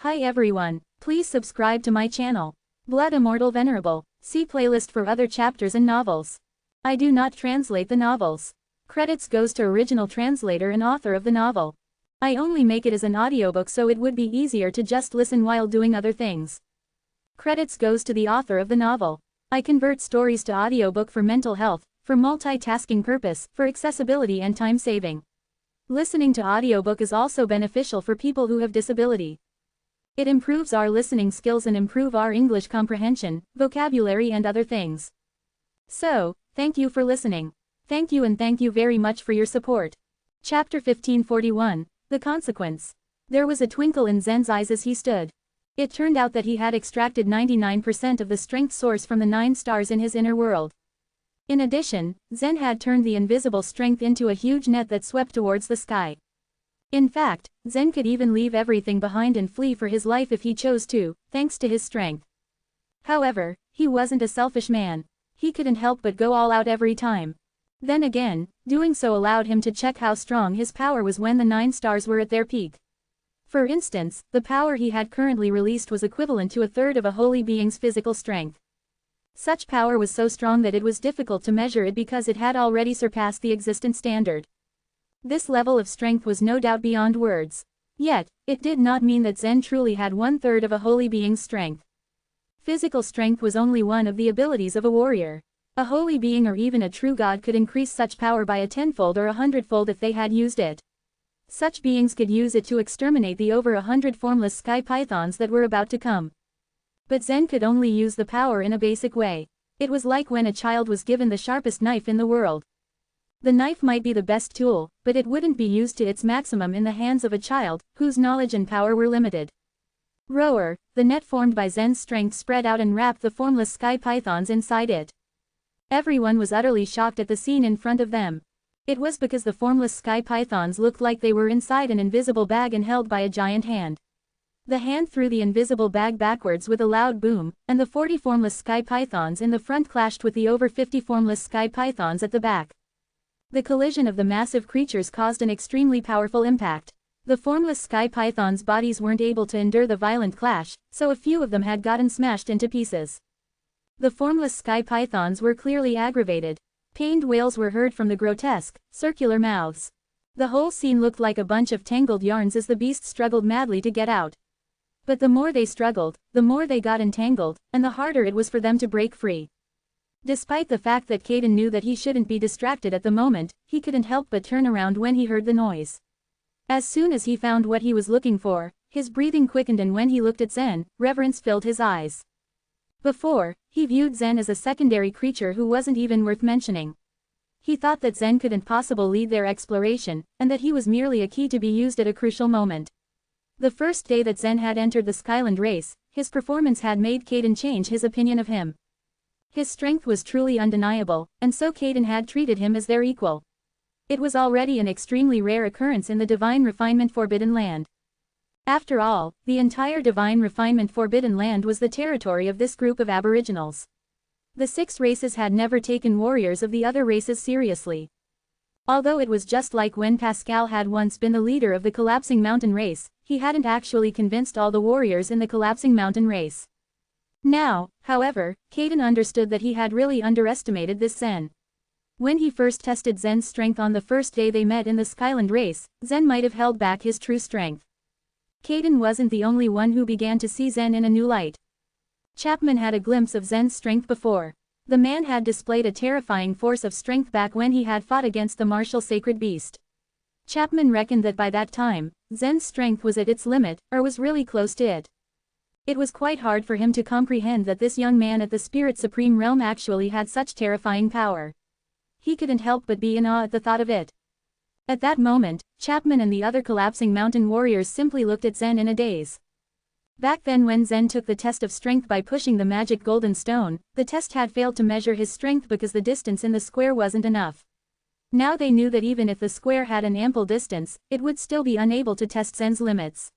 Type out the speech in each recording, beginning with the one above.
Hi everyone, please subscribe to my channel. Blood Immortal Venerable. See playlist for other chapters and novels. I do not translate the novels. Credits goes to original translator and author of the novel. I only make it as an audiobook so it would be easier to just listen while doing other things. Credits goes to the author of the novel. I convert stories to audiobook for mental health, for multitasking purpose, for accessibility and time saving. Listening to audiobook is also beneficial for people who have disability. It improves our listening skills and improve our English comprehension, vocabulary and other things. So, thank you for listening. Thank you and thank you very much for your support. Chapter 1541, The Consequence. There was a twinkle in Zen's eyes as he stood. It turned out that he had extracted 99% of the strength source from the 9 stars in his inner world. In addition, Zen had turned the invisible strength into a huge net that swept towards the sky. In fact, Zen could even leave everything behind and flee for his life if he chose to, thanks to his strength. However, he wasn't a selfish man. He couldn't help but go all out every time. Then again, doing so allowed him to check how strong his power was when the 9 stars were at their peak. For instance, the power he had currently released was equivalent to a third of a holy being's physical strength. Such power was so strong that it was difficult to measure it because it had already surpassed the existent standard. This level of strength was no doubt beyond words. Yet, it did not mean that Zen truly had 1/3 of a holy being's strength. Physical strength was only one of the abilities of a warrior. A holy being or even a true god could increase such power by a 10-fold or a 100-fold if they had used it. Such beings could use it to exterminate the over 100 formless sky pythons that were about to come. But Zen could only use the power in a basic way. It was like when a child was given the sharpest knife in the world. The knife might be the best tool, but it wouldn't be used to its maximum in the hands of a child, whose knowledge and power were limited. Rower, the net formed by Zen's strength spread out and wrapped the formless sky pythons inside it. Everyone was utterly shocked at the scene in front of them. It was because the formless sky pythons looked like they were inside an invisible bag and held by a giant hand. The hand threw the invisible bag backwards with a loud boom, and the 40 formless sky pythons in the front clashed with the over 50 formless sky pythons at the back. The collision of the massive creatures caused an extremely powerful impact. The formless sky pythons' bodies weren't able to endure the violent clash, so a few of them had gotten smashed into pieces. The formless sky pythons were clearly aggravated. Pained wails were heard from the grotesque, circular mouths. The whole scene looked like a bunch of tangled yarns as the beasts struggled madly to get out. But the more they struggled, the more they got entangled, and the harder it was for them to break free. Despite the fact that Caden knew that he shouldn't be distracted at the moment, he couldn't help but turn around when he heard the noise. As soon as he found what he was looking for, his breathing quickened, and when he looked at Zen, reverence filled his eyes. Before, he viewed Zen as a secondary creature who wasn't even worth mentioning. He thought that Zen couldn't possibly lead their exploration, and that he was merely a key to be used at a crucial moment. The first day that Zen had entered the Skyland race, his performance had made Caden change his opinion of him. His strength was truly undeniable, and so Caden had treated him as their equal. It was already an extremely rare occurrence in the Divine Refinement Forbidden Land. After all, the entire Divine Refinement Forbidden Land was the territory of this group of aboriginals. The 6 races had never taken warriors of the other races seriously. Although it was just like when Pascal had once been the leader of the Collapsing Mountain race, he hadn't actually convinced all the warriors in the Collapsing Mountain race. Now, however, Caden understood that he had really underestimated this Zen. When he first tested Zen's strength on the first day they met in the Skyland race, Zen might have held back his true strength. Caden wasn't the only one who began to see Zen in a new light. Chapman had a glimpse of Zen's strength before. The man had displayed a terrifying force of strength back when he had fought against the martial sacred beast. Chapman reckoned that by that time, Zen's strength was at its limit, or was really close to it. It was quite hard for him to comprehend that this young man at the Spirit Supreme realm actually had such terrifying power. He couldn't help but be in awe at the thought of it. At that moment, Chapman and the other Collapsing Mountain warriors simply looked at Zen in a daze. Back then when Zen took the test of strength by pushing the magic golden stone, the test had failed to measure his strength because the distance in the square wasn't enough. Now they knew that even if the square had an ample distance, it would still be unable to test Zen's limits.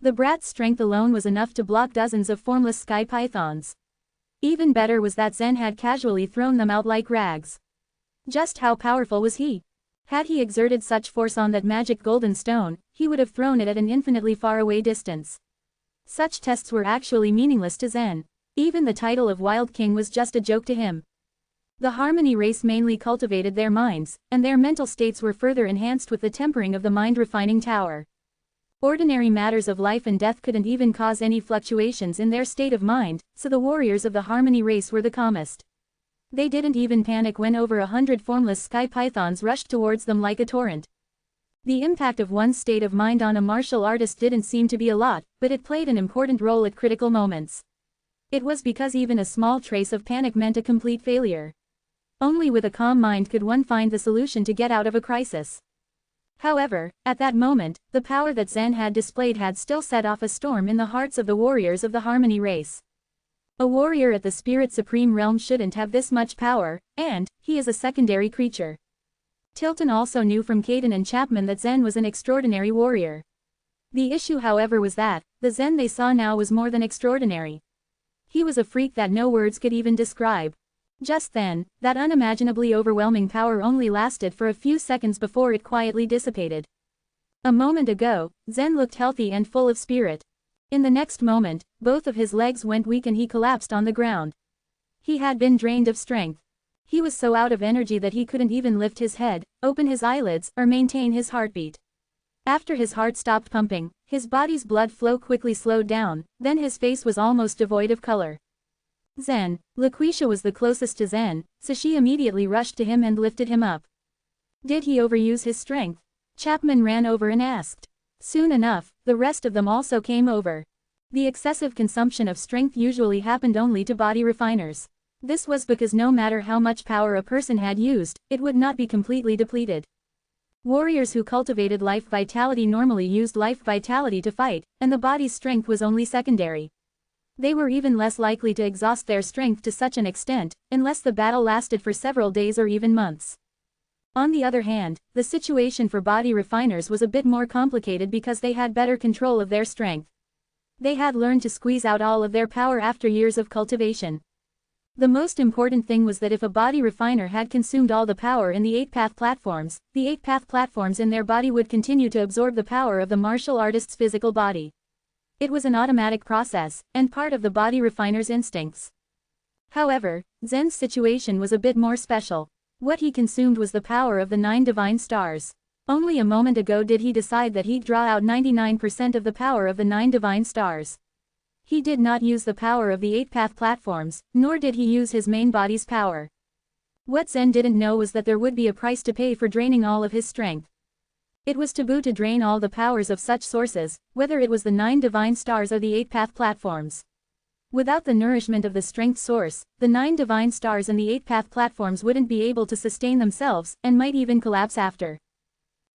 The brat's strength alone was enough to block dozens of formless sky pythons. Even better was that Zen had casually thrown them out like rags. Just how powerful was he? Had he exerted such force on that magic golden stone, he would have thrown it at an infinitely far away distance. Such tests were actually meaningless to Zen. Even the title of Wild King was just a joke to him. The Harmony race mainly cultivated their minds, and their mental states were further enhanced with the tempering of the mind-refining tower. Ordinary matters of life and death couldn't even cause any fluctuations in their state of mind, so the warriors of the Harmony race were the calmest. They didn't even panic when over 100 formless sky pythons rushed towards them like a torrent. The impact of one's state of mind on a martial artist didn't seem to be a lot, but it played an important role at critical moments. It was because even a small trace of panic meant a complete failure. Only with a calm mind could one find the solution to get out of a crisis. However, at that moment, the power that Zen had displayed had still set off a storm in the hearts of the warriors of the Harmony race. A warrior at the Spirit Supreme realm shouldn't have this much power, and he is a secondary creature. Tilton also knew from Caden and Chapman that Zen was an extraordinary warrior. The issue, however, was that the Zen they saw now was more than extraordinary. He was a freak that no words could even describe. Just then, that unimaginably overwhelming power only lasted for a few seconds before it quietly dissipated. A moment ago, Zen looked healthy and full of spirit. In the next moment, both of his legs went weak and he collapsed on the ground. He had been drained of strength. He was so out of energy that he couldn't even lift his head, open his eyelids, or maintain his heartbeat. After his heart stopped pumping, his body's blood flow quickly slowed down, then his face was almost devoid of color. Zen, Laquisha was the closest to Zen, so she immediately rushed to him and lifted him up. Did he overuse his strength? Chapman ran over and asked. Soon enough, the rest of them also came over. The excessive consumption of strength usually happened only to body refiners. This was because no matter how much power a person had used, it would not be completely depleted. Warriors who cultivated life vitality normally used life vitality to fight, and the body's strength was only secondary. They were even less likely to exhaust their strength to such an extent, unless the battle lasted for several days or even months. On the other hand, the situation for body refiners was a bit more complicated because they had better control of their strength. They had learned to squeeze out all of their power after years of cultivation. The most important thing was that if a body refiner had consumed all the power in the 8-path platforms, the 8-path platforms in their body would continue to absorb the power of the martial artist's physical body. It was an automatic process, and part of the body refiner's instincts. However, Zen's situation was a bit more special. What he consumed was the power of the 9 divine stars. Only a moment ago did he decide that he'd draw out 99% of the power of the 9 divine stars. He did not use the power of the 8-path platforms, nor did he use his main body's power. What Zen didn't know was that there would be a price to pay for draining all of his strength. It was taboo to drain all the powers of such sources, whether it was the 9 divine stars or the 8-path platforms. Without the nourishment of the strength source, the 9 divine stars and the 8-path platforms wouldn't be able to sustain themselves, and might even collapse after.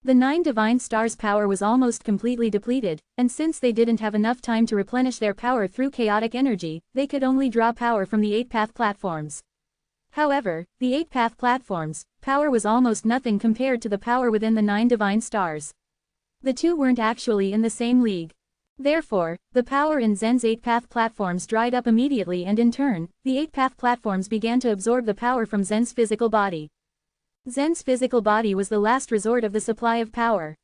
The 9 divine stars' power was almost completely depleted, and since they didn't have enough time to replenish their power through chaotic energy, they could only draw power from the 8-path platforms. However, the 8-path platforms' power was almost nothing compared to the power within the 9 divine stars. The two weren't actually in the same league. Therefore, the power in Zen's 8-path platforms dried up immediately, and in turn, the 8-path platforms began to absorb the power from Zen's physical body. Zen's physical body was the last resort of the supply of power.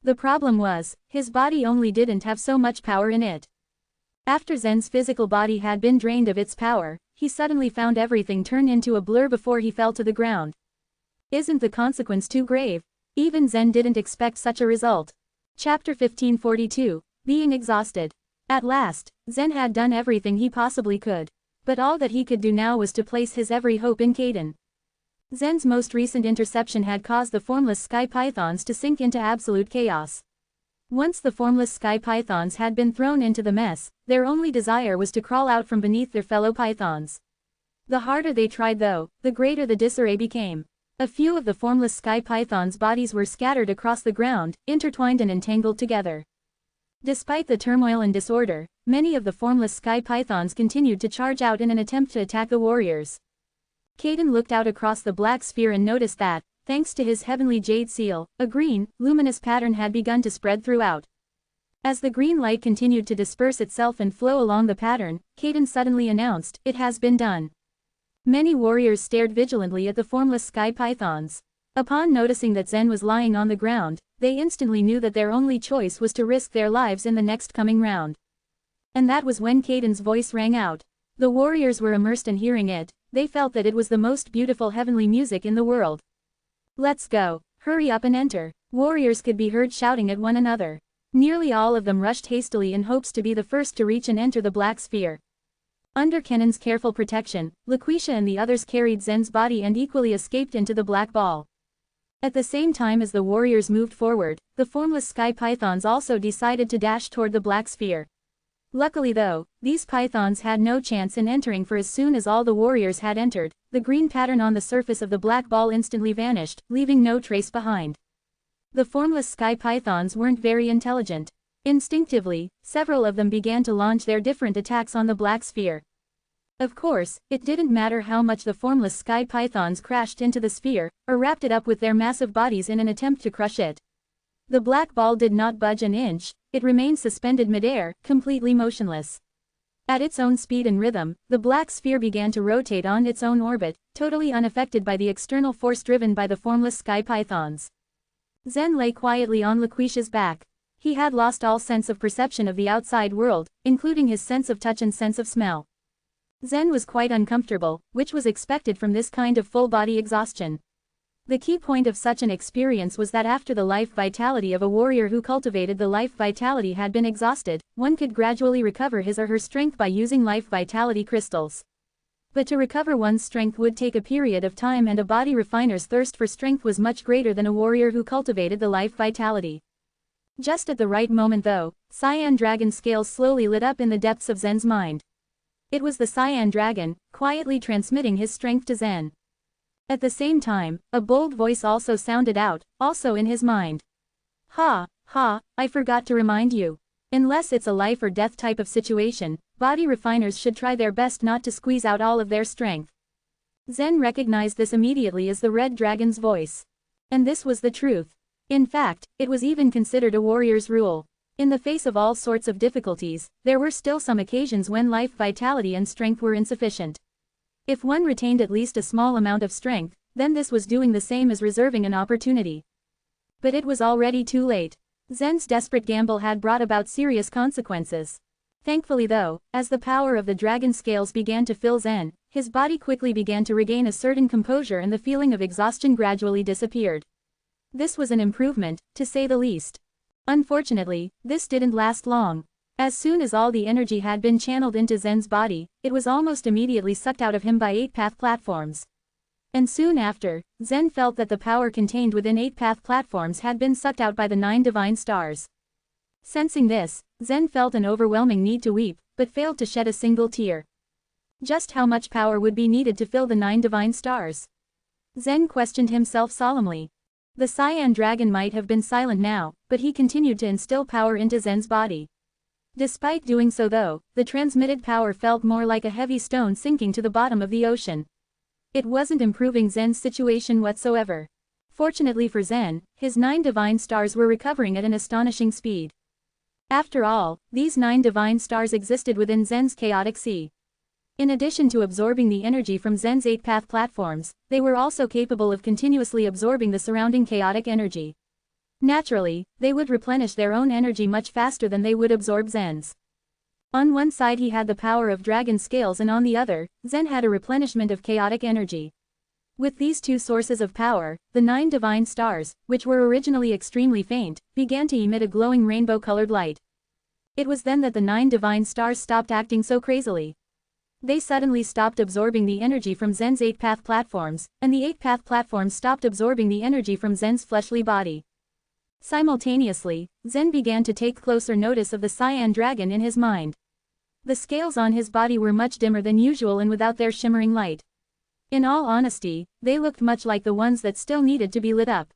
The problem was, his body only didn't have so much power in it. After Zen's physical body had been drained of its power, he suddenly found everything turn into a blur before he fell to the ground. Isn't the consequence too grave? Even Zen didn't expect such a result. Chapter 1542, Being Exhausted. At last, Zen had done everything he possibly could. But all that he could do now was to place his every hope in Caden. Zen's most recent interception had caused the formless sky pythons to sink into absolute chaos. Once the formless sky pythons had been thrown into the mess, their only desire was to crawl out from beneath their fellow pythons. The harder they tried though, the greater the disarray became. A few of the formless sky pythons' bodies were scattered across the ground, intertwined and entangled together. Despite the turmoil and disorder, many of the formless sky pythons continued to charge out in an attempt to attack the warriors. Caden looked out across the black sphere and noticed that, thanks to his heavenly jade seal, a green, luminous pattern had begun to spread throughout. As the green light continued to disperse itself and flow along the pattern, Caden suddenly announced, "It has been done." Many warriors stared vigilantly at the formless sky pythons. Upon noticing that Zen was lying on the ground, they instantly knew that their only choice was to risk their lives in the next coming round. And that was when Kaidan's voice rang out. The warriors were immersed in hearing it, they felt that it was the most beautiful heavenly music in the world. Let's go. Hurry up and enter. Warriors could be heard shouting at one another. Nearly all of them rushed hastily in hopes to be the first to reach and enter the black sphere. Under Kenan's careful protection, Laquisha and the others carried Zen's body and equally escaped into the black ball. At the same time as the warriors moved forward, the formless sky pythons also decided to dash toward the black sphere. Luckily though, these pythons had no chance in entering, for as soon as all the warriors had entered, the green pattern on the surface of the black ball instantly vanished, leaving no trace behind. The formless sky pythons weren't very intelligent. Instinctively, several of them began to launch their different attacks on the black sphere. Of course, it didn't matter how much the formless sky pythons crashed into the sphere, or wrapped it up with their massive bodies in an attempt to crush it. The black ball did not budge an inch, it remained suspended midair, completely motionless. At its own speed and rhythm, the black sphere began to rotate on its own orbit, totally unaffected by the external force driven by the formless sky pythons. Zen lay quietly on Laquisha's back. He had lost all sense of perception of the outside world, including his sense of touch and sense of smell. Zen was quite uncomfortable, which was expected from this kind of full-body exhaustion. The key point of such an experience was that after the life vitality of a warrior who cultivated the life vitality had been exhausted, one could gradually recover his or her strength by using life vitality crystals. But to recover one's strength would take a period of time, and a body refiner's thirst for strength was much greater than a warrior who cultivated the life vitality. Just at the right moment though, Cyan Dragon scales slowly lit up in the depths of Zen's mind. It was the Cyan Dragon, quietly transmitting his strength to Zen. At the same time, a bold voice also sounded out, also in his mind. Ha, I forgot to remind you. Unless it's a life or death type of situation, body refiners should try their best not to squeeze out all of their strength. Zen recognized this immediately as the Red Dragon's voice. And this was the truth. In fact, it was even considered a warrior's rule. In the face of all sorts of difficulties, there were still some occasions when life vitality and strength were insufficient. If one retained at least a small amount of strength, then this was doing the same as reserving an opportunity. But it was already too late. Zen's desperate gamble had brought about serious consequences. Thankfully though, as the power of the dragon scales began to fill Zen, his body quickly began to regain a certain composure and the feeling of exhaustion gradually disappeared. This was an improvement, to say the least. Unfortunately, this didn't last long. As soon as all the energy had been channeled into Zen's body, it was almost immediately sucked out of him by 8-path platforms. And soon after, Zen felt that the power contained within 8-path platforms had been sucked out by the 9 divine stars. Sensing this, Zen felt an overwhelming need to weep, but failed to shed a single tear. Just how much power would be needed to fill the 9 divine stars? Zen questioned himself solemnly. The Cyan Dragon might have been silent now, but he continued to instill power into Zen's body. Despite doing so though, the transmitted power felt more like a heavy stone sinking to the bottom of the ocean. It wasn't improving Zen's situation whatsoever. Fortunately for Zen, his 9 divine stars were recovering at an astonishing speed. After all, these 9 divine stars existed within Zen's chaotic sea. In addition to absorbing the energy from Zen's 8-path platforms, they were also capable of continuously absorbing the surrounding chaotic energy. Naturally, they would replenish their own energy much faster than they would absorb Zen's. On one side he had the power of dragon scales and on the other, Zen had a replenishment of chaotic energy. With these two sources of power, the 9 divine stars, which were originally extremely faint, began to emit a glowing rainbow-colored light. It was then that the 9 divine stars stopped acting so crazily. They suddenly stopped absorbing the energy from Zen's 8-path platforms, and the 8-path platforms stopped absorbing the energy from Zen's fleshly body. Simultaneously, Zen began to take closer notice of the Cyan Dragon in his mind. The scales on his body were much dimmer than usual and without their shimmering light. In all honesty, they looked much like the ones that still needed to be lit up.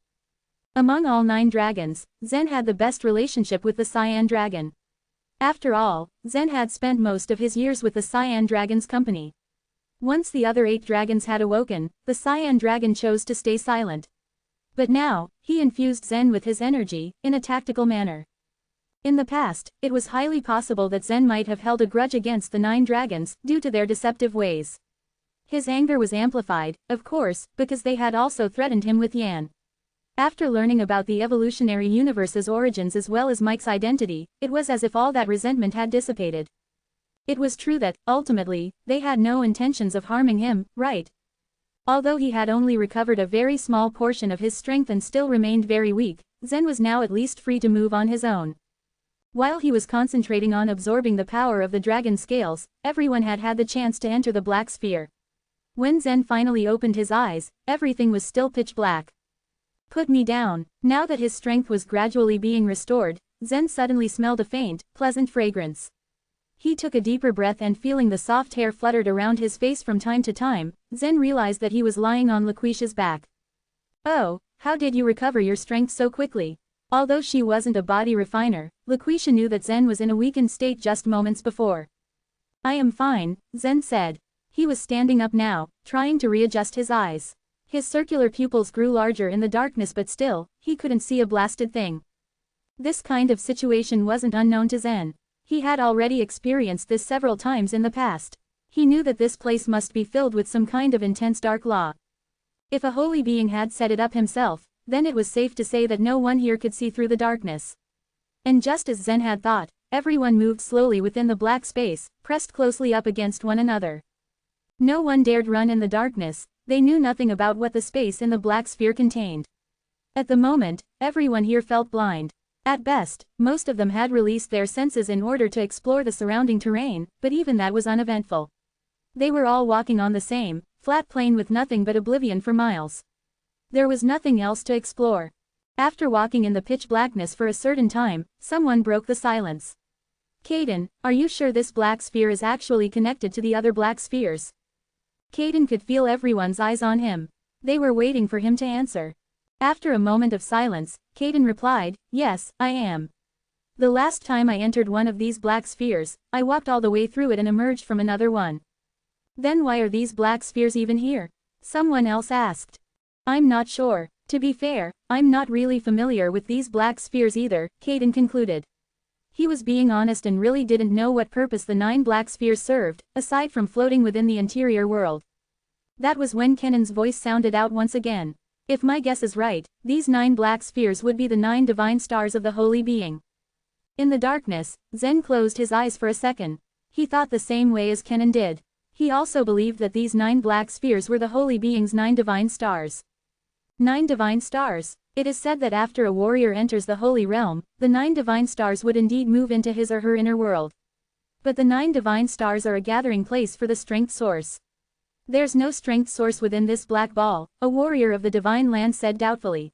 Among all 9 dragons, Zen had the best relationship with the Cyan Dragon. After all, Zen had spent most of his years with the Cyan Dragon's company. Once the other 8 dragons had awoken, the Cyan Dragon chose to stay silent. But now, he infused Zen with his energy, in a tactical manner. In the past, it was highly possible that Zen might have held a grudge against the 9 dragons, due to their deceptive ways. His anger was amplified, of course, because they had also threatened him with Yan. After learning about the evolutionary universe's origins as well as Mike's identity, it was as if all that resentment had dissipated. It was true that, ultimately, they had no intentions of harming him, right? Although he had only recovered a very small portion of his strength and still remained very weak, Zen was now at least free to move on his own. While he was concentrating on absorbing the power of the dragon scales, everyone had had the chance to enter the black sphere. When Zen finally opened his eyes, everything was still pitch black. Put me down. Now that his strength was gradually being restored, Zen suddenly smelled a faint, pleasant fragrance. He took a deeper breath and feeling the soft hair fluttered around his face from time to time, Zen realized that he was lying on Laquisha's back. Oh, how did you recover your strength so quickly? Although she wasn't a body refiner, Laquisha knew that Zen was in a weakened state just moments before. I am fine, Zen said. He was standing up now, trying to readjust his eyes. His circular pupils grew larger in the darkness but still, he couldn't see a blasted thing. This kind of situation wasn't unknown to Zen. He had already experienced this several times in the past. He knew that this place must be filled with some kind of intense dark law. If a holy being had set it up himself, then it was safe to say that no one here could see through the darkness. And just as Zen had thought, everyone moved slowly within the black space, pressed closely up against one another. No one dared run in the darkness, they knew nothing about what the space in the black sphere contained. At the moment, everyone here felt blind. At best, most of them had released their senses in order to explore the surrounding terrain, but even that was uneventful. They were all walking on the same, flat plane with nothing but oblivion for miles. There was nothing else to explore. After walking in the pitch blackness for a certain time, someone broke the silence. Caden, are you sure this black sphere is actually connected to the other black spheres? Caden could feel everyone's eyes on him. They were waiting for him to answer. After a moment of silence, Caden replied, yes, I am. The last time I entered one of these black spheres, I walked all the way through it and emerged from another one. Then why are these black spheres even here? Someone else asked. I'm not sure. To be fair, I'm not really familiar with these black spheres either, Caden concluded. He was being honest and really didn't know what purpose the 9 black spheres served, aside from floating within the interior world. That was when Kenan's voice sounded out once again. If my guess is right, these 9 black spheres would be the 9 divine stars of the holy being. In the darkness, Zen closed his eyes for a second. He thought the same way as Kenan did. He also believed that these 9 black spheres were the holy being's 9 divine stars. 9 divine stars. It is said that after a warrior enters the holy realm, the 9 divine stars would indeed move into his or her inner world. But the 9 divine stars are a gathering place for the strength source. There's no strength source within this black ball, a warrior of the divine land said doubtfully.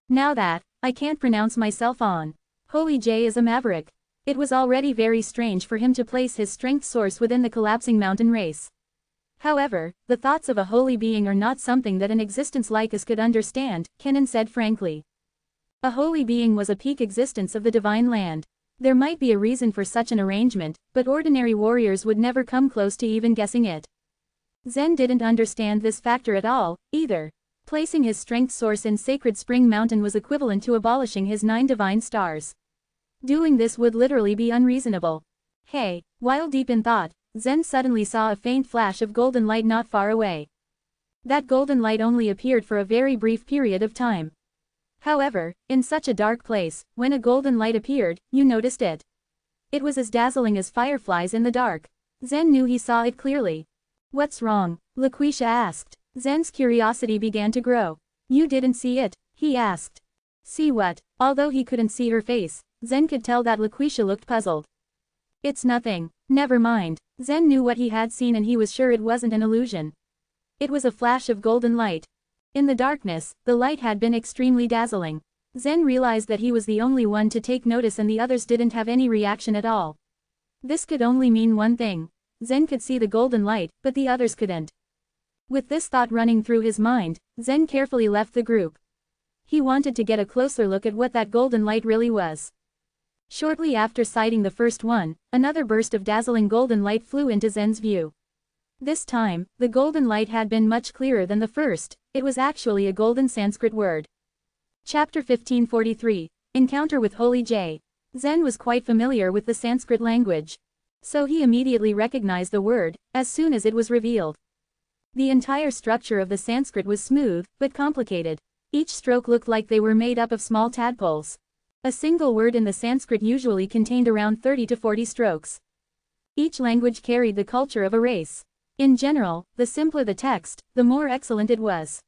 Now that, I can't pronounce myself on. Holy J is a maverick. It was already very strange for him to place his strength source within the collapsing mountain race. However, the thoughts of a holy being are not something that an existence like us could understand, Kenan said frankly. A holy being was a peak existence of the divine land. There might be a reason for such an arrangement, but ordinary warriors would never come close to even guessing it. Zen didn't understand this factor at all, either. Placing his strength source in Sacred Spring Mountain was equivalent to abolishing his 9 divine stars. Doing this would literally be unreasonable. Hey, while deep in thought, Zen suddenly saw a faint flash of golden light not far away. That golden light only appeared for a very brief period of time. However, in such a dark place, when a golden light appeared, you noticed it. It was as dazzling as fireflies in the dark. Zen knew he saw it clearly. What's wrong? Laquisha asked. Zen's curiosity began to grow. You didn't see it? He asked. See what? Although he couldn't see her face, Zen could tell that Laquisha looked puzzled. It's nothing. Never mind. Zen knew what he had seen and he was sure it wasn't an illusion. It was a flash of golden light. In the darkness, the light had been extremely dazzling. Zen realized that he was the only one to take notice and the others didn't have any reaction at all. This could only mean one thing. Zen could see the golden light, but the others couldn't. With this thought running through his mind, Zen carefully left the group. He wanted to get a closer look at what that golden light really was. Shortly after sighting the first one, another burst of dazzling golden light flew into Zen's view. This time, the golden light had been much clearer than the first. It was actually a golden Sanskrit word. Chapter 1543, Encounter with Holy J. Zen was quite familiar with the Sanskrit language. So he immediately recognized the word, as soon as it was revealed. The entire structure of the Sanskrit was smooth, but complicated. Each stroke looked like they were made up of small tadpoles. A single word in the Sanskrit usually contained around 30 to 40 strokes. Each language carried the culture of a race. In general, the simpler the text, the more excellent it was.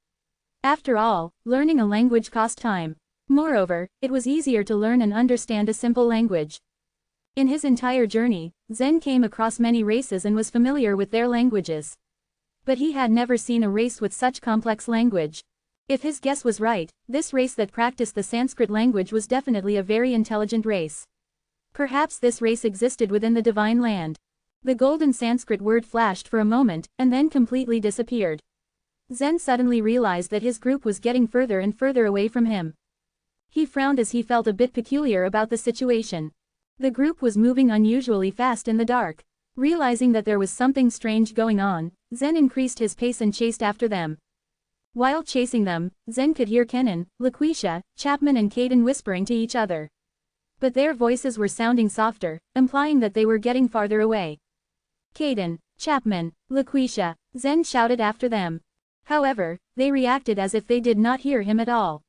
After all, learning a language cost time. Moreover, it was easier to learn and understand a simple language. In his entire journey, Zen came across many races and was familiar with their languages. But he had never seen a race with such complex language. If his guess was right, this race that practiced the Sanskrit language was definitely a very intelligent race. Perhaps this race existed within the divine land. The golden Sanskrit word flashed for a moment, and then completely disappeared. Zen suddenly realized that his group was getting further and further away from him. He frowned as he felt a bit peculiar about the situation. The group was moving unusually fast in the dark. Realizing that there was something strange going on, Zen increased his pace and chased after them. While chasing them, Zen could hear Kenan, Laquisha, Chapman and Caden whispering to each other. But their voices were sounding softer, implying that they were getting farther away. Caden, Chapman, Laquisha, Zen shouted after them. However, they reacted as if they did not hear him at all.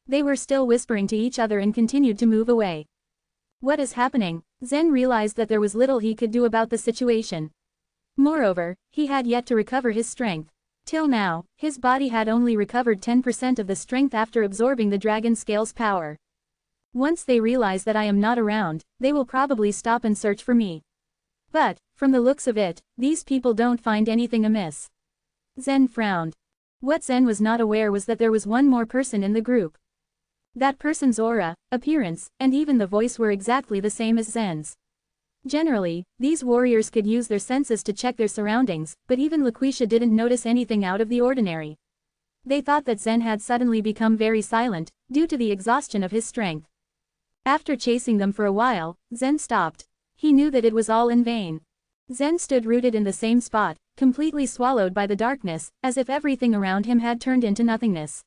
They were still whispering to each other and continued to move away. What is happening? Zen realized that there was little he could do about the situation. Moreover, he had yet to recover his strength. Till now, his body had only recovered 10% of the strength after absorbing the dragon scale's power. Once they realize that I am not around, they will probably stop and search for me. But, from the looks of it, these people don't find anything amiss. Zen frowned. What Zen was not aware was that there was one more person in the group. That person's aura, appearance, and even the voice were exactly the same as Zen's. Generally, these warriors could use their senses to check their surroundings, but even Laquisha didn't notice anything out of the ordinary. They thought that Zen had suddenly become very silent, due to the exhaustion of his strength. After chasing them for a while, Zen stopped. He knew that it was all in vain. Zen stood rooted in the same spot, completely swallowed by the darkness, as if everything around him had turned into nothingness.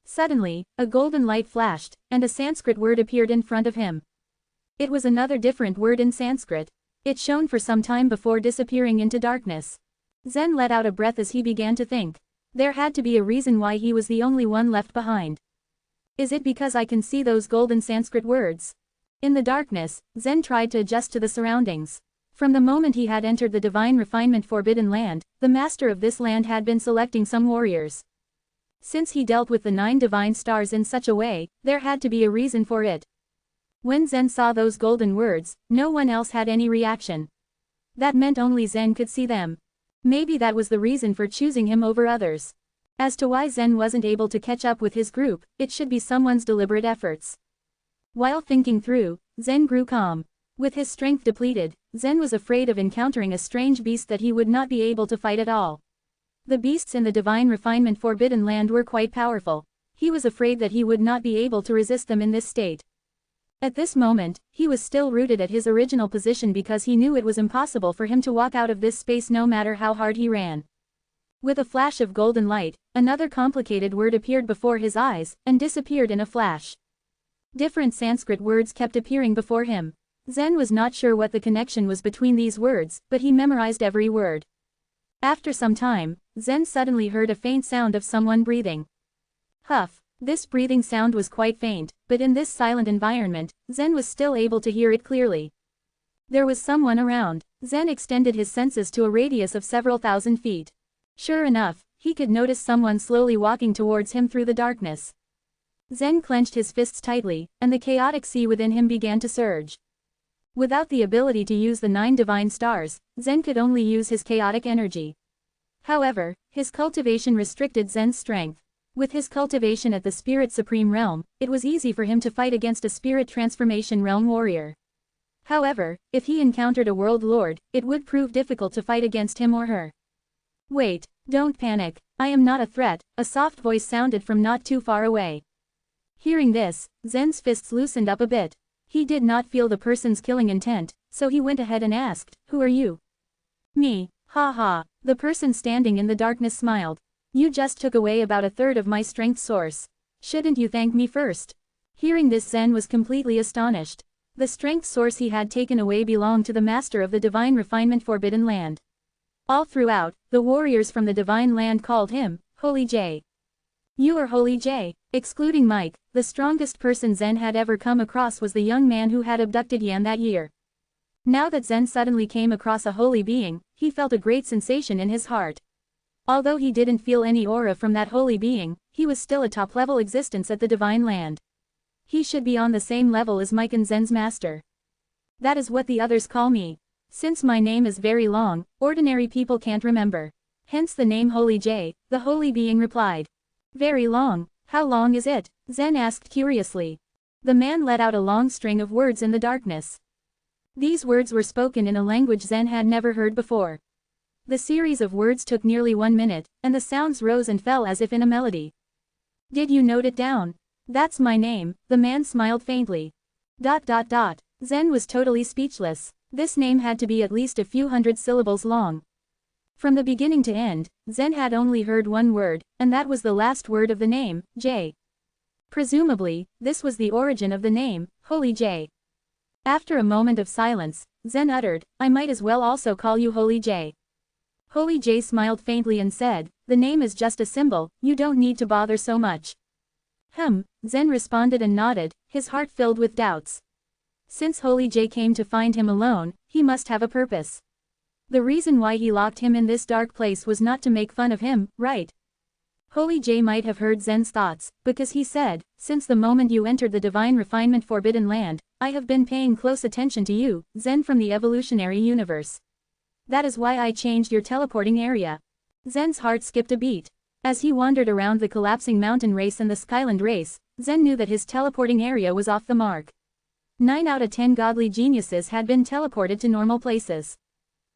Suddenly, a golden light flashed, and a Sanskrit word appeared in front of him. It was another different word in Sanskrit. It shone for some time before disappearing into darkness. Zen let out a breath as he began to think. There had to be a reason why he was the only one left behind. Is it because I can see those golden Sanskrit words? In the darkness, Zen tried to adjust to the surroundings. From the moment he had entered the divine refinement forbidden land, the master of this land had been selecting some warriors. Since he dealt with the 9 divine stars in such a way, there had to be a reason for it. When Zen saw those golden words, no one else had any reaction. That meant only Zen could see them. Maybe that was the reason for choosing him over others. As to why Zen wasn't able to catch up with his group, it should be someone's deliberate efforts. While thinking through, Zen grew calm. With his strength depleted, Zen was afraid of encountering a strange beast that he would not be able to fight at all. The beasts in the divine refinement forbidden land were quite powerful. He was afraid that he would not be able to resist them in this state. At this moment, he was still rooted at his original position because he knew it was impossible for him to walk out of this space no matter how hard he ran. With a flash of golden light, another complicated word appeared before his eyes, and disappeared in a flash. Different Sanskrit words kept appearing before him. Zen was not sure what the connection was between these words, but he memorized every word. After some time, Zen suddenly heard a faint sound of someone breathing. Huff. This breathing sound was quite faint, but in this silent environment, Zen was still able to hear it clearly. There was someone around. Zen extended his senses to a radius of several thousand feet. Sure enough, he could notice someone slowly walking towards him through the darkness. Zen clenched his fists tightly, and the chaotic sea within him began to surge. Without the ability to use the 9 divine stars, Zen could only use his chaotic energy. However, his cultivation restricted Zen's strength. With his cultivation at the Spirit Supreme Realm, it was easy for him to fight against a Spirit Transformation Realm warrior. However, if he encountered a World Lord, it would prove difficult to fight against him or her. Wait, don't panic, I am not a threat, a soft voice sounded from not too far away. Hearing this, Zen's fists loosened up a bit. He did not feel the person's killing intent, so he went ahead and asked, "Who are you?" "Me, ha ha," the person standing in the darkness smiled. "You just took away about a third of my strength source. Shouldn't you thank me first?" Hearing this, Zen was completely astonished. The strength source he had taken away belonged to the master of the divine refinement forbidden land. All throughout, the warriors from the divine land called him, Holy J. "You are Holy J." Excluding Mike, the strongest person Zen had ever come across was the young man who had abducted Yan that year. Now that Zen suddenly came across a holy being, he felt a great sensation in his heart. Although he didn't feel any aura from that holy being, he was still a top-level existence at the Divine Land. He should be on the same level as Mike and Zen's master. That is what the others call me. Since my name is very long, ordinary people can't remember. Hence the name Holy J, the holy being replied. Very long, how long is it? Zen asked curiously. The man let out a long string of words in the darkness. These words were spoken in a language Zen had never heard before. The series of words took nearly 1 minute, and the sounds rose and fell as if in a melody. Did you note it down? That's my name, the man smiled faintly. ... Zen was totally speechless. This name had to be at least a few hundred syllables long. From the beginning to end, Zen had only heard one word, and that was the last word of the name, J. Presumably, this was the origin of the name, Holy J. After a moment of silence, Zen uttered, I might as well also call you Holy J. Holy J smiled faintly and said, the name is just a symbol, you don't need to bother so much. Zen responded and nodded, his heart filled with doubts. Since Holy J came to find him alone, he must have a purpose. The reason why he locked him in this dark place was not to make fun of him, right? Holy J might have heard Zen's thoughts, because he said, since the moment you entered the Divine Refinement Forbidden Land, I have been paying close attention to you, Zen from the evolutionary universe. That is why I changed your teleporting area. Zen's heart skipped a beat. As he wandered around the collapsing mountain race and the Skyland race, Zen knew that his teleporting area was off the mark. 9 out of 10 godly geniuses had been teleported to normal places.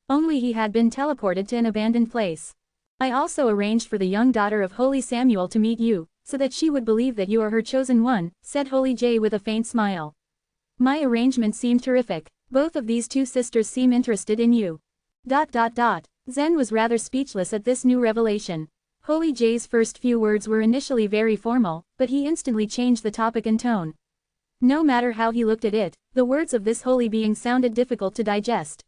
Only he had been teleported to an abandoned place. I also arranged for the young daughter of Holy Samuel to meet you, so that she would believe that you are her chosen one, said Holy J with a faint smile. My arrangement seemed terrific. Both of these two sisters seem interested in you. ... Zen was rather speechless at this new revelation. Holy J's first few words were initially very formal, but he instantly changed the topic and tone. No matter how he looked at it, the words of this holy being sounded difficult to digest.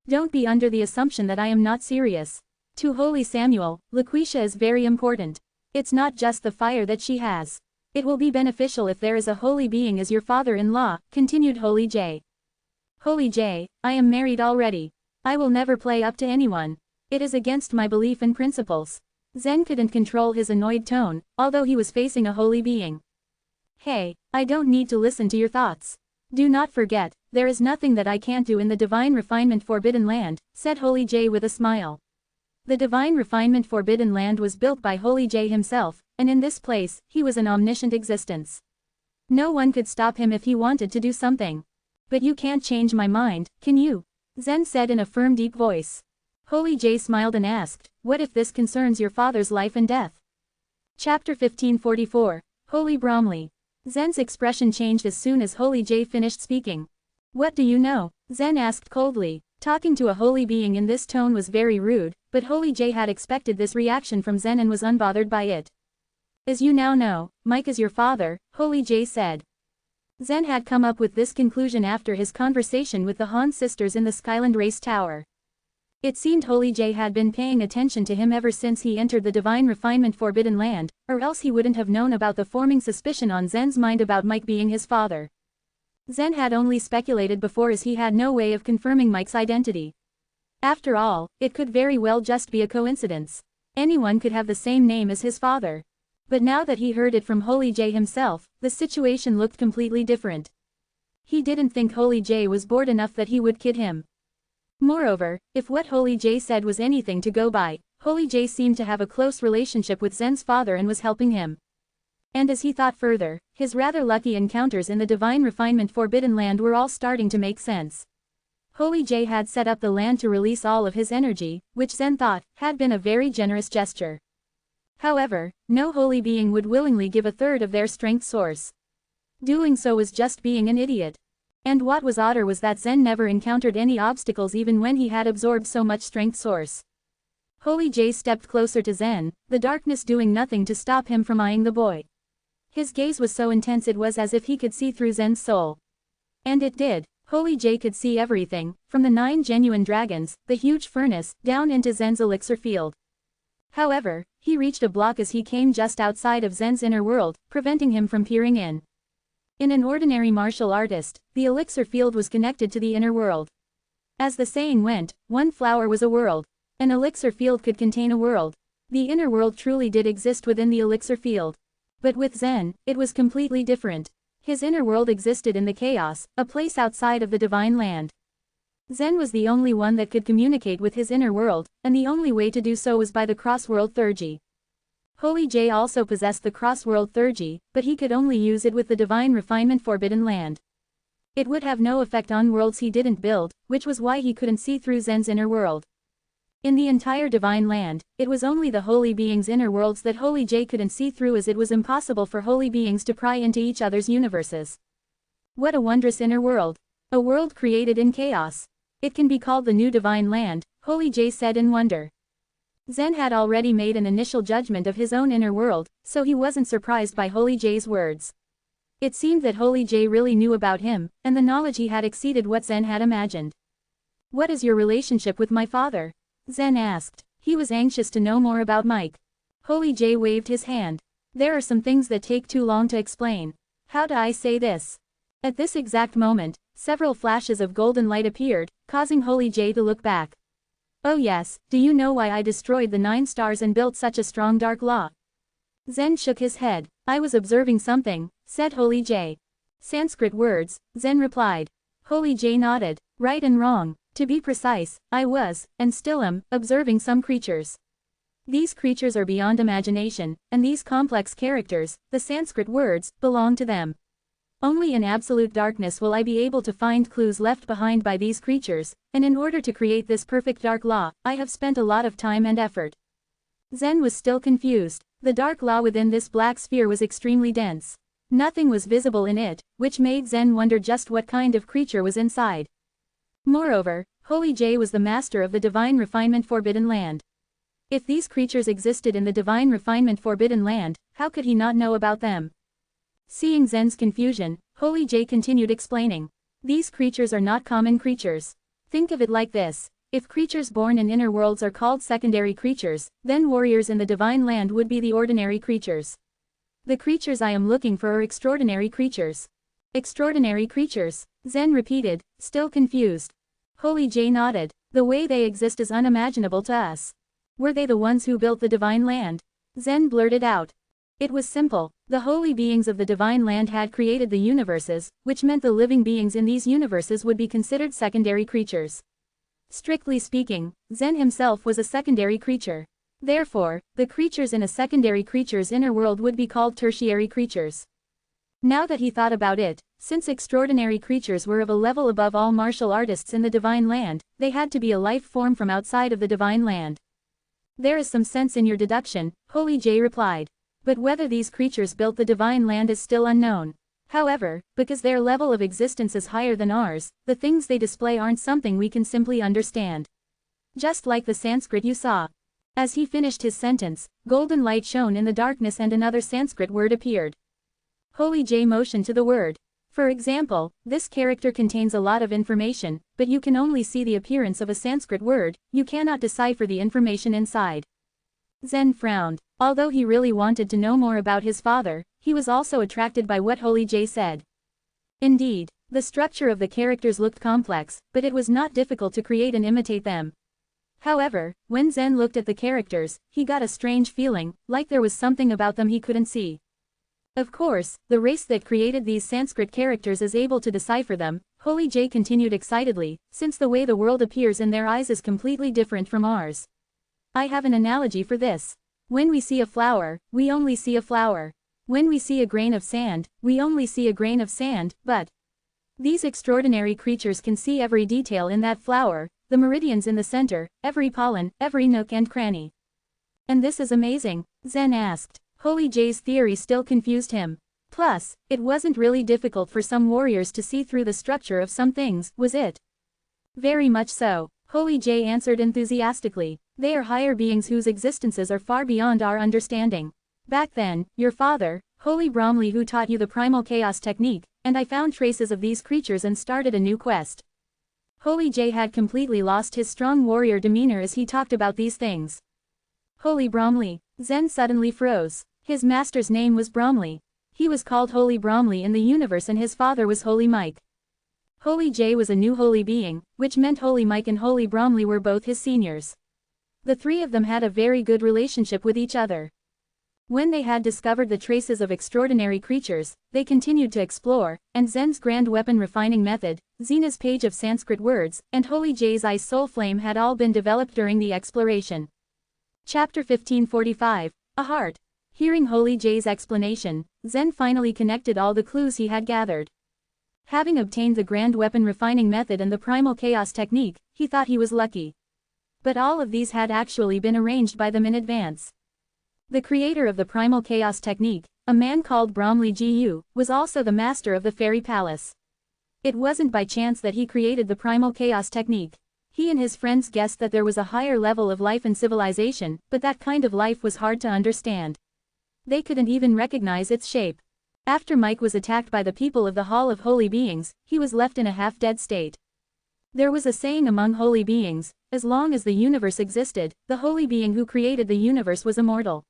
Don't be under the assumption that I am not serious. To Holy Samuel, Laquisha is very important. It's not just the fire that she has. It will be beneficial if there is a holy being as your father-in-law, continued Holy J. Holy J, I am married already. I will never play up to anyone. It is against my belief and principles. Zen couldn't control his annoyed tone, although he was facing a holy being. Hey, I don't need to listen to your thoughts. Do not forget, there is nothing that I can't do in the Divine Refinement Forbidden Land, said Holy J with a smile. The Divine Refinement Forbidden Land was built by Holy J himself, and in this place, he was an omniscient existence. No one could stop him if he wanted to do something. But you can't change my mind, can you? Zen said in a firm deep voice. Holy J smiled and asked, what if this concerns your father's life and death? Chapter 1544, Holy Bromley. Zen's expression changed as soon as Holy J finished speaking. What do you know? Zen asked coldly. Talking to a holy being in this tone was very rude, but Holy J had expected this reaction from Zen and was unbothered by it. As you now know, Mike is your father, Holy J said. Zen had come up with this conclusion after his conversation with the Han sisters in the Skyland Race Tower. It seemed Holy J had been paying attention to him ever since he entered the Divine Refinement Forbidden Land, or else he wouldn't have known about the forming suspicion on Zen's mind about Mike being his father. Zen had only speculated before as he had no way of confirming Mike's identity. After all, it could very well just be a coincidence. Anyone could have the same name as his father. But now that he heard it from Holy J himself, the situation looked completely different. He didn't think Holy J was bored enough that he would kid him. Moreover, if what Holy J said was anything to go by, Holy J seemed to have a close relationship with Zen's father and was helping him. And as he thought further, his rather lucky encounters in the Divine Refinement Forbidden Land were all starting to make sense. Holy J had set up the land to release all of his energy, which Zen thought had been a very generous gesture. However, no holy being would willingly give a third of their strength source. Doing so was just being an idiot. And what was odder was that Zen never encountered any obstacles even when he had absorbed so much strength source. Holy J stepped closer to Zen, the darkness doing nothing to stop him from eyeing the boy. His gaze was so intense it was as if he could see through Zen's soul. And it did. Holy J could see everything, from the 9 genuine dragons, the huge furnace, down into Zen's elixir field. However, he reached a block as he came just outside of Zen's inner world, preventing him from peering in. In an ordinary martial artist, the elixir field was connected to the inner world. As the saying went, one flower was a world. An elixir field could contain a world. The inner world truly did exist within the elixir field. But with Zen, it was completely different. His inner world existed in the chaos, a place outside of the divine land. Zen was the only one that could communicate with his inner world, and the only way to do so was by the cross-world theurgy. Holy J also possessed the cross-world theurgy, but he could only use it with the divine refinement forbidden land. It would have no effect on worlds he didn't build, which was why he couldn't see through Zen's inner world. In the entire divine land, it was only the holy beings' inner worlds that Holy J couldn't see through, as it was impossible for holy beings to pry into each other's universes. What a wondrous inner world! A world created in chaos. It can be called the new divine land, Holy J said in wonder. Zen had already made an initial judgment of his own inner world, so he wasn't surprised by Holy J's words. It seemed that Holy J really knew about him, and the knowledge he had exceeded what Zen had imagined. "What is your relationship with my father?" Zen asked. He was anxious to know more about Mike. Holy J waved his hand. "There are some things that take too long to explain. How do I say this?" At this exact moment, several flashes of golden light appeared, causing Holy J to look back. "Oh yes, do you know why I destroyed the 9 stars and built such a strong dark law?" Zen shook his head. "I was observing something," said Holy J. "Sanskrit words," Zen replied. Holy J nodded. "Right and wrong. To be precise, I was, and still am, observing some creatures. These creatures are beyond imagination, and these complex characters, the Sanskrit words, belong to them. Only in absolute darkness will I be able to find clues left behind by these creatures, and in order to create this perfect dark law, I have spent a lot of time and effort." Zen was still confused. The dark law within this black sphere was extremely dense. Nothing was visible in it, which made Zen wonder just what kind of creature was inside. Moreover, Holy J was the master of the divine refinement forbidden land. If these creatures existed in the divine refinement forbidden land, how could he not know about them? Seeing Zen's confusion, Holy J continued explaining. "These creatures are not common creatures. Think of it like this. If creatures born in inner worlds are called secondary creatures, then warriors in the divine land would be the ordinary creatures. The creatures I am looking for are extraordinary creatures." "Extraordinary creatures," Zen repeated, still confused. Holy J nodded. "The way they exist is unimaginable to us." "Were they the ones who built the divine land?" Zen blurted out. It was simple. The holy beings of the divine land had created the universes, which meant the living beings in these universes would be considered secondary creatures. Strictly speaking, Zen himself was a secondary creature. Therefore, the creatures in a secondary creature's inner world would be called tertiary creatures. Now that he thought about it, since extraordinary creatures were of a level above all martial artists in the divine land, they had to be a life form from outside of the divine land. "There is some sense in your deduction," Holy J replied. "But whether these creatures built the divine land is still unknown. However, because their level of existence is higher than ours, the things they display aren't something we can simply understand. Just like the Sanskrit you saw." As he finished his sentence, golden light shone in the darkness and another Sanskrit word appeared. Holy J motioned to the word. "For example, this character contains a lot of information, but you can only see the appearance of a Sanskrit word, you cannot decipher the information inside." Zen frowned. Although he really wanted to know more about his father, he was also attracted by what Holy J said. Indeed, the structure of the characters looked complex, but it was not difficult to create and imitate them. However, when Zen looked at the characters, he got a strange feeling, like there was something about them he couldn't see. Of course, the race that created these Sanskrit characters is able to decipher them, Holy J continued excitedly, since the way the world appears in their eyes is completely different from ours. "I have an analogy for this. When we see a flower, we only see a flower. When we see a grain of sand, we only see a grain of sand, but these extraordinary creatures can see every detail in that flower, the meridians in the center, every pollen, every nook and cranny." "And this is amazing?" Zen asked. Holy J's theory still confused him. Plus, it wasn't really difficult for some warriors to see through the structure of some things, was it? "Very much so," Holy J answered enthusiastically. "They are higher beings whose existences are far beyond our understanding. Back then, your father, Holy Bromley, who taught you the primal chaos technique, and I found traces of these creatures and started a new quest." Holy J had completely lost his strong warrior demeanor as he talked about these things. Holy Bromley. Zen suddenly froze. His master's name was Bromley. He was called Holy Bromley in the universe and his father was Holy Mike. Holy J was a new holy being, which meant Holy Mike and Holy Bromley were both his seniors. The three of them had a very good relationship with each other. When they had discovered the traces of extraordinary creatures, they continued to explore, and Zen's grand weapon refining method, Zena's page of Sanskrit words, and Holy J's ice soul flame had all been developed during the exploration. Chapter 1545, A Heart. Hearing Holy J's explanation, Zen finally connected all the clues he had gathered. Having obtained the grand weapon refining method and the primal chaos technique, he thought he was lucky. But all of these had actually been arranged by them in advance. The creator of the primal chaos technique, a man called Bromley Gu, was also the master of the fairy palace. It wasn't by chance that he created the primal chaos technique. He and his friends guessed that there was a higher level of life and civilization, but that kind of life was hard to understand. They couldn't even recognize its shape. After Mike was attacked by the people of the Hall of Holy Beings, he was left in a half-dead state. There was a saying among holy beings, as long as the universe existed, the holy being who created the universe was immortal.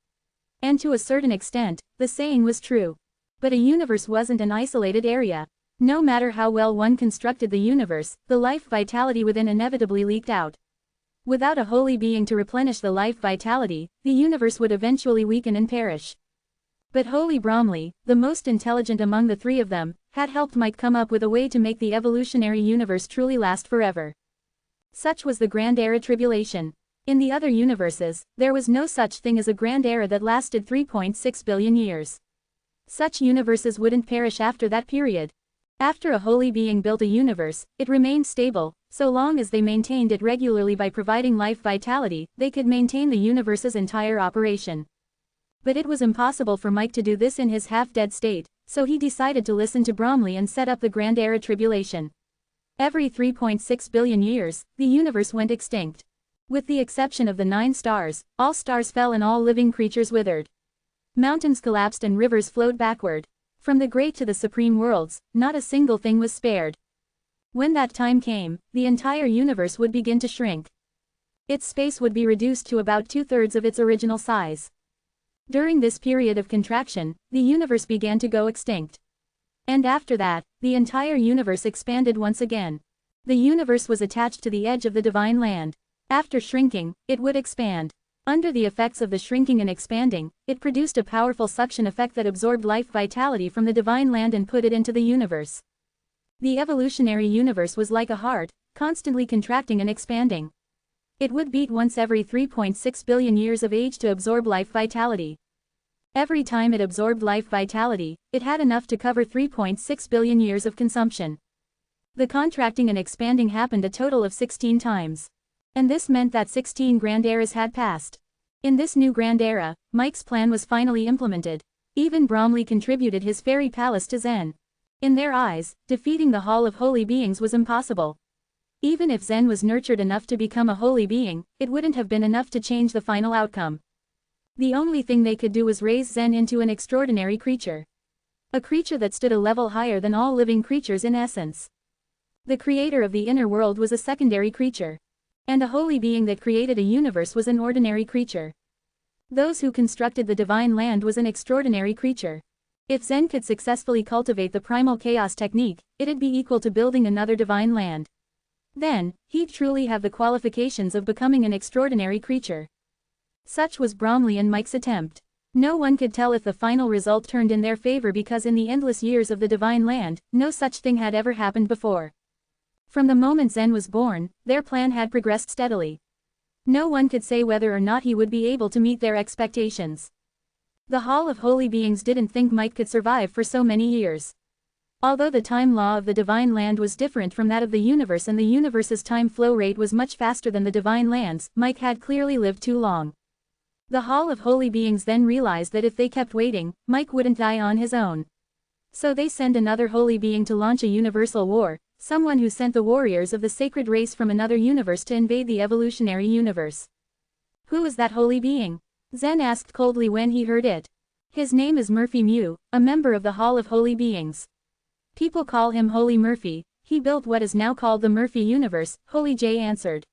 And to a certain extent, the saying was true. But a universe wasn't an isolated area. No matter how well one constructed the universe, the life vitality within inevitably leaked out. Without a holy being to replenish the life vitality, the universe would eventually weaken and perish. But Holy Bromley, the most intelligent among the three of them, had helped Mike come up with a way to make the evolutionary universe truly last forever. Such was the Grand Era Tribulation. In the other universes, there was no such thing as a Grand Era that lasted 3.6 billion years. Such universes wouldn't perish after that period. After a holy being built a universe, it remained stable, so long as they maintained it regularly by providing life vitality, they could maintain the universe's entire operation. But it was impossible for Mike to do this in his half-dead state, so he decided to listen to Bromley and set up the Grand Era Tribulation. Every 3.6 billion years, the universe went extinct. With the exception of the 9 stars, all stars fell and all living creatures withered. Mountains collapsed and rivers flowed backward. From the great to the supreme worlds, not a single thing was spared. When that time came, the entire universe would begin to shrink. Its space would be reduced to about 2/3 of its original size. During this period of contraction, the universe began to go extinct. And after that, the entire universe expanded once again. The universe was attached to the edge of the divine land. After shrinking, it would expand. Under the effects of the shrinking and expanding, it produced a powerful suction effect that absorbed life vitality from the divine land and put it into the universe. The evolutionary universe was like a heart, constantly contracting and expanding. It would beat once every 3.6 billion years of age to absorb life vitality. Every time it absorbed life vitality, it had enough to cover 3.6 billion years of consumption. The contracting and expanding happened a total of 16 times. And this meant that 16 grand eras had passed. In this new grand era, Mike's plan was finally implemented. Even Bromley contributed his fairy palace to Zen. In their eyes, defeating the Hall of Holy Beings was impossible. Even if Zen was nurtured enough to become a holy being, it wouldn't have been enough to change the final outcome. The only thing they could do was raise Zen into an extraordinary creature. A creature that stood a level higher than all living creatures in essence. The creator of the inner world was a secondary creature. And a holy being that created a universe was an ordinary creature. Those who constructed the divine land was an extraordinary creature. If Zen could successfully cultivate the primal chaos technique, it'd be equal to building another divine land. Then, he'd truly have the qualifications of becoming an extraordinary creature. Such was Bromley and Mike's attempt. No one could tell if the final result turned in their favor because in the endless years of the divine land, no such thing had ever happened before. From the moment Zen was born, their plan had progressed steadily. No one could say whether or not he would be able to meet their expectations. The Hall of Holy Beings didn't think Mike could survive for so many years. Although the time law of the divine land was different from that of the universe and the universe's time flow rate was much faster than the divine land's, Mike had clearly lived too long. The Hall of Holy Beings then realized that if they kept waiting, Mike wouldn't die on his own. So they sent another holy being to launch a universal war. Someone who sent the warriors of the sacred race from another universe to invade the evolutionary universe. Who was that holy being? Zen asked coldly when he heard it. His name is Murphy Mew, a member of the Hall of Holy Beings. People call him Holy Murphy. He built what is now called the Murphy universe, Holy J answered.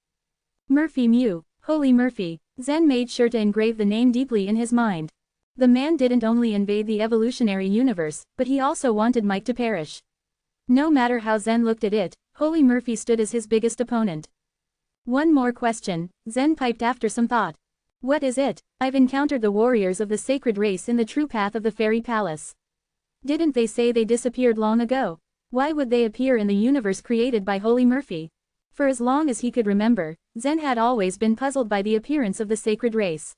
Murphy Mew, Holy Murphy. Zen made sure to engrave the name deeply in his mind. The man didn't only invade the evolutionary universe, but he also wanted Mike to perish. No matter how Zen looked at it, Holy Murphy stood as his biggest opponent. One more question, Zen piped after some thought. What is it? I've encountered the warriors of the sacred race in the true path of the fairy palace. Didn't they say they disappeared long ago? Why would they appear in the universe created by Holy Murphy? For as long as he could remember, Zen had always been puzzled by the appearance of the sacred race.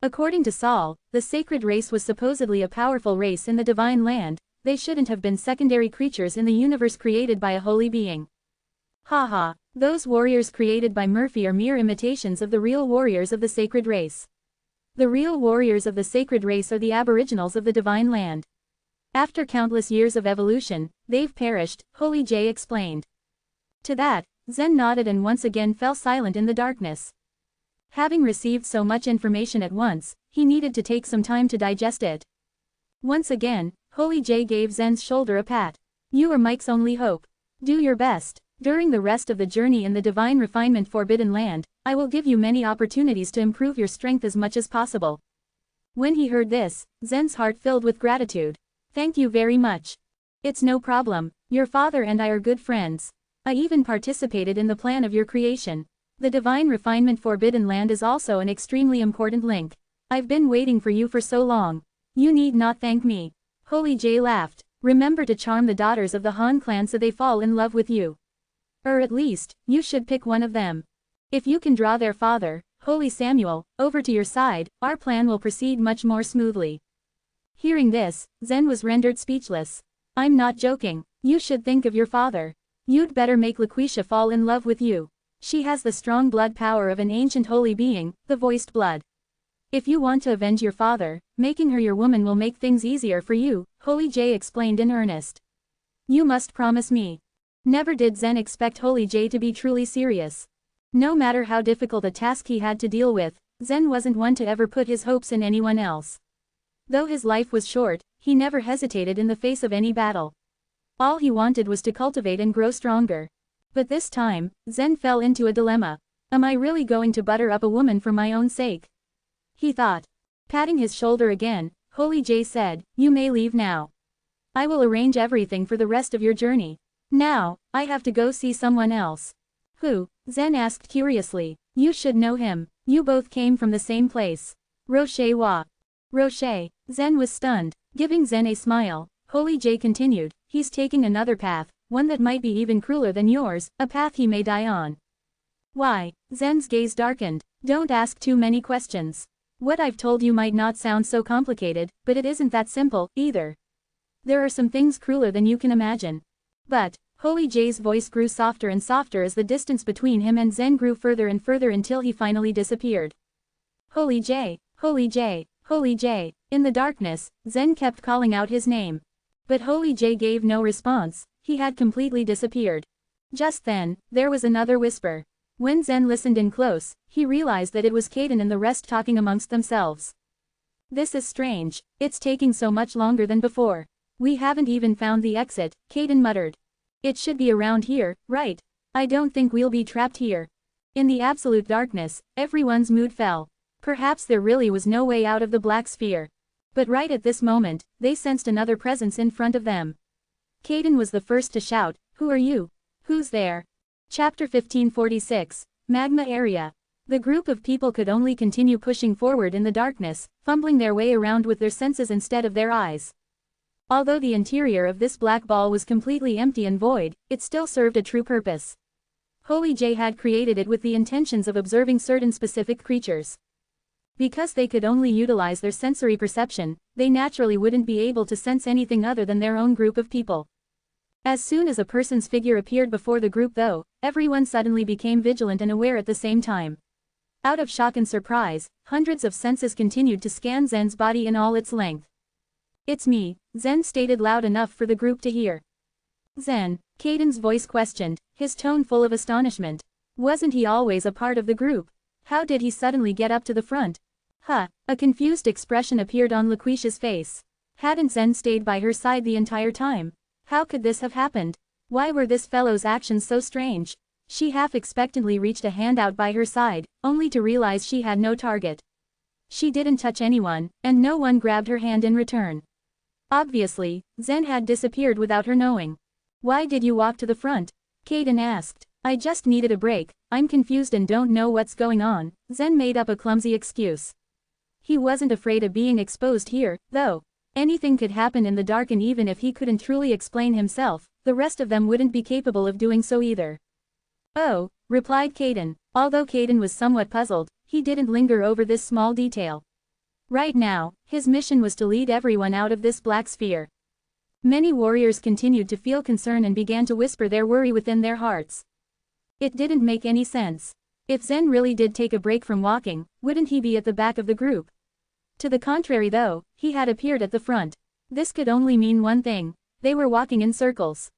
According to Saul, the sacred race was supposedly a powerful race in the divine land. They shouldn't have been secondary creatures in the universe created by a holy being. Haha, those warriors created by Murphy are mere imitations of the real warriors of the sacred race. The real warriors of the sacred race are the aboriginals of the divine land. After countless years of evolution, they've perished, Holy J explained. To that, Zen nodded and once again fell silent in the darkness. Having received so much information at once, he needed to take some time to digest it. Once again, Holy J gave Zen's shoulder a pat. You are Mike's only hope. Do your best. During the rest of the journey in the divine refinement forbidden land, I will give you many opportunities to improve your strength as much as possible. When he heard this, Zen's heart filled with gratitude. Thank you very much. It's no problem, your father and I are good friends. I even participated in the plan of your creation. The divine refinement forbidden land is also an extremely important link. I've been waiting for you for so long. You need not thank me. Holy J laughed. Remember to charm the daughters of the Han clan so they fall in love with you. Or at least, you should pick one of them. If you can draw their father, Holy Samuel, over to your side, our plan will proceed much more smoothly. Hearing this, Zen was rendered speechless. I'm not joking. You should think of your father. You'd better make Laquisha fall in love with you. She has the strong blood power of an ancient holy being, the voiced blood. If you want to avenge your father, making her your woman will make things easier for you, Holy J explained in earnest. You must promise me. Never did Zen expect Holy J to be truly serious. No matter how difficult a task he had to deal with, Zen wasn't one to ever put his hopes in anyone else. Though his life was short, he never hesitated in the face of any battle. All he wanted was to cultivate and grow stronger. But this time, Zen fell into a dilemma. Am I really going to butter up a woman for my own sake? He thought. Patting his shoulder again, Holy J said, you may leave now. I will arrange everything for the rest of your journey. Now, I have to go see someone else. Who? Zen asked curiously. You should know him. You both came from the same place. Roche Wa. Roche. Zen was stunned. Giving Zen a smile, Holy J continued, he's taking another path, one that might be even crueler than yours, a path he may die on. Why? Zen's gaze darkened. Don't ask too many questions. What I've told you might not sound so complicated, but it isn't that simple, either. There are some things crueler than you can imagine. But, Holy J's voice grew softer and softer as the distance between him and Zen grew further and further until he finally disappeared. Holy J, Holy J, Holy J. In the darkness, Zen kept calling out his name. But Holy J gave no response, he had completely disappeared. Just then, there was another whisper. When Zen listened in close, he realized that it was Kaden and the rest talking amongst themselves. This is strange, it's taking so much longer than before. We haven't even found the exit, Kaden muttered. It should be around here, right? I don't think we'll be trapped here. In the absolute darkness, everyone's mood fell. Perhaps there really was no way out of the black sphere. But right at this moment, they sensed another presence in front of them. Kaden was the first to shout, who are you? Who's there? Chapter 1546, Magma Area. The group of people could only continue pushing forward in the darkness, fumbling their way around with their senses instead of their eyes. Although the interior of this black ball was completely empty and void, it still served a true purpose. Holy J had created it with the intentions of observing certain specific creatures. Because they could only utilize their sensory perception, they naturally wouldn't be able to sense anything other than their own group of people. As soon as a person's figure appeared before the group though, everyone suddenly became vigilant and aware at the same time. Out of shock and surprise, hundreds of senses continued to scan Zen's body in all its length. It's me, Zen stated loud enough for the group to hear. Zen, Kaden's voice questioned, his tone full of astonishment. Wasn't he always a part of the group? How did he suddenly get up to the front? A confused expression appeared on Laquisha's face. Hadn't Zen stayed by her side the entire time? How could this have happened? Why were this fellow's actions so strange? She half-expectantly reached a hand out by her side, only to realize she had no target. She didn't touch anyone, and no one grabbed her hand in return. Obviously, Zen had disappeared without her knowing. Why did you walk to the front? Kaden asked. I just needed a break, I'm confused and don't know what's going on, Zen made up a clumsy excuse. He wasn't afraid of being exposed here, though. Anything could happen in the dark, and even if he couldn't truly explain himself, the rest of them wouldn't be capable of doing so either. Oh, replied Kaden. Although Kaden was somewhat puzzled, he didn't linger over this small detail. Right now, his mission was to lead everyone out of this black sphere. Many warriors continued to feel concern and began to whisper their worry within their hearts. It didn't make any sense. If Zen really did take a break from walking, wouldn't he be at the back of the group? To the contrary though, he had appeared at the front. This could only mean one thing: they were walking in circles.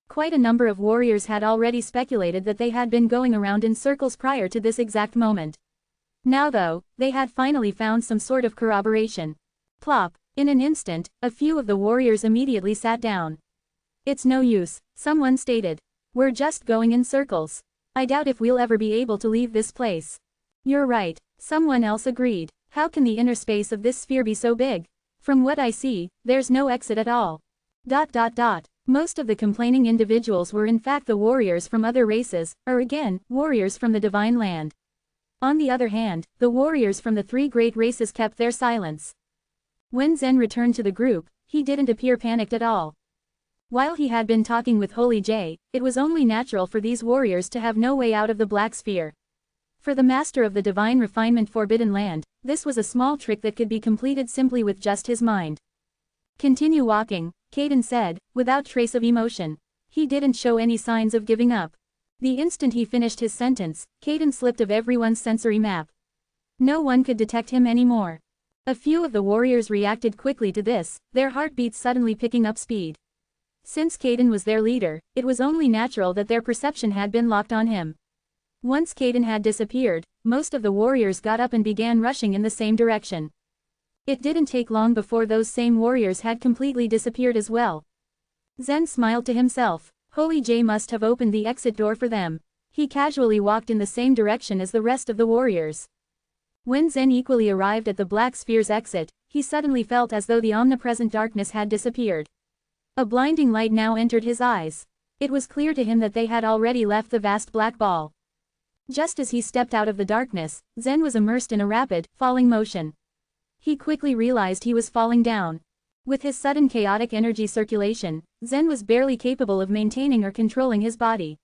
Quite a number of warriors had already speculated that they had been going around in circles prior to this exact moment. Now though, they had finally found some sort of corroboration. Plop! In an instant, a few of the warriors immediately sat down. It's no use, someone stated. We're just going in circles. I doubt if we'll ever be able to leave this place. You're right, someone else agreed. How can the inner space of this sphere be so big? From what I see, there's no exit at all. Most of the complaining individuals were in fact the warriors from other races, or again, warriors from the divine land. On the other hand, the warriors from the three great races kept their silence. When Zen returned to the group, he didn't appear panicked at all. While he had been talking with Holy J, it was only natural for these warriors to have no way out of the black sphere. For the master of the divine refinement Forbidden Land, this was a small trick that could be completed simply with just his mind. Continue walking, Kaden said, without trace of emotion. He didn't show any signs of giving up. The instant he finished his sentence, Kaden slipped of everyone's sensory map. No one could detect him anymore. A few of the warriors reacted quickly to this, their heartbeats suddenly picking up speed. Since Kaden was their leader, it was only natural that their perception had been locked on him. Once Kaden had disappeared, most of the warriors got up and began rushing in the same direction. It didn't take long before those same warriors had completely disappeared as well. Zen smiled to himself. Holy J must have opened the exit door for them. He casually walked in the same direction as the rest of the warriors. When Zen equally arrived at the black sphere's exit, he suddenly felt as though the omnipresent darkness had disappeared. A blinding light now entered his eyes. It was clear to him that they had already left the vast black ball. Just as he stepped out of the darkness, Zen was immersed in a rapid, falling motion. He quickly realized he was falling down. With his sudden chaotic energy circulation, Zen was barely capable of maintaining or controlling his body.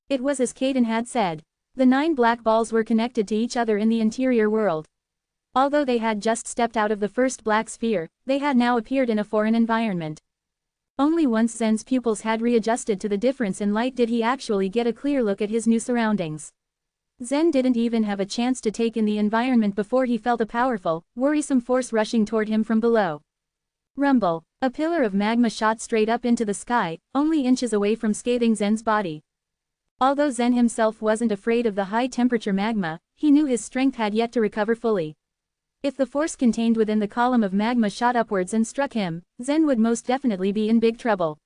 It was as Kaden had said. The 9 black balls were connected to each other in the interior world. Although they had just stepped out of the first black sphere, they had now appeared in a foreign environment. Only once Zen's pupils had readjusted to the difference in light did he actually get a clear look at his new surroundings. Zen didn't even have a chance to take in the environment before he felt a powerful, worrisome force rushing toward him from below. Rumble! A pillar of magma shot straight up into the sky, only inches away from scathing Zen's body. Although Zen himself wasn't afraid of the high-temperature magma, he knew his strength had yet to recover fully. If the force contained within the column of magma shot upwards and struck him, Zen would most definitely be in big trouble.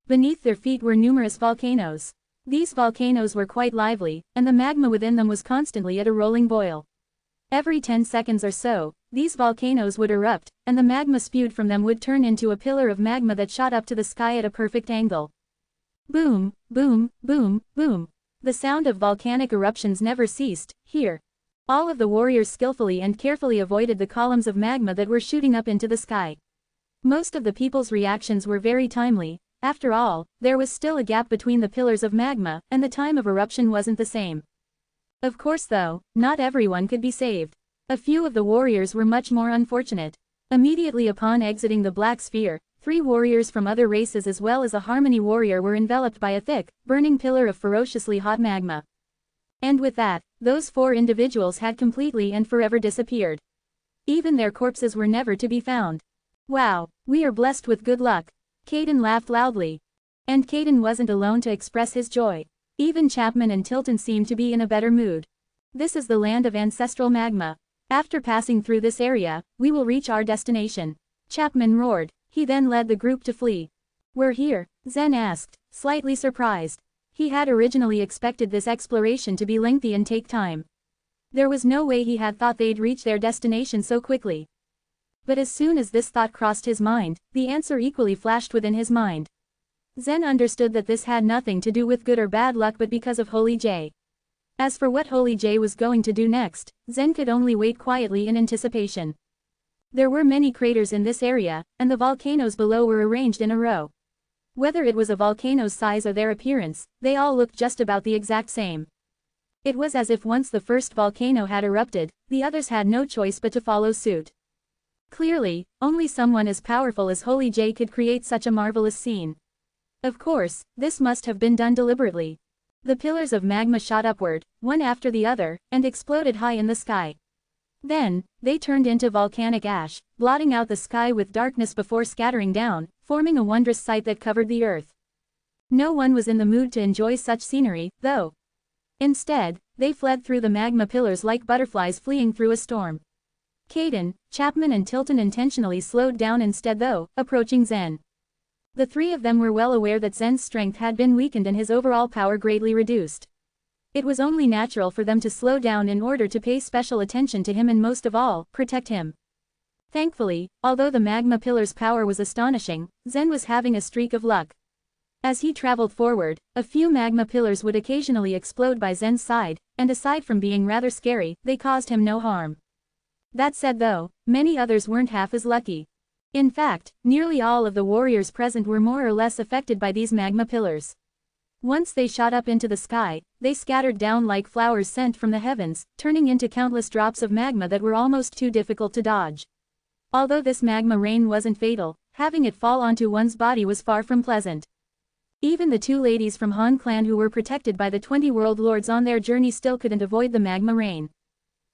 Beneath their feet were numerous volcanoes. These volcanoes were quite lively, and the magma within them was constantly at a rolling boil. Every 10 seconds or so, these volcanoes would erupt, and the magma spewed from them would turn into a pillar of magma that shot up to the sky at a perfect angle. Boom, boom, boom, boom. The sound of volcanic eruptions never ceased. Here, all of the warriors skillfully and carefully avoided the columns of magma that were shooting up into the sky. Most of the people's reactions were very timely. After all, there was still a gap between the pillars of magma, and the time of eruption wasn't the same. Of course though, not everyone could be saved. A few of the warriors were much more unfortunate. Immediately upon exiting the black sphere, 3 warriors from other races as well as a harmony warrior were enveloped by a thick, burning pillar of ferociously hot magma. And with that, those 4 individuals had completely and forever disappeared. Even their corpses were never to be found. Wow, we are blessed with good luck. Kaden laughed loudly. And Kaden wasn't alone to express his joy. Even Chapman and Tilton seemed to be in a better mood. This is the land of ancestral magma. After passing through this area, we will reach our destination. Chapman roared. He then led the group to flee. We're here? Zen asked, slightly surprised. He had originally expected this exploration to be lengthy and take time. There was no way he had thought they'd reach their destination so quickly. But as soon as this thought crossed his mind, the answer equally flashed within his mind. Zen understood that this had nothing to do with good or bad luck but because of Holy J. As for what Holy J was going to do next, Zen could only wait quietly in anticipation. There were many craters in this area, and the volcanoes below were arranged in a row. Whether it was a volcano's size or their appearance, they all looked just about the exact same. It was as if once the first volcano had erupted, the others had no choice but to follow suit. Clearly, only someone as powerful as Holy J could create such a marvelous scene. Of course, this must have been done deliberately. The pillars of magma shot upward, one after the other, and exploded high in the sky. Then, they turned into volcanic ash, blotting out the sky with darkness before scattering down, forming a wondrous sight that covered the earth. No one was in the mood to enjoy such scenery, though. Instead, they fled through the magma pillars like butterflies fleeing through a storm. Caden, Chapman and Tilton intentionally slowed down instead though, approaching Zen. The three of them were well aware that Zen's strength had been weakened and his overall power greatly reduced. It was only natural for them to slow down in order to pay special attention to him and most of all, protect him. Thankfully, although the magma pillar's power was astonishing, Zen was having a streak of luck. As he traveled forward, a few magma pillars would occasionally explode by Zen's side, and aside from being rather scary, they caused him no harm. That said though, many others weren't half as lucky. In fact, nearly all of the warriors present were more or less affected by these magma pillars. Once they shot up into the sky, they scattered down like flowers sent from the heavens, turning into countless drops of magma that were almost too difficult to dodge. Although this magma rain wasn't fatal, having it fall onto one's body was far from pleasant. Even the two ladies from Han clan who were protected by the 20 world lords on their journey still couldn't avoid the magma rain.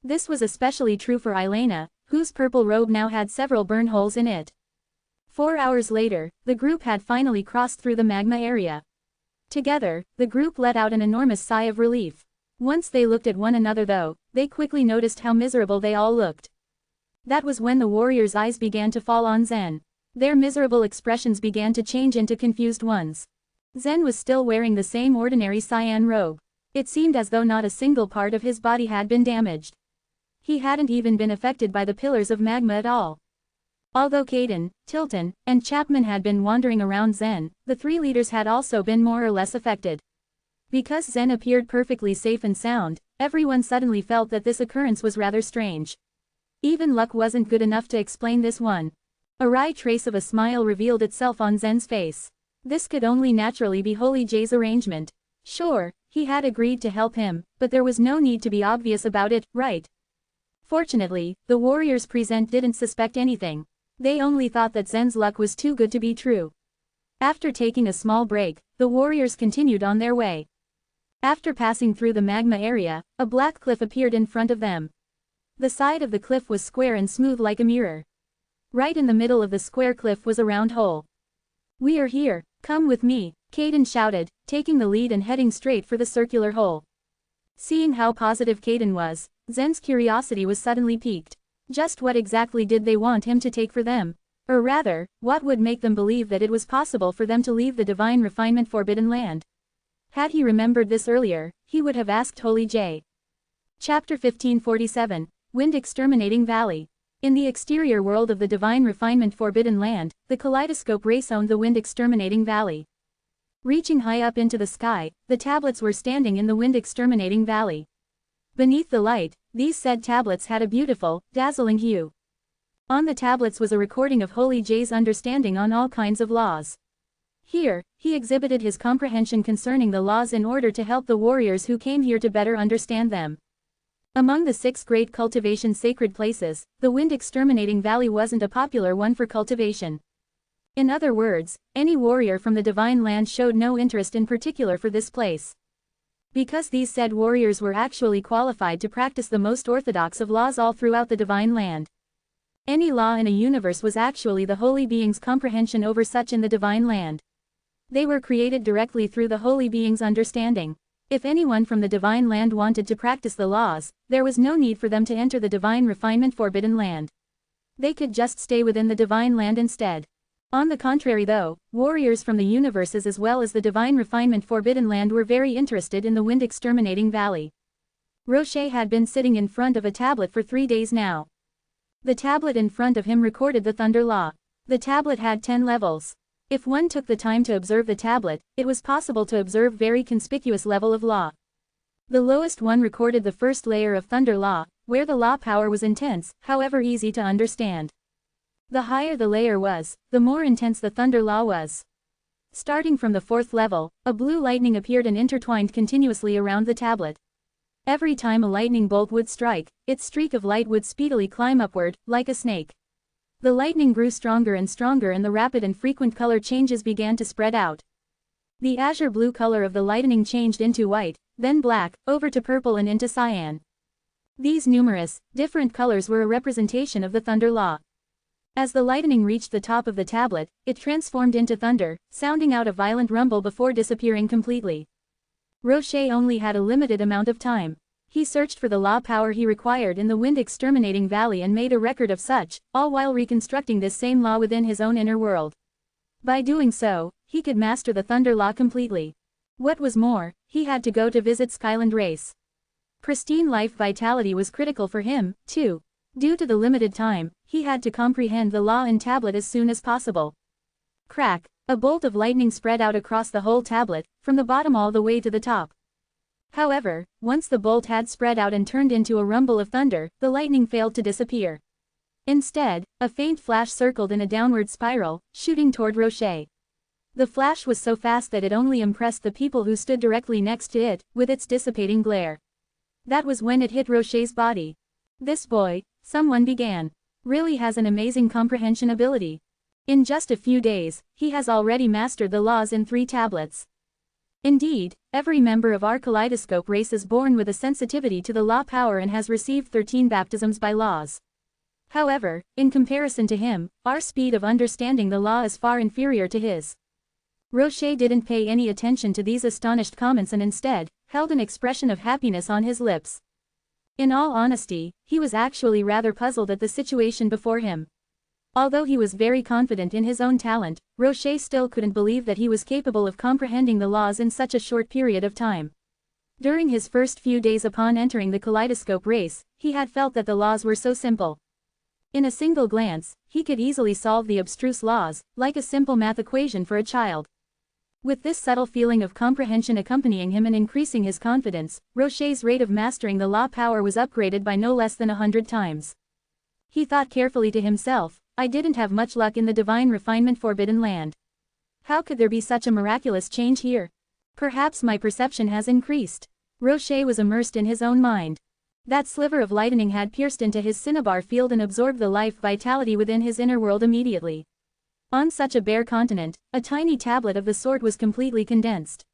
This was especially true for Elena, whose purple robe now had several burn holes in it. 4 hours later, the group had finally crossed through the magma area. Together, the group let out an enormous sigh of relief. Once they looked at one another though, they quickly noticed how miserable they all looked. That was when the warriors' eyes began to fall on Zen. Their miserable expressions began to change into confused ones. Zen was still wearing the same ordinary cyan robe. It seemed as though not a single part of his body had been damaged. He hadn't even been affected by the pillars of magma at all. Although Caden, Tilton, and Chapman had been wandering around Zen, the three leaders had also been more or less affected. Because Zen appeared perfectly safe and sound, everyone suddenly felt that this occurrence was rather strange. Even luck wasn't good enough to explain this one. A wry trace of a smile revealed itself on Zen's face. This could only naturally be Holy J's arrangement. Sure, he had agreed to help him, but there was no need to be obvious about it, right? Fortunately, the warriors present didn't suspect anything. They only thought that Zen's luck was too good to be true. After taking a small break, the warriors continued on their way. After passing through the magma area, a black cliff appeared in front of them. The side of the cliff was square and smooth like a mirror. Right in the middle of the square cliff was a round hole. "We are here, come with me," Caden shouted, taking the lead and heading straight for the circular hole. Seeing how positive Caden was, Zen's curiosity was suddenly piqued. Just what exactly did they want him to take for them? Or rather, what would make them believe that it was possible for them to leave the divine refinement forbidden land? Had he remembered this earlier, he would have asked Holy J. Chapter 1547, Wind Exterminating Valley. In the exterior world of the divine refinement forbidden land, the kaleidoscope race owned the wind exterminating valley. Reaching high up into the sky, the tablets were standing in the wind exterminating valley. Beneath the light, these said tablets had a beautiful, dazzling hue. On the tablets was a recording of Holy J's understanding on all kinds of laws. Here, he exhibited his comprehension concerning the laws in order to help the warriors who came here to better understand them. Among the 6 great cultivation sacred places, the wind exterminating valley wasn't a popular one for cultivation. In other words, any warrior from the divine land showed no interest in particular for this place. Because these said warriors were actually qualified to practice the most orthodox of laws all throughout the divine land. Any law in a universe was actually the holy being's comprehension over such in the divine land. They were created directly through the holy being's understanding. If anyone from the divine land wanted to practice the laws, there was no need for them to enter the divine refinement forbidden land. They could just stay within the divine land instead. On the contrary though, warriors from the universes as well as the divine refinement forbidden land were very interested in the wind exterminating valley. Rocher had been sitting in front of a tablet for 3 days now. The tablet in front of him recorded the thunder law. The tablet had 10 levels. If one took the time to observe the tablet, it was possible to observe very conspicuous level of law. The lowest one recorded the first layer of thunder law, where the law power was intense, however easy to understand. The higher the layer was, the more intense the thunder law was. Starting from the fourth level, a blue lightning appeared and intertwined continuously around the tablet. Every time a lightning bolt would strike, its streak of light would speedily climb upward, like a snake. The lightning grew stronger and stronger and the rapid and frequent color changes began to spread out. The azure blue color of the lightning changed into white, then black, over to purple and into cyan. These numerous, different colors were a representation of the thunder law. As the lightning reached the top of the tablet, it transformed into thunder, sounding out a violent rumble before disappearing completely. Rocher only had a limited amount of time. He searched for the law power he required in the wind-exterminating valley and made a record of such, all while reconstructing this same law within his own inner world. By doing so, he could master the thunder law completely. What was more, he had to go to visit Skyland Race. Pristine life vitality was critical for him, too. Due to the limited time, he had to comprehend the law in tablet as soon as possible. Crack! A bolt of lightning spread out across the whole tablet, from the bottom all the way to the top. However, once the bolt had spread out and turned into a rumble of thunder, the lightning failed to disappear. Instead, a faint flash circled in a downward spiral, shooting toward Rocher. The flash was so fast that it only impressed the people who stood directly next to it, with its dissipating glare. That was when it hit Rocher's body. This boy, someone began, really has an amazing comprehension ability. In just a few days, he has already mastered the laws in 3 tablets. Indeed, every member of our kaleidoscope race is born with a sensitivity to the law power and has received 13 baptisms by laws. However, in comparison to him, our speed of understanding the law is far inferior to his. Rocher didn't pay any attention to these astonished comments and instead, held an expression of happiness on his lips. In all honesty, he was actually rather puzzled at the situation before him. Although he was very confident in his own talent, Rocher still couldn't believe that he was capable of comprehending the laws in such a short period of time. During his first few days upon entering the kaleidoscope race, he had felt that the laws were so simple. In a single glance, he could easily solve the abstruse laws, like a simple math equation for a child. With this subtle feeling of comprehension accompanying him and increasing his confidence, Rocher's rate of mastering the law power was upgraded by no less than 100 times. He thought carefully to himself, I didn't have much luck in the divine refinement forbidden land. How could there be such a miraculous change here? Perhaps my perception has increased. Rocher was immersed in his own mind. That sliver of lightning had pierced into his cinnabar field and absorbed the life vitality within his inner world immediately. On such a bare continent, a tiny tablet of the sort was completely condensed.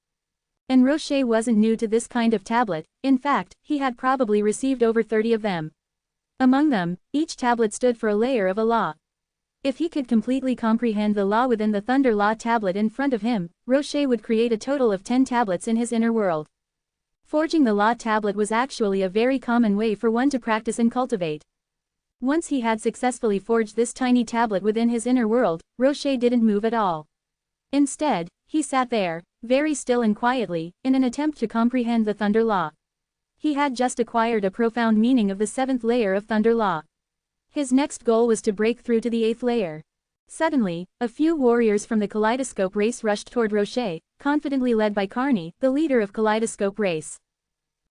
And Rocher wasn't new to this kind of tablet, in fact, he had probably received over 30 of them. Among them, each tablet stood for a layer of a law. If he could completely comprehend the law within the Thunder Law tablet in front of him, Rocher would create a total of 10 tablets in his inner world. Forging the law tablet was actually a very common way for one to practice and cultivate. Once he had successfully forged this tiny tablet within his inner world, Rocher didn't move at all. Instead, he sat there, very still and quietly, in an attempt to comprehend the Thunder Law. He had just acquired a profound meaning of the 7th layer of Thunder Law. His next goal was to break through to the 8th layer. Suddenly, a few warriors from the Kaleidoscope race rushed toward Rocher, confidently led by Carney, the leader of Kaleidoscope race.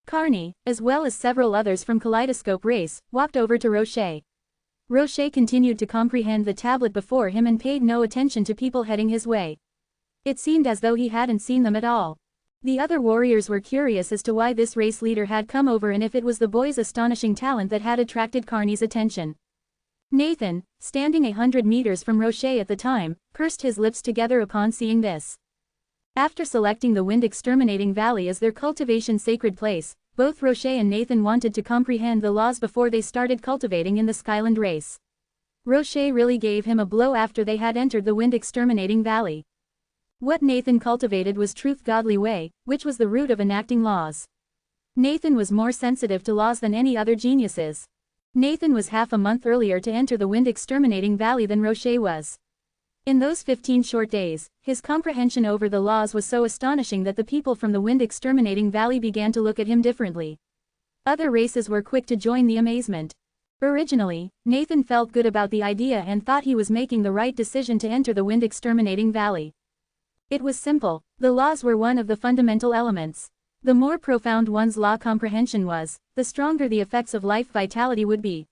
Carney, as well as several others from Kaleidoscope race, walked over to Rocher. Rocher continued to comprehend the tablet before him and paid no attention to people heading his way. It seemed as though he hadn't seen them at all. The other warriors were curious as to why this race leader had come over and if it was the boy's astonishing talent that had attracted Carney's attention. Nathan, standing 100 meters from Rocher at the time, pursed his lips together upon seeing this. After selecting the wind-exterminating valley as their cultivation sacred place, both Rocher and Nathan wanted to comprehend the laws before they started cultivating in the Skyland race. Rocher really gave him a blow after they had entered the wind-exterminating valley. What Nathan cultivated was truth godly way, which was the root of enacting laws. Nathan was more sensitive to laws than any other geniuses. Nathan was half a month earlier to enter the wind-exterminating valley than Rocher was. In those 15 short days, his comprehension over the laws was so astonishing that the people from the wind-exterminating valley began to look at him differently. Other races were quick to join the amazement. Originally, Nathan felt good about the idea and thought he was making the right decision to enter the wind-exterminating valley. It was simple. The laws were one of the fundamental elements. The more profound one's law comprehension was, the stronger the effects of life vitality would be.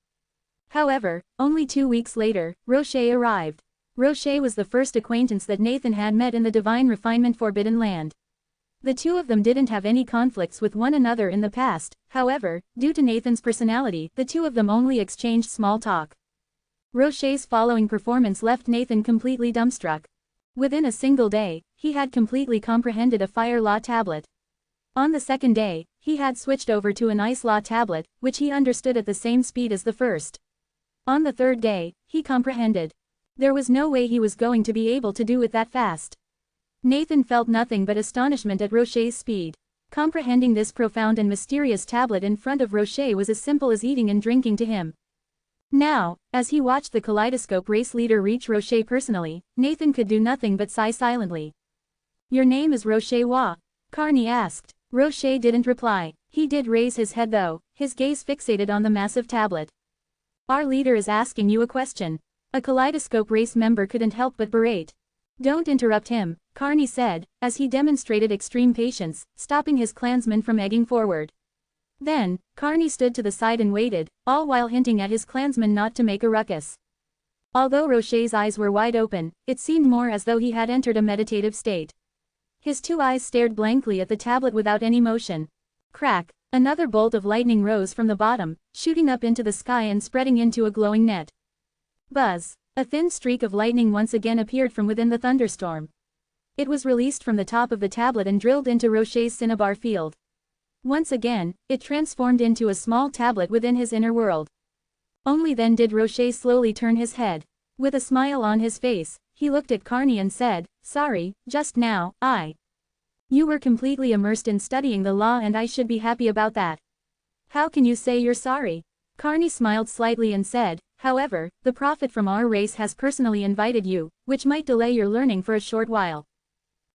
However, only 2 weeks later, Rocher arrived. Rocher was the first acquaintance that Nathan had met in the divine refinement forbidden land. The two of them didn't have any conflicts with one another in the past, however, due to Nathan's personality, the two of them only exchanged small talk. Rocher's following performance left Nathan completely dumbstruck. Within a single day, he had completely comprehended a fire law tablet. On the second day, he had switched over to an ice law tablet, which he understood at the same speed as the first. On the third day, he comprehended. There was no way he was going to be able to do it that fast. Nathan felt nothing but astonishment at Rocher's speed. Comprehending this profound and mysterious tablet in front of Rocher was as simple as eating and drinking to him. Now, as he watched the kaleidoscope race leader reach Rocher personally, Nathan could do nothing but sigh silently. "Your name is Rocher Wa?" Carney asked. Rocher didn't reply. He did raise his head though, his gaze fixated on the massive tablet. "Our leader is asking you a question." A kaleidoscope race member couldn't help but berate. "Don't interrupt him," Carney said, as he demonstrated extreme patience, stopping his clansmen from egging forward. Then, Carney stood to the side and waited, all while hinting at his clansmen not to make a ruckus. Although Rocher's eyes were wide open, it seemed more as though he had entered a meditative state. His two eyes stared blankly at the tablet without any motion. Crack! Another bolt of lightning rose from the bottom, shooting up into the sky and spreading into a glowing net. Buzz! A thin streak of lightning once again appeared from within the thunderstorm. It was released from the top of the tablet and drilled into Rocher's cinnabar field. Once again, it transformed into a small tablet within his inner world. Only then did Rocher slowly turn his head. With a smile on his face, he looked at Carney and said, "Sorry, just now, You were completely immersed in studying the law and I should be happy about that." "How can you say you're sorry?" Carney smiled slightly and said, "However, the prophet from our race has personally invited you, which might delay your learning for a short while."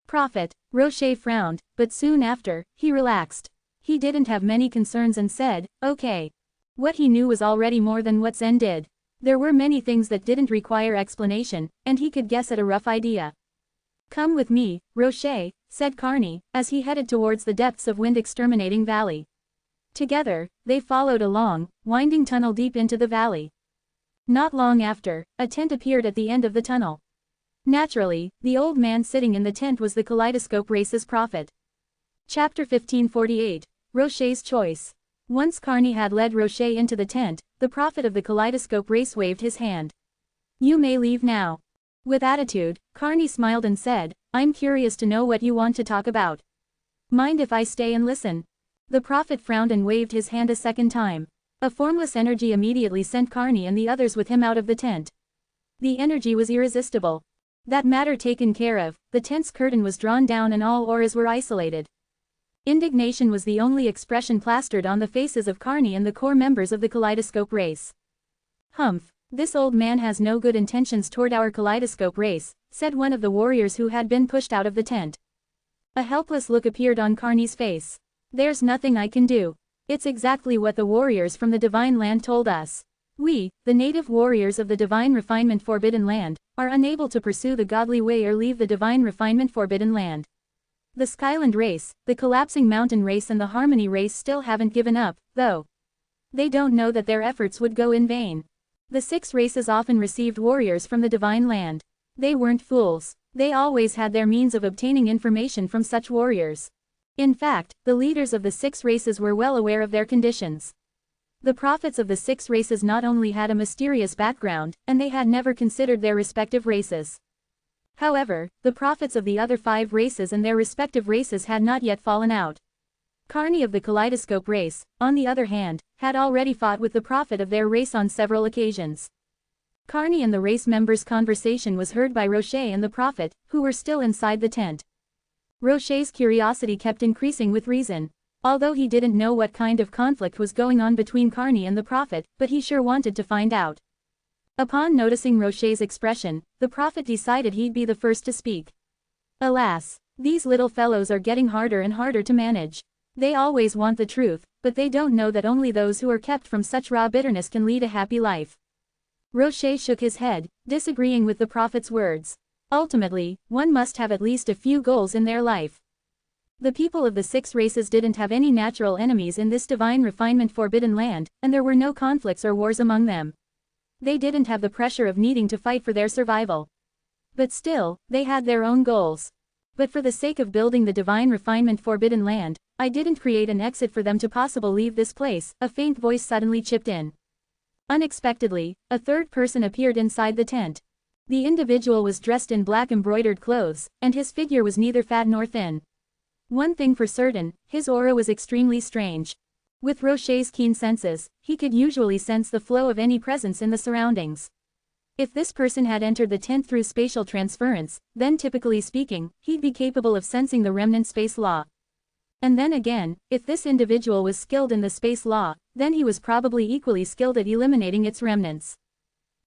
"Prophet?" Rocher frowned, but soon after, he relaxed. He didn't have many concerns and said, "Okay." What he knew was already more than what Zen did. There were many things that didn't require explanation, and he could guess at a rough idea. "Come with me, Rocher," said Carney, as he headed towards the depths of wind-exterminating valley. Together, they followed a long, winding tunnel deep into the valley. Not long after, a tent appeared at the end of the tunnel. Naturally, the old man sitting in the tent was the kaleidoscope race's prophet. Chapter 1548, Rocher's Choice. Once Carney had led Rocher into the tent, the prophet of the kaleidoscope race waved his hand. "You may leave now." With attitude, Carney smiled and said, "I'm curious to know what you want to talk about. Mind if I stay and listen?" The prophet frowned and waved his hand a second time. A formless energy immediately sent Carney and the others with him out of the tent. The energy was irresistible. That matter taken care of, the tent's curtain was drawn down and all auras were isolated. Indignation was the only expression plastered on the faces of Carney and the core members of the kaleidoscope race. "Humph, this old man has no good intentions toward our kaleidoscope race," said one of the warriors who had been pushed out of the tent. A helpless look appeared on Carney's face. "There's nothing I can do. It's exactly what the warriors from the divine land told us. We, the native warriors of the divine refinement forbidden land, are unable to pursue the godly way or leave the divine refinement forbidden land. The Skyland race, the collapsing mountain race and the harmony race still haven't given up, though. They don't know that their efforts would go in vain. The 6 races often received warriors from the divine land. They weren't fools. They always had their means of obtaining information from such warriors. In fact, the leaders of the 6 races were well aware of their conditions. The prophets of the 6 races not only had a mysterious background, and they had never considered their respective races. However, the prophets of the other 5 races and their respective races had not yet fallen out. Carney of the kaleidoscope race, on the other hand, had already fought with the prophet of their race on several occasions. Carney and the race members' conversation was heard by Rocher and the prophet, who were still inside the tent. Rocher's curiosity kept increasing with reason. Although he didn't know what kind of conflict was going on between Carney and the prophet, but he sure wanted to find out. Upon noticing Rocher's expression, the prophet decided he'd be the first to speak. "Alas, these little fellows are getting harder and harder to manage. They always want the truth, but they don't know that only those who are kept from such raw bitterness can lead a happy life. Rocher shook his head, disagreeing with the prophet's words. Ultimately, one must have at least a few goals in their life. The people of the 6 races didn't have any natural enemies in this divine refinement forbidden land, and there were no conflicts or wars among them. They didn't have the pressure of needing to fight for their survival. But still, they had their own goals. But for the sake of building the divine refinement forbidden land, I didn't create an exit for them to possibly leave this place, a faint voice suddenly chipped in. Unexpectedly, a third person appeared inside the tent. The individual was dressed in black embroidered clothes, and his figure was neither fat nor thin. One thing for certain, his aura was extremely strange. With Rocher's keen senses, he could usually sense the flow of any presence in the surroundings. If this person had entered the tent through spatial transference, then typically speaking, he'd be capable of sensing the remnant space law. And then again, if this individual was skilled in the space law, then he was probably equally skilled at eliminating its remnants.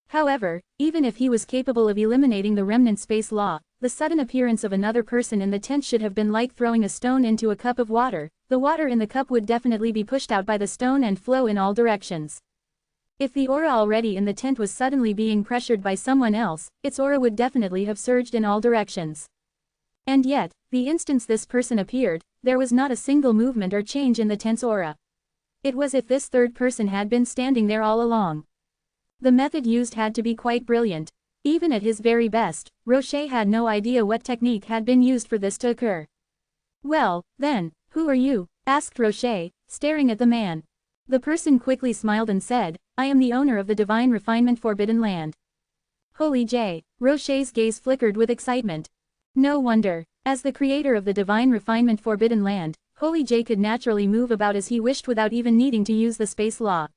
However, even if he was capable of eliminating the remnant space law, the sudden appearance of another person in the tent should have been like throwing a stone into a cup of water. The water in the cup would definitely be pushed out by the stone and flow in all directions. If the aura already in the tent was suddenly being pressured by someone else, its aura would definitely have surged in all directions. And yet, the instant this person appeared, there was not a single movement or change in the tent's aura. It was as if this third person had been standing there all along. The method used had to be quite brilliant. Even at his very best, Rocher had no idea what technique had been used for this to occur. "Well, then, who are you?" asked Rocher, staring at the man. The person quickly smiled and said, "I am the owner of the divine refinement forbidden land." Holy J. Rocher's gaze flickered with excitement. No wonder. As the creator of the divine refinement forbidden land, Holy J could naturally move about as he wished without even needing to use the space law.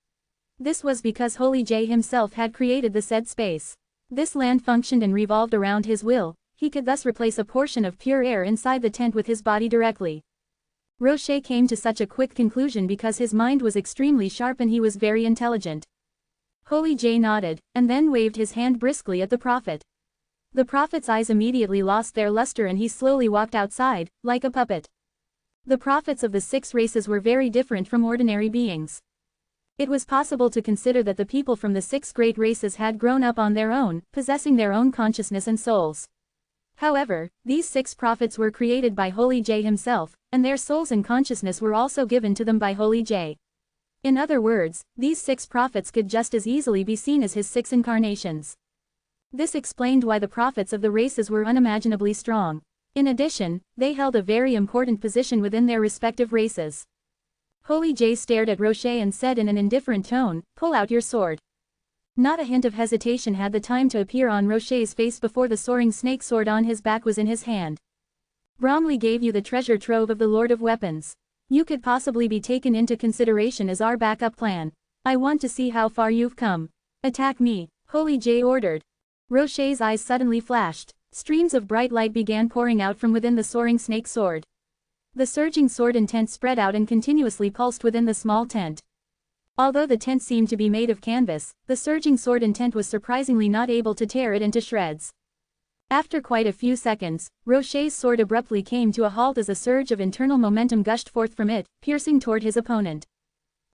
This was because Holy J himself had created the said space. This land functioned and revolved around his will. He could thus replace a portion of pure air inside the tent with his body directly. Rocher came to such a quick conclusion because his mind was extremely sharp and he was very intelligent. Holy J nodded, and then waved his hand briskly at the prophet. The prophet's eyes immediately lost their luster and he slowly walked outside, like a puppet. The prophets of the 6 races were very different from ordinary beings. It was possible to consider that the people from the 6 great races had grown up on their own, possessing their own consciousness and souls. However, these 6 prophets were created by Holy J himself, and their souls and consciousness were also given to them by Holy J. In other words, these 6 prophets could just as easily be seen as his 6 incarnations. This explained why the prophets of the races were unimaginably strong. In addition, they held a very important position within their respective races. Holy J stared at Rocher and said in an indifferent tone, "Pull out your sword." Not a hint of hesitation had the time to appear on Rocher's face before the soaring snake sword on his back was in his hand. "Bromley gave you the treasure trove of the Lord of Weapons. You could possibly be taken into consideration as our backup plan. I want to see how far you've come. Attack me," Holy J ordered. Rocher's eyes suddenly flashed. Streams of bright light began pouring out from within the soaring snake sword. The surging sword intent spread out and continuously pulsed within the small tent. Although the tent seemed to be made of canvas, the surging sword intent was surprisingly not able to tear it into shreds. After quite a few seconds, Rocher's sword abruptly came to a halt as a surge of internal momentum gushed forth from it, piercing toward his opponent.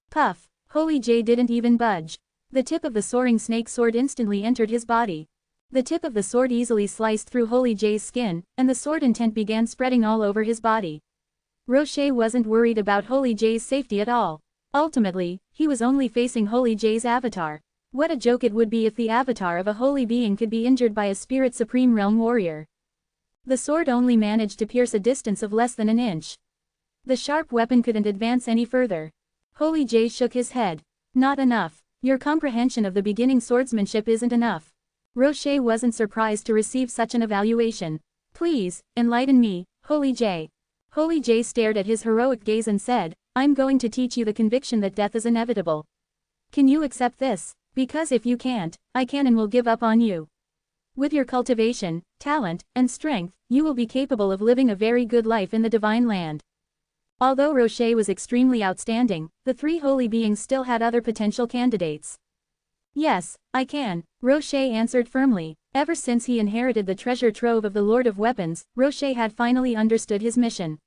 Puff! Holy J didn't even budge. The tip of the soaring snake sword instantly entered his body. The tip of the sword easily sliced through Holy J's skin, and the sword intent began spreading all over his body. Rocher wasn't worried about Holy J's safety at all. Ultimately, he was only facing Holy J's avatar. What a joke it would be if the avatar of a holy being could be injured by a spirit supreme realm warrior. The sword only managed to pierce a distance of less than an inch. The sharp weapon couldn't advance any further. Holy J shook his head. "Not enough. Your comprehension of the beginning swordsmanship isn't enough." Rocher wasn't surprised to receive such an evaluation. "Please, enlighten me, Holy J." Holy J stared at his heroic gaze and said, "I'm going to teach you the conviction that death is inevitable. Can you accept this? Because if you can't, I can and will give up on you. With your cultivation, talent, and strength, you will be capable of living a very good life in the divine land." Although Rocher was extremely outstanding, the 3 holy beings still had other potential candidates. "Yes, I can," Rocher answered firmly. Ever since he inherited the treasure trove of the Lord of Weapons, Rocher had finally understood his mission.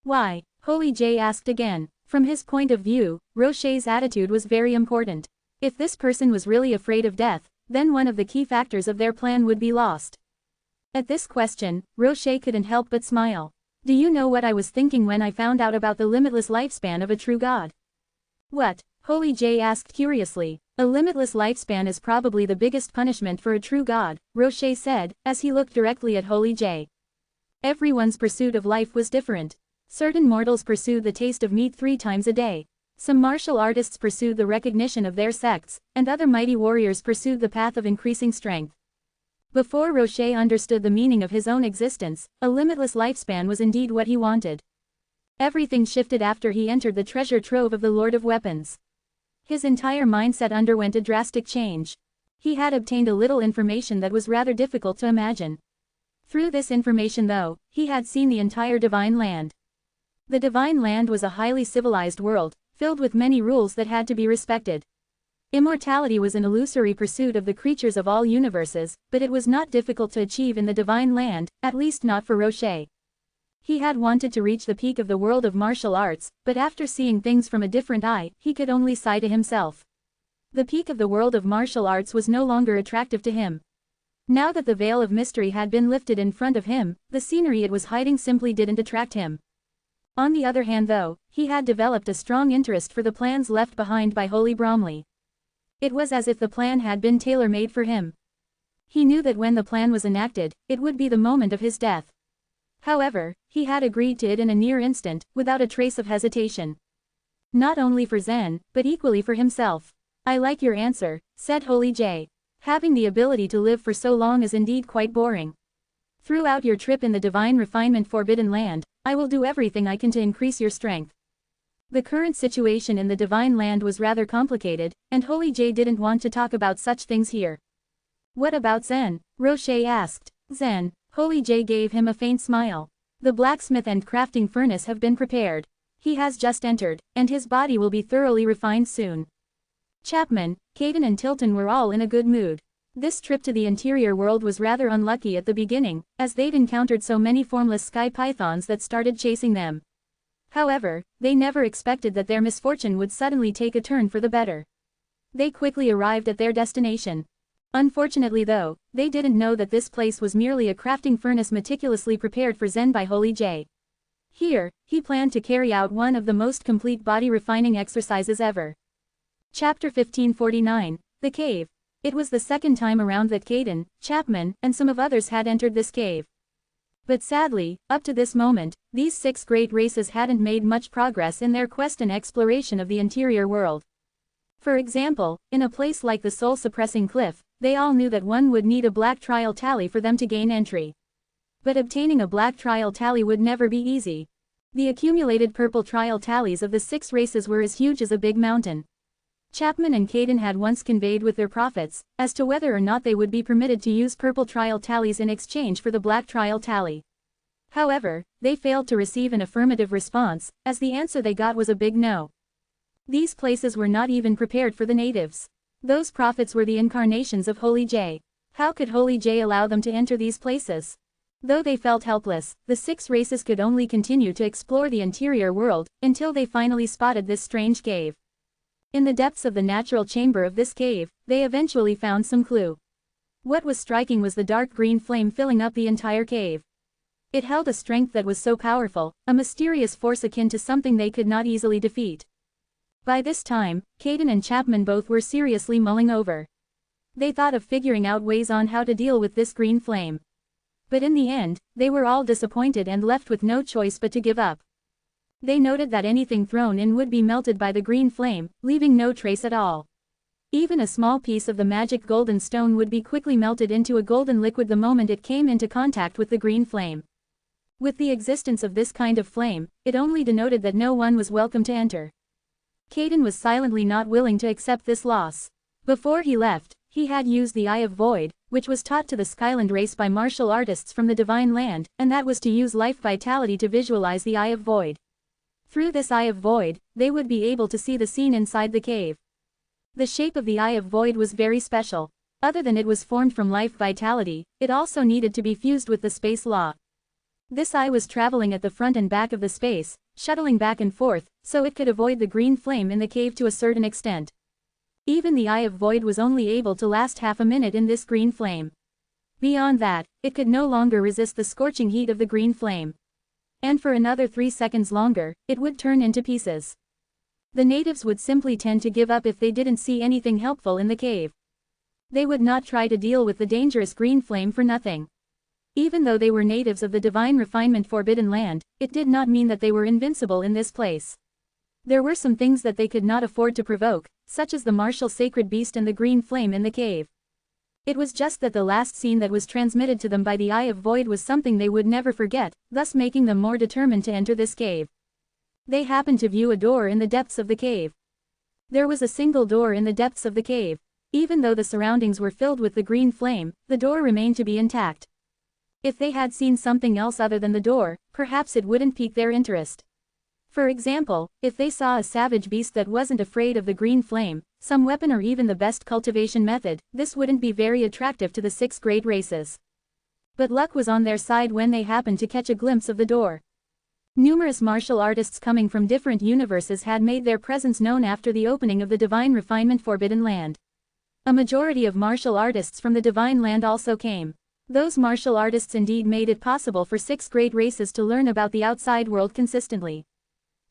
"Why, Holy J asked again. From his point of view, Rocher's attitude was very important. If this person was really afraid of death, then one of the key factors of their plan would be lost. At this question, Rocher couldn't help but smile. Do you know what I was thinking when I found out about the limitless lifespan of a true god? What? Holy J asked curiously. A limitless lifespan is probably the biggest punishment for a true god, Rocher said, as he looked directly at Holy J. Everyone's pursuit of life was different. Certain mortals pursued the taste of meat 3 times a day. Some martial artists pursued the recognition of their sects, and other mighty warriors pursued the path of increasing strength. Before Rocher understood the meaning of his own existence, a limitless lifespan was indeed what he wanted. Everything shifted after he entered the treasure trove of the Lord of Weapons. His entire mindset underwent a drastic change. He had obtained a little information that was rather difficult to imagine. Through this information though, he had seen the entire Divine Land. The Divine Land was a highly civilized world, filled with many rules that had to be respected. Immortality was an illusory pursuit of the creatures of all universes, but it was not difficult to achieve in the Divine Land, at least not for Rocher. He had wanted to reach the peak of the world of martial arts, but after seeing things from a different eye, he could only sigh to himself. The peak of the world of martial arts was no longer attractive to him. Now that the veil of mystery had been lifted in front of him, the scenery it was hiding simply didn't attract him. On the other hand though, he had developed a strong interest for the plans left behind by Holy Bromley. It was as if the plan had been tailor-made for him. He knew that when the plan was enacted, it would be the moment of his death. However, he had agreed to it in a near instant, without a trace of hesitation. Not only for Zen, but equally for himself. I like your answer, said Holy J. Having the ability to live for so long is indeed quite boring. Throughout your trip in the Divine Refinement Forbidden Land, I will do everything I can to increase your strength. The current situation in the Divine Land was rather complicated, and Holy J didn't want to talk about such things here. What about Zen? Rocher asked. Zen. Holy J gave him a faint smile. The blacksmith and crafting furnace have been prepared. He has just entered, and his body will be thoroughly refined soon. Chapman, Caden and Tilton were all in a good mood. This trip to the interior world was rather unlucky at the beginning, as they'd encountered so many formless sky pythons that started chasing them. However, they never expected that their misfortune would suddenly take a turn for the better. They quickly arrived at their destination. Unfortunately though, they didn't know that this place was merely a crafting furnace meticulously prepared for Zen by Holy J. Here, he planned to carry out one of the most complete body refining exercises ever. Chapter 1549, The Cave. It was the second time around that Caden, Chapman, and some of others had entered this cave. But sadly, up to this moment, these 6 great races hadn't made much progress in their quest and exploration of the interior world. For example, in a place like the soul-suppressing cliff, they all knew that one would need a black trial tally for them to gain entry. But obtaining a black trial tally would never be easy. The accumulated purple trial tallies of the 6 races were as huge as a big mountain. Chapman and Caden had once conveyed with their prophets, as to whether or not they would be permitted to use purple trial tallies in exchange for the black trial tally. However, they failed to receive an affirmative response, as the answer they got was a big no. These places were not even prepared for the natives. Those prophets were the incarnations of Holy J. How could Holy J allow them to enter these places? Though they felt helpless, the 6 races could only continue to explore the interior world, until they finally spotted this strange cave. In the depths of the natural chamber of this cave, they eventually found some clue. What was striking was the dark green flame filling up the entire cave. It held a strength that was so powerful, a mysterious force akin to something they could not easily defeat. By this time, Caden and Chapman both were seriously mulling over. They thought of figuring out ways on how to deal with this green flame. But in the end, they were all disappointed and left with no choice but to give up. They noted that anything thrown in would be melted by the green flame, leaving no trace at all. Even a small piece of the magic golden stone would be quickly melted into a golden liquid the moment it came into contact with the green flame. With the existence of this kind of flame, it only denoted that no one was welcome to enter. Caden was silently not willing to accept this loss. Before he left, he had used the Eye of Void, which was taught to the Skyland race by martial artists from the Divine Land, and that was to use life vitality to visualize the Eye of Void. Through this Eye of Void, they would be able to see the scene inside the cave. The shape of the Eye of Void was very special. Other than it was formed from life vitality, it also needed to be fused with the space law. This eye was traveling at the front and back of the space, shuttling back and forth, so it could avoid the green flame in the cave to a certain extent. Even the Eye of Void was only able to last half a minute in this green flame. Beyond that, it could no longer resist the scorching heat of the green flame. And for another 3 seconds longer, it would turn into pieces. The natives would simply tend to give up if they didn't see anything helpful in the cave. They would not try to deal with the dangerous green flame for nothing. Even though they were natives of the divine refinement forbidden land, it did not mean that they were invincible in this place. There were some things that they could not afford to provoke, such as the martial sacred beast and the green flame in the cave. It was just that the last scene that was transmitted to them by the Eye of Void was something they would never forget, thus making them more determined to enter this cave. They happened to view a door in the depths of the cave. There was a single door in the depths of the cave. Even though the surroundings were filled with the green flame, the door remained to be intact. If they had seen something else other than the door, perhaps it wouldn't pique their interest. For example, if they saw a savage beast that wasn't afraid of the green flame, some weapon or even the best cultivation method, this wouldn't be very attractive to the 6th grade races. But luck was on their side when they happened to catch a glimpse of the door. Numerous martial artists coming from different universes had made their presence known after the opening of the Divine Refinement Forbidden Land. A majority of martial artists from the Divine Land also came. Those martial artists indeed made it possible for 6th grade races to learn about the outside world consistently.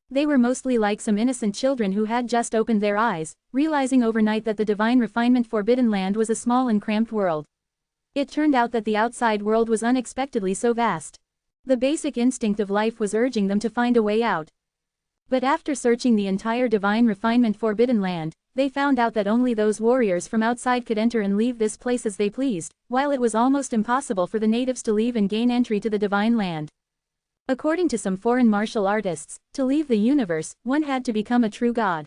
They were mostly like some innocent children who had just opened their eyes, realizing overnight that the Divine Refinement Forbidden Land was a small and cramped world. It turned out that the outside world was unexpectedly so vast. The basic instinct of life was urging them to find a way out. But after searching the entire Divine Refinement Forbidden Land, they found out that only those warriors from outside could enter and leave this place as they pleased, while it was almost impossible for the natives to leave and gain entry to the Divine Land. According to some foreign martial artists, to leave the universe, one had to become a true god.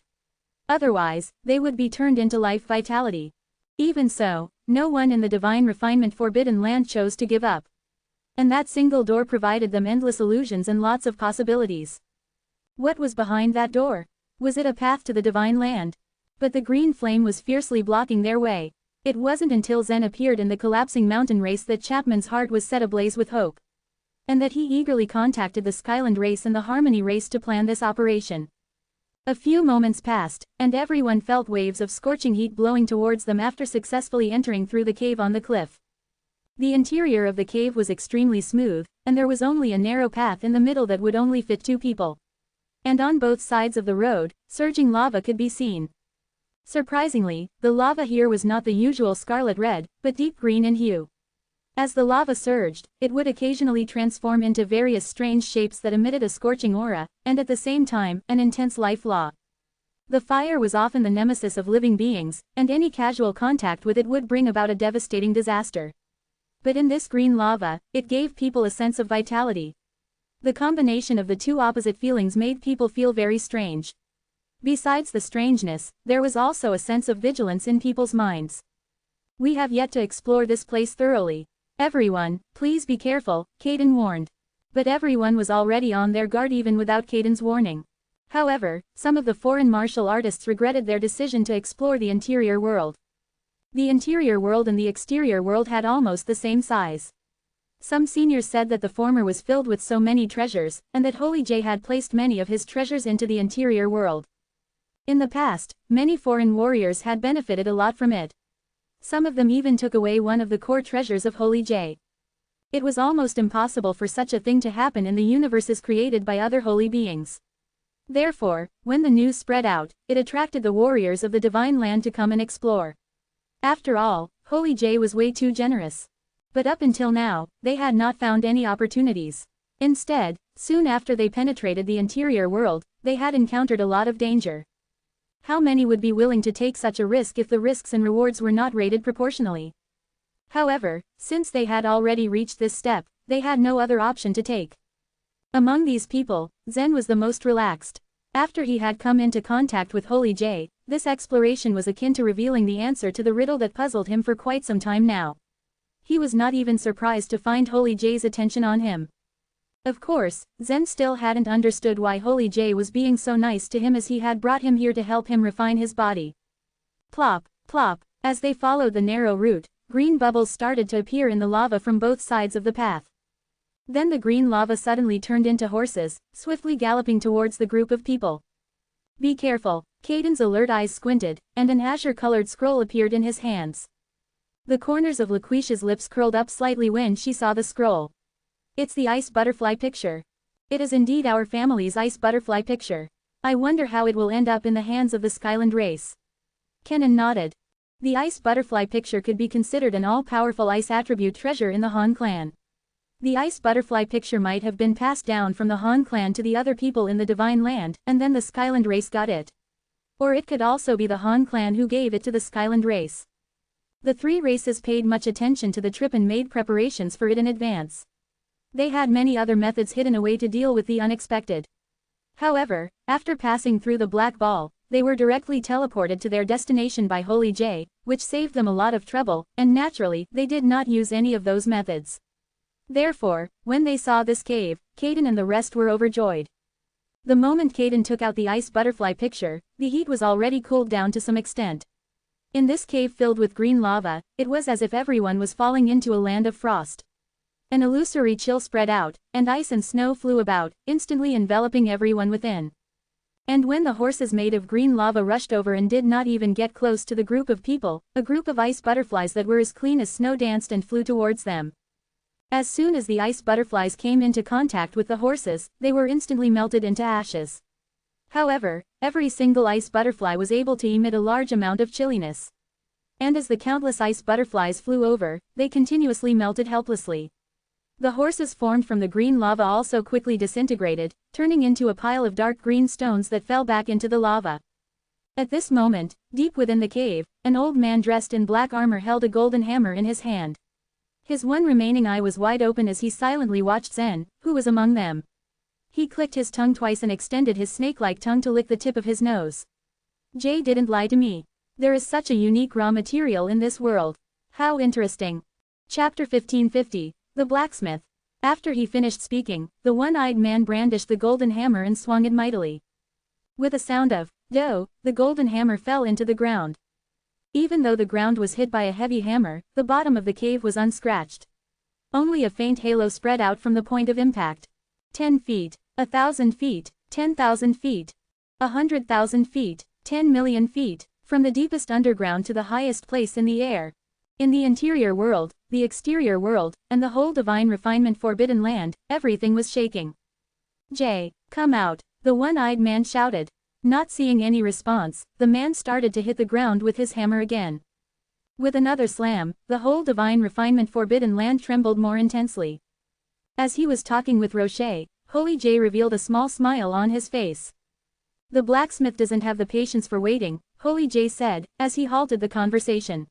Otherwise, they would be turned into life vitality. Even so, no one in the Divine Refinement Forbidden Land chose to give up. And that single door provided them endless illusions and lots of possibilities. What was behind that door? Was it a path to the Divine Land? But the green flame was fiercely blocking their way. It wasn't until Zen appeared in the collapsing mountain race that Chapman's heart was set ablaze with hope. And that he eagerly contacted the Skyland race and the Harmony race to plan this operation. A few moments passed, and everyone felt waves of scorching heat blowing towards them after successfully entering through the cave on the cliff. The interior of the cave was extremely smooth, and there was only a narrow path in the middle that would only fit 2 people. And on both sides of the road, surging lava could be seen. Surprisingly, the lava here was not the usual scarlet red, but deep green in hue. As the lava surged, it would occasionally transform into various strange shapes that emitted a scorching aura, and at the same time, an intense life law. The fire was often the nemesis of living beings, and any casual contact with it would bring about a devastating disaster. But in this green lava, it gave people a sense of vitality. The combination of the 2 opposite feelings made people feel very strange. Besides the strangeness, there was also a sense of vigilance in people's minds. We have yet to explore this place thoroughly. Everyone, please be careful, Caden warned. But everyone was already on their guard even without Caden's warning. However, some of the foreign martial artists regretted their decision to explore the interior world. The interior world and the exterior world had almost the same size. Some seniors said that the former was filled with so many treasures, and that Holy J had placed many of his treasures into the interior world. In the past, many foreign warriors had benefited a lot from it. Some of them even took away one of the core treasures of Holy J. It was almost impossible for such a thing to happen in the universes created by other holy beings. Therefore, when the news spread out, it attracted the warriors of the Divine Land to come and explore. After all, Holy J was way too generous. But up until now, they had not found any opportunities. Instead, soon after they penetrated the interior world, they had encountered a lot of danger. How many would be willing to take such a risk if the risks and rewards were not rated proportionally? However, since they had already reached this step, they had no other option to take. Among these people, Zen was the most relaxed. After he had come into contact with Holy J, this exploration was akin to revealing the answer to the riddle that puzzled him for quite some time now. He was not even surprised to find Holy J's attention on him. Of course, Zen still hadn't understood why Holy J was being so nice to him, as he had brought him here to help him refine his body. Plop, plop, as they followed the narrow route, green bubbles started to appear in the lava from both sides of the path. Then the green lava suddenly turned into horses, swiftly galloping towards the group of people. Be careful, Caden's alert eyes squinted, and an azure-colored scroll appeared in his hands. The corners of Laquisha's lips curled up slightly when she saw the scroll. It's the ice butterfly picture. It is indeed our family's ice butterfly picture. I wonder how it will end up in the hands of the Skyland race. Kenan nodded. The ice butterfly picture could be considered an all-powerful ice attribute treasure in the Han clan. The ice butterfly picture might have been passed down from the Han clan to the other people in the Divine Land, and then the Skyland race got it. Or it could also be the Han clan who gave it to the Skyland race. The three races paid much attention to the trip and made preparations for it in advance. They had many other methods hidden away to deal with the unexpected. However, after passing through the black ball, they were directly teleported to their destination by Holy J, which saved them a lot of trouble, and naturally, they did not use any of those methods. Therefore, when they saw this cave, Caden and the rest were overjoyed. The moment Caden took out the ice butterfly picture, the heat was already cooled down to some extent. In this cave filled with green lava, it was as if everyone was falling into a land of frost. An illusory chill spread out, and ice and snow flew about, instantly enveloping everyone within. And when the horses made of green lava rushed over and did not even get close to the group of people, a group of ice butterflies that were as clean as snow danced and flew towards them. As soon as the ice butterflies came into contact with the horses, they were instantly melted into ashes. However, every single ice butterfly was able to emit a large amount of chilliness. And as the countless ice butterflies flew over, they continuously melted helplessly. The horses formed from the green lava also quickly disintegrated, turning into a pile of dark green stones that fell back into the lava. At this moment, deep within the cave, an old man dressed in black armor held a golden hammer in his hand. His one remaining eye was wide open as he silently watched Zen, who was among them. He clicked his tongue twice and extended his snake-like tongue to lick the tip of his nose. Jay didn't lie to me. There is such a unique raw material in this world. How interesting. Chapter 1550, The Blacksmith. After he finished speaking, the one-eyed man brandished the golden hammer and swung it mightily. With a sound of "do," the golden hammer fell into the ground. Even though the ground was hit by a heavy hammer, the bottom of the cave was unscratched. Only a faint halo spread out from the point of impact. 10 feet, 1,000 feet, 10,000 feet, 100,000 feet, 10 million feet, from the deepest underground to the highest place in the air. In the interior world, the exterior world, and the whole divine refinement forbidden land, everything was shaking. Jay, come out, the one-eyed man shouted. Not seeing any response, the man started to hit the ground with his hammer again. With another slam, the whole divine refinement forbidden land trembled more intensely. As he was talking with Rocher, Holy J revealed a small smile on his face. The blacksmith doesn't have the patience for waiting, Holy J said, as he halted the conversation.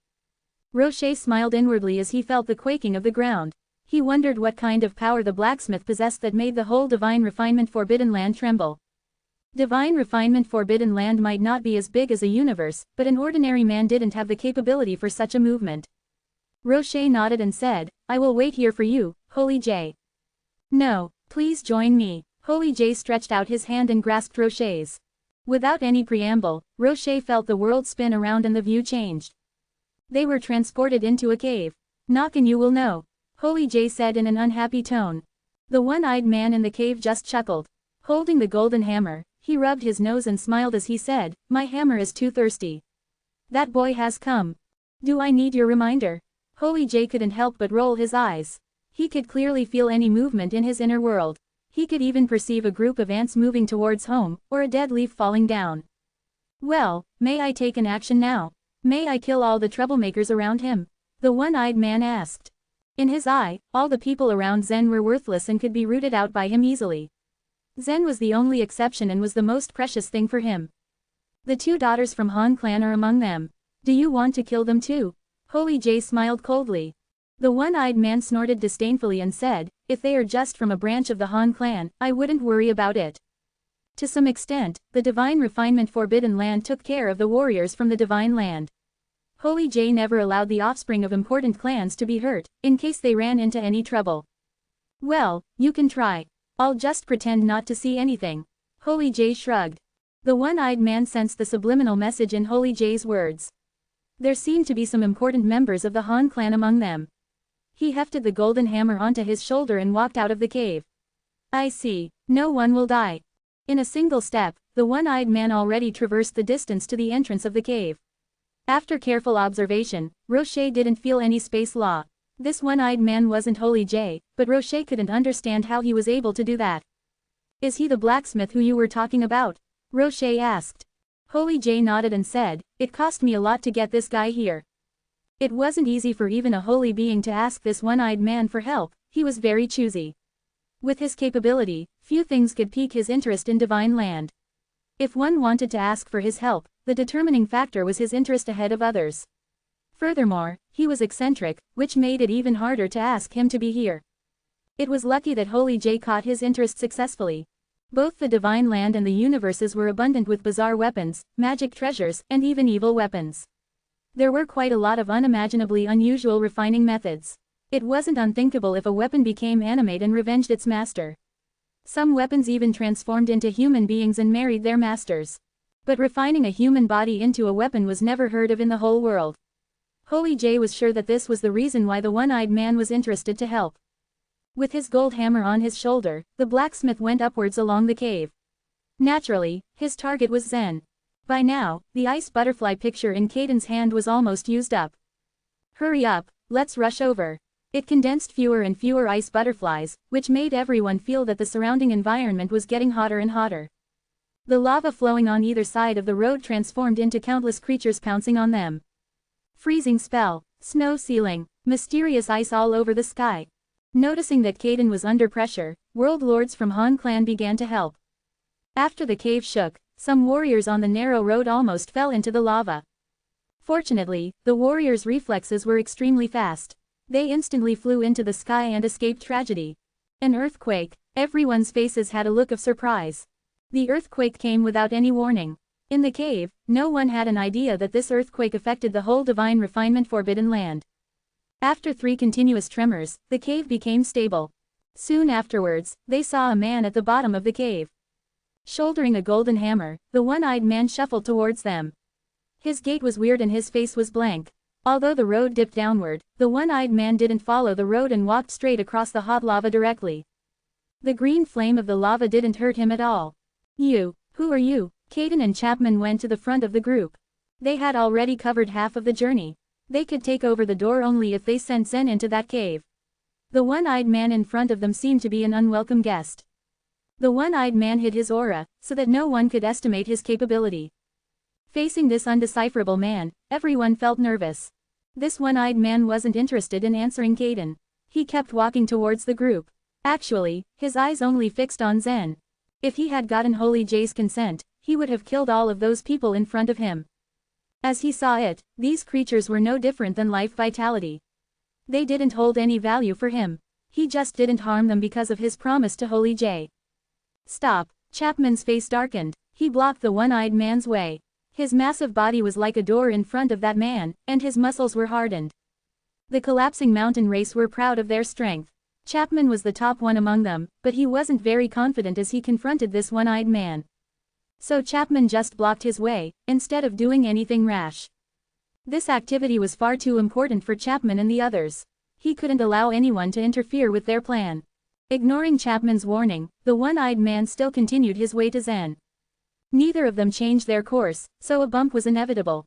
Rocher smiled inwardly as he felt the quaking of the ground. He wondered what kind of power the blacksmith possessed that made the whole divine refinement forbidden land tremble. Divine refinement forbidden land might not be as big as a universe, but an ordinary man didn't have the capability for such a movement. Rocher nodded and said, I will wait here for you, Holy J. No, please join me. Holy J stretched out his hand and grasped Rocher's. Without any preamble, Rocher felt the world spin around and the view changed. They were transported into a cave. Knock and you will know, Holy J said in an unhappy tone. The one-eyed man in the cave just chuckled. Holding the golden hammer, he rubbed his nose and smiled as he said, my hammer is too thirsty. That boy has come. Do I need your reminder? Holy J couldn't help but roll his eyes. He could clearly feel any movement in his inner world. He could even perceive a group of ants moving towards home, or a dead leaf falling down. Well, may I take an action now? May I kill all the troublemakers around him? The one-eyed man asked. In his eye, all the people around Zen were worthless and could be rooted out by him easily. Zen was the only exception and was the most precious thing for him. The two daughters from Han clan are among them. Do you want to kill them too? Holy J smiled coldly. The one-eyed man snorted disdainfully and said, if they are just from a branch of the Han clan, I wouldn't worry about it. To some extent, the divine refinement forbidden land took care of the warriors from the divine land. Holy J never allowed the offspring of important clans to be hurt, in case they ran into any trouble. Well, you can try. I'll just pretend not to see anything. Holy J shrugged. The one-eyed man sensed the subliminal message in Holy J's words. There seemed to be some important members of the Han clan among them. He hefted the golden hammer onto his shoulder and walked out of the cave. I see. No one will die. In a single step, the one-eyed man already traversed the distance to the entrance of the cave. After careful observation, Rocher didn't feel any space law. This one-eyed man wasn't Holy J, but Rocher couldn't understand how he was able to do that. Is he the blacksmith who you were talking about? Rocher asked. Holy J nodded and said, it cost me a lot to get this guy here. It wasn't easy for even a holy being to ask this one-eyed man for help, he was very choosy. With his capability, few things could pique his interest in divine land. If one wanted to ask for his help, the determining factor was his interest ahead of others. Furthermore, he was eccentric, which made it even harder to ask him to be here. It was lucky that Holy J caught his interest successfully. Both the divine land and the universes were abundant with bizarre weapons, magic treasures, and even evil weapons. There were quite a lot of unimaginably unusual refining methods. It wasn't unthinkable if a weapon became animate and revenged its master. Some weapons even transformed into human beings and married their masters. But refining a human body into a weapon was never heard of in the whole world. Holy J was sure that this was the reason why the one-eyed man was interested to help. With his gold hammer on his shoulder, the blacksmith went upwards along the cave. Naturally, his target was Zen. By now, the ice butterfly picture in Caden's hand was almost used up. Hurry up, let's rush over. It condensed fewer and fewer ice butterflies, which made everyone feel that the surrounding environment was getting hotter and hotter. The lava flowing on either side of the road transformed into countless creatures pouncing on them. Freezing spell, snow ceiling, mysterious ice all over the sky. Noticing that Caden was under pressure, world lords from Han clan began to help. After the cave shook, some warriors on the narrow road almost fell into the lava. Fortunately, the warriors' reflexes were extremely fast. They instantly flew into the sky and escaped tragedy. An earthquake. Everyone's faces had a look of surprise. The earthquake came without any warning. In the cave, no one had an idea that this earthquake affected the whole divine refinement forbidden land. After 3 continuous tremors, the cave became stable. Soon afterwards, they saw a man at the bottom of the cave. Shouldering a golden hammer, the one-eyed man shuffled towards them. His gait was weird and his face was blank. Although the road dipped downward, the one-eyed man didn't follow the road and walked straight across the hot lava directly. The green flame of the lava didn't hurt him at all. Who are you? Caden and Chapman went to the front of the group. They had already covered half of the journey. They could take over the door only if they sent Zen into that cave. The one-eyed man in front of them seemed to be an unwelcome guest. The one-eyed man hid his aura, so that no one could estimate his capability. Facing this undecipherable man, everyone felt nervous. This one-eyed man wasn't interested in answering Caden. He kept walking towards the group. Actually, his eyes only fixed on Zen. If he had gotten Holy J's consent, he would have killed all of those people in front of him. As he saw it, these creatures were no different than life vitality. They didn't hold any value for him. He just didn't harm them because of his promise to Holy J. Stop. Chapman's face darkened. He blocked the one-eyed man's way. His massive body was like a door in front of that man, and his muscles were hardened. The collapsing mountain race were proud of their strength. Chapman was the top one among them, but he wasn't very confident as he confronted this one-eyed man. So Chapman just blocked his way, instead of doing anything rash. This activity was far too important for Chapman and the others. He couldn't allow anyone to interfere with their plan. Ignoring Chapman's warning, the one-eyed man still continued his way to Zen. Neither of them changed their course, so a bump was inevitable.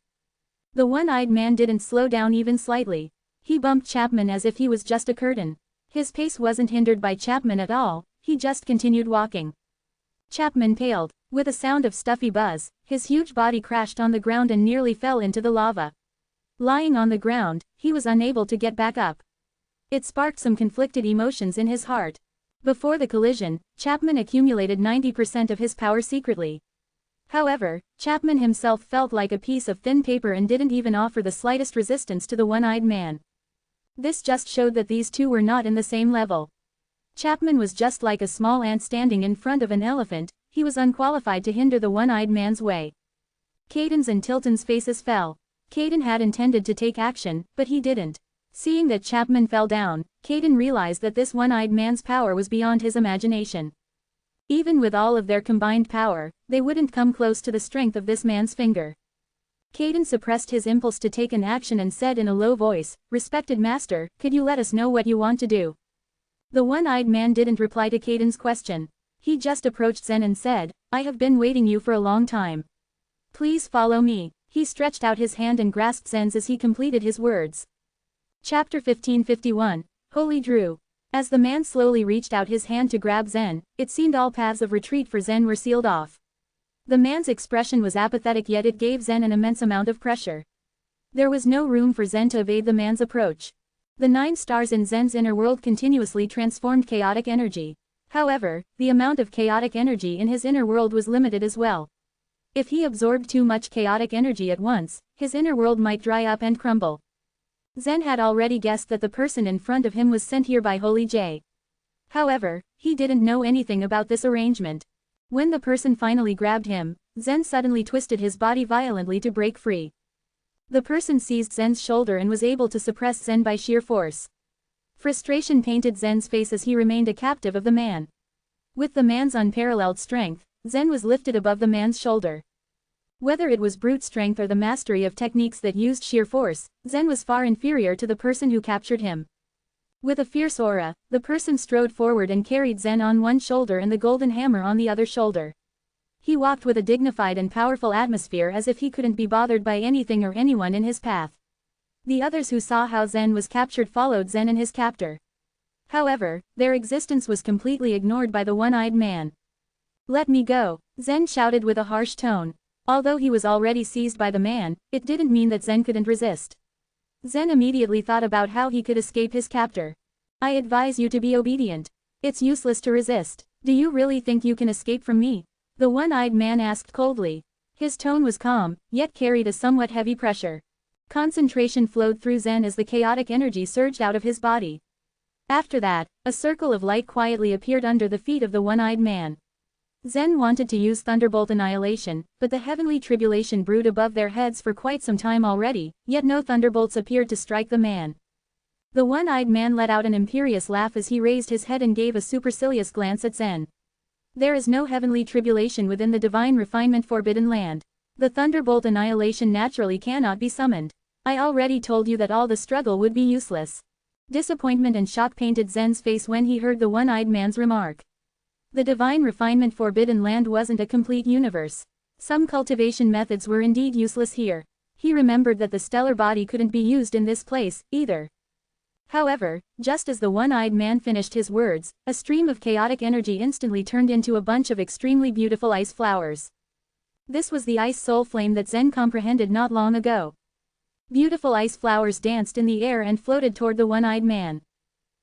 The one-eyed man didn't slow down even slightly. He bumped Chapman as if he was just a curtain. His pace wasn't hindered by Chapman at all, he just continued walking. Chapman paled. With a sound of stuffy buzz, his huge body crashed on the ground and nearly fell into the lava. Lying on the ground, he was unable to get back up. It sparked some conflicted emotions in his heart. Before the collision, Chapman accumulated 90% of his power secretly. However, Chapman himself felt like a piece of thin paper and didn't even offer the slightest resistance to the one-eyed man. This just showed that these two were not in the same level. Chapman was just like a small ant standing in front of an elephant. He was unqualified to hinder the one-eyed man's way. Caden's and Tilton's faces fell. Caden had intended to take action, but he didn't. Seeing that Chapman fell down, Caden realized that this one-eyed man's power was beyond his imagination. Even with all of their combined power, they wouldn't come close to the strength of this man's finger. Caden suppressed his impulse to take an action and said in a low voice, "Respected master, could you let us know what you want to do?" The one-eyed man didn't reply to Caden's question. He just approached Zen and said, "I have been waiting you for a long time. Please follow me." He stretched out his hand and grasped Zen's as he completed his words. Chapter 1551, Holy Drew. As the man slowly reached out his hand to grab Zen, it seemed all paths of retreat for Zen were sealed off. The man's expression was apathetic, yet it gave Zen an immense amount of pressure. There was no room for Zen to evade the man's approach. The 9 stars in Zen's inner world continuously transformed chaotic energy. However, the amount of chaotic energy in his inner world was limited as well. If he absorbed too much chaotic energy at once, his inner world might dry up and crumble. Zen had already guessed that the person in front of him was sent here by Holy J. However, he didn't know anything about this arrangement. When the person finally grabbed him, Zen suddenly twisted his body violently to break free. The person seized Zen's shoulder and was able to suppress Zen by sheer force. Frustration painted Zen's face as he remained a captive of the man. With the man's unparalleled strength, Zen was lifted above the man's shoulder. Whether it was brute strength or the mastery of techniques that used sheer force, Zen was far inferior to the person who captured him. With a fierce aura, the person strode forward and carried Zen on one shoulder and the golden hammer on the other shoulder. He walked with a dignified and powerful atmosphere as if he couldn't be bothered by anything or anyone in his path. The others who saw how Zen was captured followed Zen and his captor. However, their existence was completely ignored by the one-eyed man. "Let me go," Zen shouted with a harsh tone. Although he was already seized by the man, it didn't mean that Zen couldn't resist. Zen immediately thought about how he could escape his captor. "I advise you to be obedient. It's useless to resist. Do you really think you can escape from me?" The one-eyed man asked coldly. His tone was calm, yet carried a somewhat heavy pressure. Concentration flowed through Zen as the chaotic energy surged out of his body. After that, a circle of light quietly appeared under the feet of the one-eyed man. Zen wanted to use Thunderbolt Annihilation, but the heavenly tribulation brewed above their heads for quite some time already, yet no thunderbolts appeared to strike the man. The one-eyed man let out an imperious laugh as he raised his head and gave a supercilious glance at Zen. "There is no heavenly tribulation within the divine refinement forbidden land. The Thunderbolt Annihilation naturally cannot be summoned. I already told you that all the struggle would be useless." Disappointment and shock painted Zen's face when he heard the one-eyed man's remark. The divine refinement forbidden land wasn't a complete universe. Some cultivation methods were indeed useless here. He remembered that the stellar body couldn't be used in this place, either. However, just as the one-eyed man finished his words, a stream of chaotic energy instantly turned into a bunch of extremely beautiful ice flowers. This was the ice soul flame that Zen comprehended not long ago. Beautiful ice flowers danced in the air and floated toward the one-eyed man.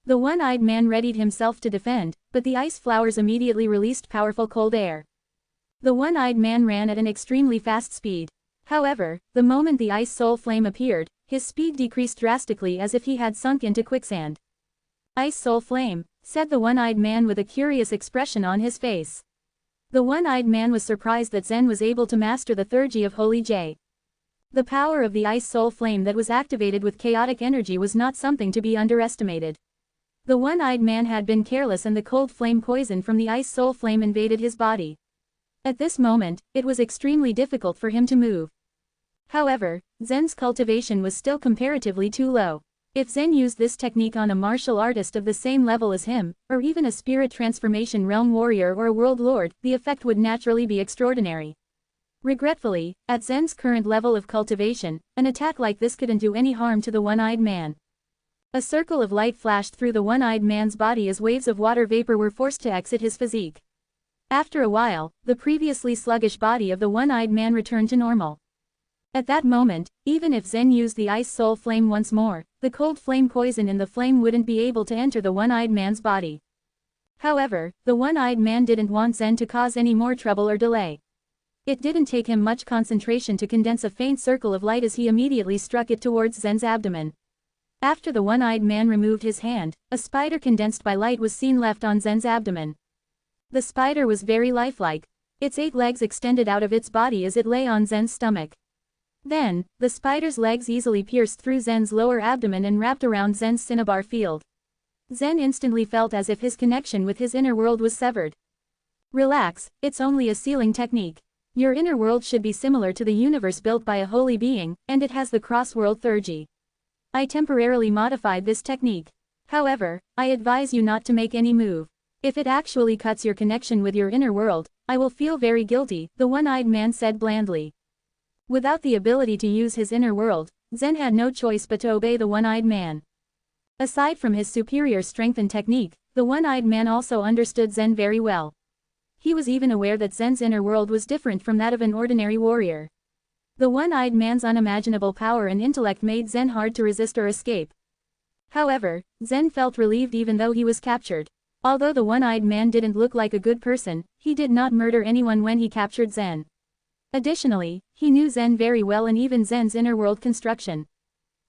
The one-eyed man readied himself to defend, but the ice flowers immediately released powerful cold air. The one-eyed man ran at an extremely fast speed. However, the moment the ice soul flame appeared, his speed decreased drastically as if he had sunk into quicksand. "Ice soul flame," said the one-eyed man with a curious expression on his face. The one-eyed man was surprised that Zen was able to master the Thurgy of Holy J. The power of the ice soul flame that was activated with chaotic energy was not something to be underestimated. The one-eyed man had been careless and the cold flame poison from the ice soul flame invaded his body. At this moment, it was extremely difficult for him to move. However, Zen's cultivation was still comparatively too low. If Zen used this technique on a martial artist of the same level as him, or even a spirit transformation realm warrior or a world lord, the effect would naturally be extraordinary. Regretfully, at Zen's current level of cultivation, an attack like this couldn't do any harm to the one-eyed man. A circle of light flashed through the one-eyed man's body as waves of water vapor were forced to exit his physique. After a while, the previously sluggish body of the one-eyed man returned to normal. At that moment, even if Zen used the ice soul flame once more, the cold flame poison in the flame wouldn't be able to enter the one-eyed man's body. However, the one-eyed man didn't want Zen to cause any more trouble or delay. It didn't take him much concentration to condense a faint circle of light as he immediately struck it towards Zen's abdomen. After the one-eyed man removed his hand, a spider condensed by light was seen left on Zen's abdomen. The spider was very lifelike. Its 8 legs extended out of its body as it lay on Zen's stomach. Then, the spider's legs easily pierced through Zen's lower abdomen and wrapped around Zen's cinnabar field. Zen instantly felt as if his connection with his inner world was severed. "Relax, it's only a sealing technique. Your inner world should be similar to the universe built by a holy being, and it has the cross-world theurgy. I temporarily modified this technique. However, I advise you not to make any move. If it actually cuts your connection with your inner world, I will feel very guilty, the one-eyed man said blandly. Without the ability to use his inner world, Zen had no choice but to obey the one-eyed man. Aside from his superior strength and technique, the one-eyed man also understood Zen very well. He was even aware that Zen's inner world was different from that of an ordinary warrior. The one-eyed man's unimaginable power and intellect made Zen hard to resist or escape. However, Zen felt relieved even though he was captured. Although the one-eyed man didn't look like a good person, he did not murder anyone when he captured Zen. Additionally, he knew Zen very well and even Zen's inner world construction.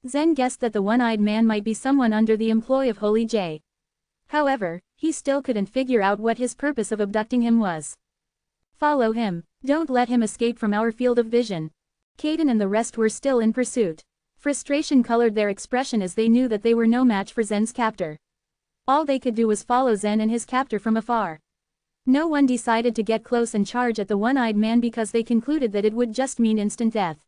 Zen guessed that the one-eyed man might be someone under the employ of Holy J. However, he still couldn't figure out what his purpose of abducting him was. Follow him. Don't let him escape from our field of vision. Caden and the rest were still in pursuit. Frustration colored their expression as they knew that they were no match for Zen's captor. All they could do was follow Zen and his captor from afar. No one decided to get close and charge at the one-eyed man because they concluded that it would just mean instant death.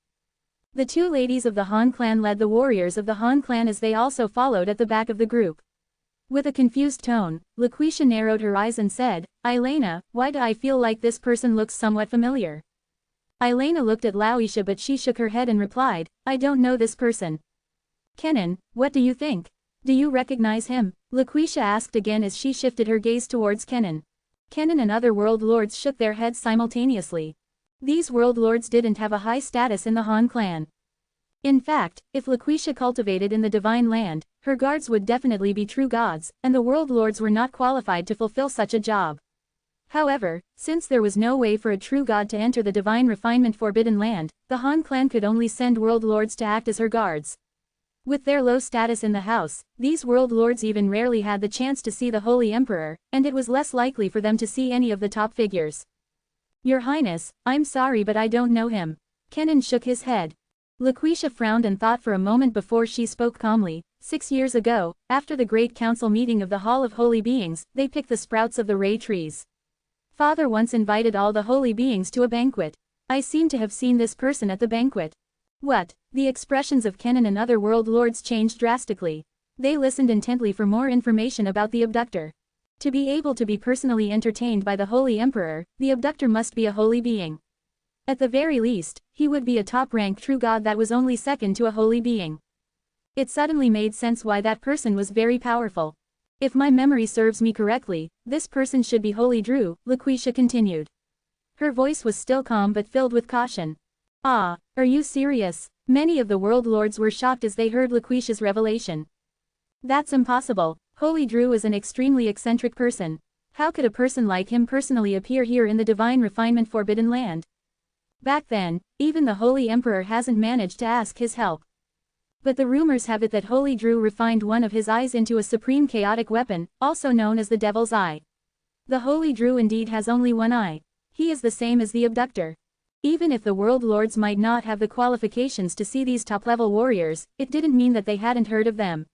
The two ladies of the Han clan led the warriors of the Han clan as they also followed at the back of the group. With a confused tone, Laquisha narrowed her eyes and said, "Elena, why do I feel like this person looks somewhat familiar?" Elena looked at Laoisha but she shook her head and replied, "I don't know this person." "Kenan, what do you think? Do you recognize him?" Laquisha asked again as she shifted her gaze towards Kenan. Kenan and other world lords shook their heads simultaneously. These world lords didn't have a high status in the Han clan. In fact, if Laquisha cultivated in the divine land, her guards would definitely be true gods, and the world lords were not qualified to fulfill such a job. However, since there was no way for a true god to enter the divine refinement forbidden land, the Han clan could only send world lords to act as her guards. With their low status in the house, these world lords even rarely had the chance to see the Holy Emperor, and it was less likely for them to see any of the top figures. "Your Highness, I'm sorry but I don't know him." Kenan shook his head. Laquisha frowned and thought for a moment before she spoke calmly. 6 years ago, after the Great Council meeting of the Hall of Holy Beings, they picked the sprouts of the Ray trees. Father once invited all the holy beings to a banquet. I seem to have seen this person at the banquet. What? The expressions of Kenan and other world lords changed drastically. They listened intently for more information about the abductor. To be able to be personally entertained by the Holy Emperor, the abductor must be a holy being. At the very least, he would be a top-rank true god that was only second to a holy being. It suddenly made sense why that person was very powerful. If my memory serves me correctly, this person should be Holy Drew, Laquisha continued. Her voice was still calm but filled with caution. Ah, are you serious? Many of the world lords were shocked as they heard Laquisha's revelation. That's impossible. Holy Drew is an extremely eccentric person. How could a person like him personally appear here in the divine refinement forbidden land? Back then, even the Holy Emperor hasn't managed to ask his help. But the rumors have it that Holy Drew refined one of his eyes into a supreme chaotic weapon, also known as the Devil's Eye. The Holy Drew indeed has only one eye. He is the same as the abductor. Even if the world lords might not have the qualifications to see these top-level warriors, it didn't mean that they hadn't heard of them.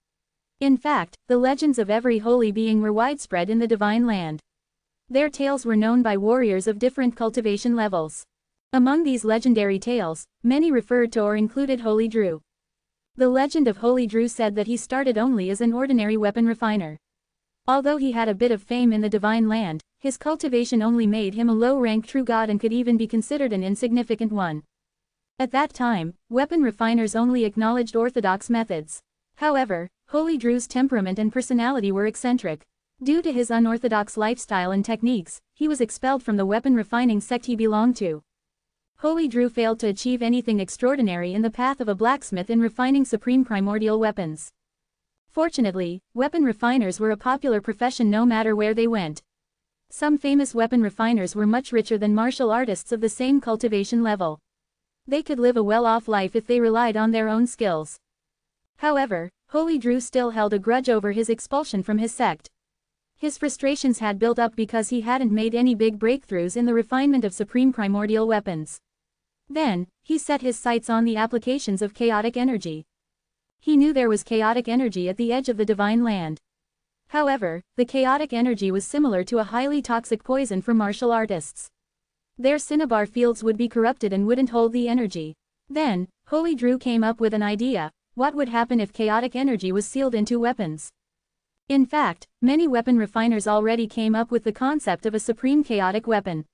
In fact, the legends of every holy being were widespread in the divine land. Their tales were known by warriors of different cultivation levels. Among these legendary tales, many referred to or included Holy Drew. The legend of Holy Drew said that he started only as an ordinary weapon refiner. Although he had a bit of fame in the divine land, his cultivation only made him a low-rank true god and could even be considered an insignificant one. At that time, weapon refiners only acknowledged orthodox methods. However, Holy Drew's temperament and personality were eccentric. Due to his unorthodox lifestyle and techniques, he was expelled from the weapon refining sect he belonged to. Holy Drew failed to achieve anything extraordinary in the path of a blacksmith in refining supreme primordial weapons. Fortunately, weapon refiners were a popular profession no matter where they went. Some famous weapon refiners were much richer than martial artists of the same cultivation level. They could live a well-off life if they relied on their own skills. However, Holy Drew still held a grudge over his expulsion from his sect. His frustrations had built up because he hadn't made any big breakthroughs in the refinement of supreme primordial weapons. Then, he set his sights on the applications of chaotic energy. He knew there was chaotic energy at the edge of the divine land. However, the chaotic energy was similar to a highly toxic poison for martial artists. Their cinnabar fields would be corrupted and wouldn't hold the energy. Then, Holy Drew came up with an idea: what would happen if chaotic energy was sealed into weapons? In fact, many weapon refiners already came up with the concept of a supreme chaotic weapon.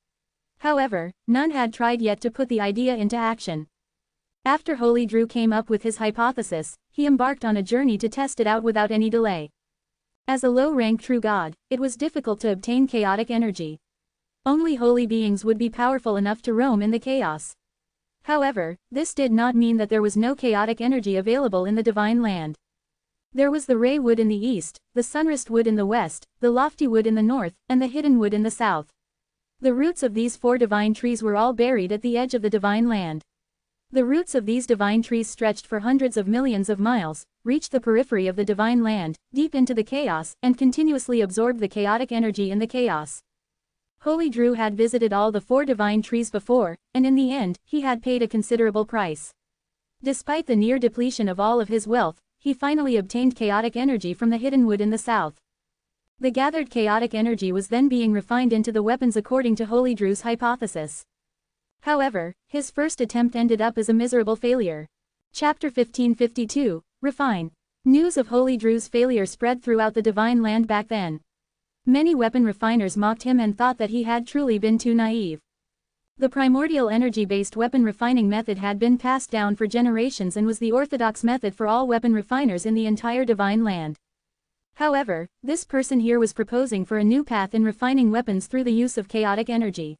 However, none had tried yet to put the idea into action. After Holy Drew came up with his hypothesis, he embarked on a journey to test it out without any delay. As a low-rank true god, it was difficult to obtain chaotic energy. Only holy beings would be powerful enough to roam in the chaos. However, this did not mean that there was no chaotic energy available in the divine land. There was the ray wood in the east, the sunrest wood in the west, the lofty wood in the north, and the hidden wood in the south. The roots of these 4 divine trees were all buried at the edge of the divine land. The roots of these divine trees stretched for hundreds of millions of miles, reached the periphery of the divine land, deep into the chaos, and continuously absorbed the chaotic energy in the chaos. Holy Drew had visited all the 4 divine trees before, and in the end, he had paid a considerable price. Despite the near depletion of all of his wealth, he finally obtained chaotic energy from the hidden wood in the south. The gathered chaotic energy was then being refined into the weapons according to Holy Drew's hypothesis. However, his first attempt ended up as a miserable failure. Chapter 1552, Refine. News of Holy Drew's failure spread throughout the divine land back then. Many weapon refiners mocked him and thought that he had truly been too naive. The primordial energy-based weapon refining method had been passed down for generations and was the orthodox method for all weapon refiners in the entire divine land. However, this person here was proposing for a new path in refining weapons through the use of chaotic energy.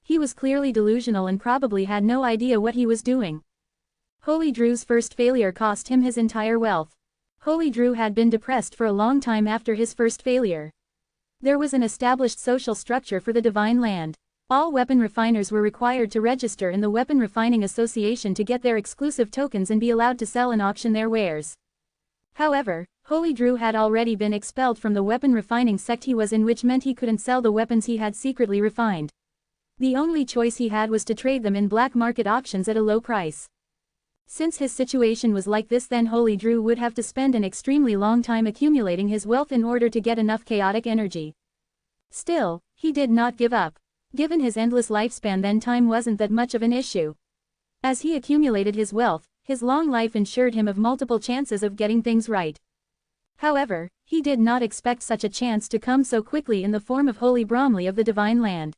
He was clearly delusional and probably had no idea what he was doing. Holy Drew's first failure cost him his entire wealth. Holy Drew had been depressed for a long time after his first failure. There was an established social structure for the divine land. All weapon refiners were required to register in the Weapon Refining Association to get their exclusive tokens and be allowed to sell and auction their wares. However, Holy Drew had already been expelled from the weapon refining sect he was in, which meant he couldn't sell the weapons he had secretly refined. The only choice he had was to trade them in black market auctions at a low price. Since his situation was like this, then Holy Drew would have to spend an extremely long time accumulating his wealth in order to get enough chaotic energy. Still, he did not give up. Given his endless lifespan, then time wasn't that much of an issue. As he accumulated his wealth, his long life ensured him of multiple chances of getting things right. However, he did not expect such a chance to come so quickly in the form of Holy Bromley of the divine land.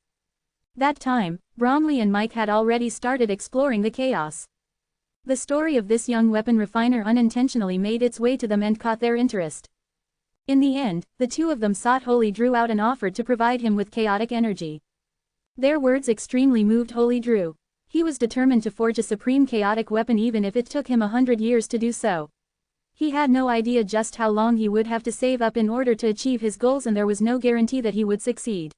That time, Bromley and Mike had already started exploring the chaos. The story of this young weapon refiner unintentionally made its way to them and caught their interest. In the end, the two of them sought Holy Drew out and offered to provide him with chaotic energy. Their words extremely moved Holy Drew. He was determined to forge a supreme chaotic weapon even if it took him 100 years to do so. He had no idea just how long he would have to save up in order to achieve his goals, and there was no guarantee that he would succeed.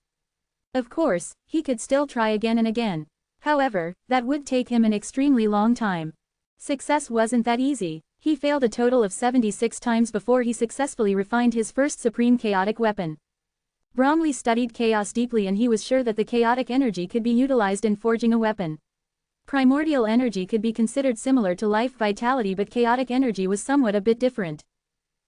Of course, he could still try again and again. However, that would take him an extremely long time. Success wasn't that easy. He failed a total of 76 times before he successfully refined his first supreme chaotic weapon. Bromley studied chaos deeply and he was sure that the chaotic energy could be utilized in forging a weapon. Primordial energy could be considered similar to life vitality, but chaotic energy was somewhat a bit different.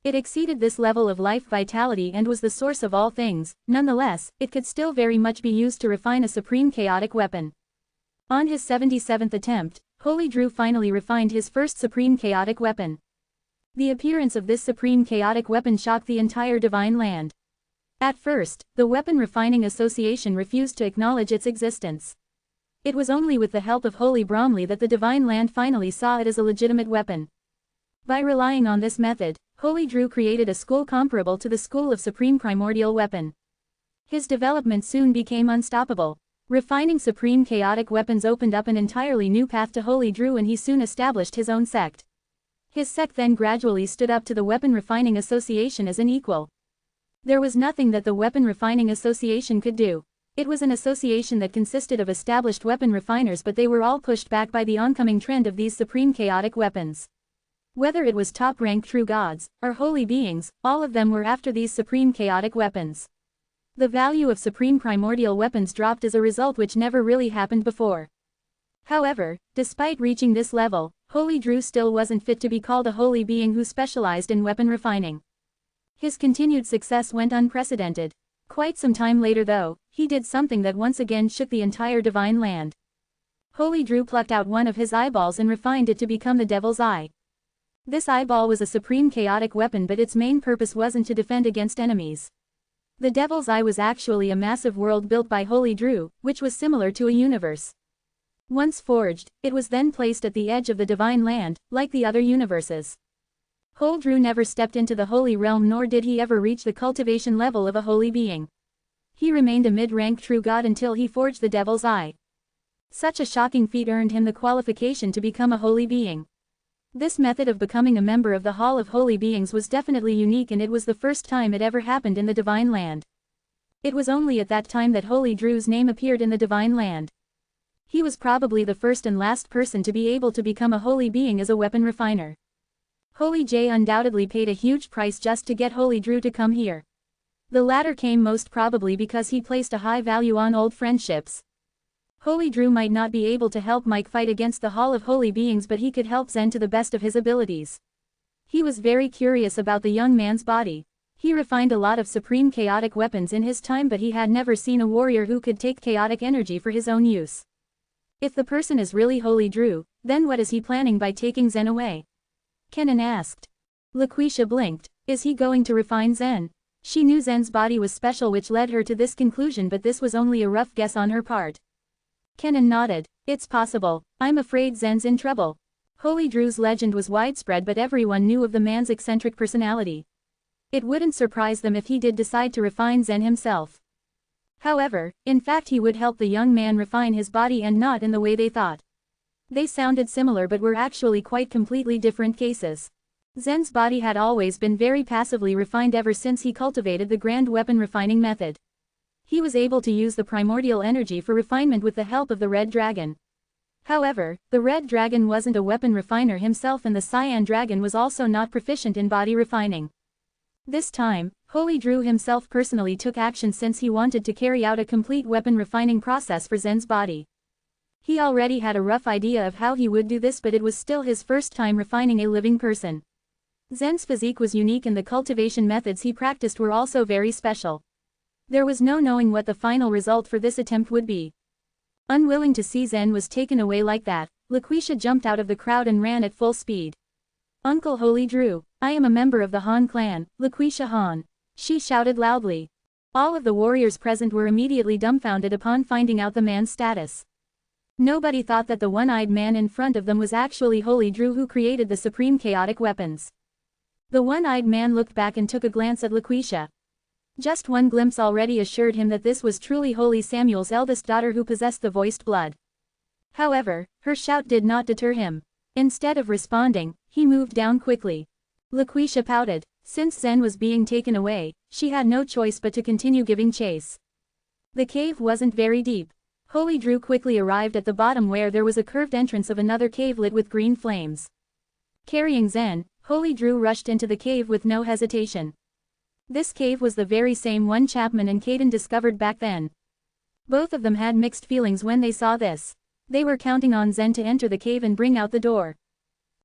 It exceeded this level of life vitality and was the source of all things. Nonetheless, it could still very much be used to refine a supreme chaotic weapon. On his 77th attempt, Holy Drew finally refined his first supreme chaotic weapon. The appearance of this supreme chaotic weapon shocked the entire divine land. At first, the Weapon Refining Association refused to acknowledge its existence. It was only with the help of Holy Bromley that the divine land finally saw it as a legitimate weapon. By relying on this method, Holy Drew created a school comparable to the School of Supreme Primordial Weapon. His development soon became unstoppable. Refining supreme chaotic weapons opened up an entirely new path to Holy Drew, and he soon established his own sect. His sect then gradually stood up to the Weapon Refining Association as an equal. There was nothing that the Weapon Refining Association could do. It was an association that consisted of established weapon refiners, but they were all pushed back by the oncoming trend of these supreme chaotic weapons. Whether it was top-rank true gods, or holy beings, all of them were after these supreme chaotic weapons. The value of supreme primordial weapons dropped as a result, which never really happened before. However, despite reaching this level, Holy Drew still wasn't fit to be called a holy being who specialized in weapon refining. His continued success went unprecedented. Quite some time later though, he did something that once again shook the entire divine land. Holy Drew plucked out one of his eyeballs and refined it to become the Devil's Eye. This eyeball was a supreme chaotic weapon, but its main purpose wasn't to defend against enemies. The Devil's Eye was actually a massive world built by Holy Drew, which was similar to a universe. Once forged, it was then placed at the edge of the divine land, like the other universes. Holy Drew never stepped into the holy realm, nor did he ever reach the cultivation level of a holy being. He remained a mid-rank true god until he forged the Devil's Eye. Such a shocking feat earned him the qualification to become a holy being. This method of becoming a member of the Hall of Holy Beings was definitely unique, and it was the first time it ever happened in the divine land. It was only at that time that Holy Drew's name appeared in the divine land. He was probably the first and last person to be able to become a holy being as a weapon refiner. Holy J undoubtedly paid a huge price just to get Holy Drew to come here. The latter came most probably because he placed a high value on old friendships. Holy Drew might not be able to help Mike fight against the Hall of Holy Beings, but he could help Zen to the best of his abilities. He was very curious about the young man's body. He refined a lot of supreme chaotic weapons in his time, but he had never seen a warrior who could take chaotic energy for his own use. If the person is really Holy Drew, then what is he planning by taking Zen away? Kenan asked. LaQuisha blinked. Is he going to refine Zen? She knew Zen's body was special, which led her to this conclusion, but this was only a rough guess on her part. Kenan nodded. It's possible. I'm afraid Zen's in trouble. Holy Drew's legend was widespread, but everyone knew of the man's eccentric personality. It wouldn't surprise them if he did decide to refine Zen himself. However, in fact he would help the young man refine his body, and not in the way they thought. They sounded similar but were actually quite completely different cases. Zen's body had always been very passively refined ever since he cultivated the grand weapon refining method. He was able to use the primordial energy for refinement with the help of the Red Dragon. However, the Red Dragon wasn't a weapon refiner himself, and the Cyan Dragon was also not proficient in body refining. This time, Holy Drew himself personally took action since he wanted to carry out a complete weapon refining process for Zen's body. He already had a rough idea of how he would do this, but it was still his first time refining a living person. Zen's physique was unique, and the cultivation methods he practiced were also very special. There was no knowing what the final result for this attempt would be. Unwilling to see Zen was taken away like that, LaQuisha jumped out of the crowd and ran at full speed. Uncle Holy Drew, I am a member of the Han clan, LaQuisha Han. She shouted loudly. All of the warriors present were immediately dumbfounded upon finding out the man's status. Nobody thought that the one-eyed man in front of them was actually Holy Drew, who created the supreme chaotic weapons. The one-eyed man looked back and took a glance at LaQuisha. Just one glimpse already assured him that this was truly Holy Samuel's eldest daughter who possessed the voiced blood. However, her shout did not deter him. Instead of responding, he moved down quickly. LaQuisha pouted. Since Zen was being taken away, she had no choice but to continue giving chase. The cave wasn't very deep. Holy Drew quickly arrived at the bottom, where there was a curved entrance of another cave lit with green flames. Carrying Zen, Holy Drew rushed into the cave with no hesitation. This cave was the very same one Chapman and Caden discovered back then. Both of them had mixed feelings when they saw this. They were counting on Zen to enter the cave and bring out the door.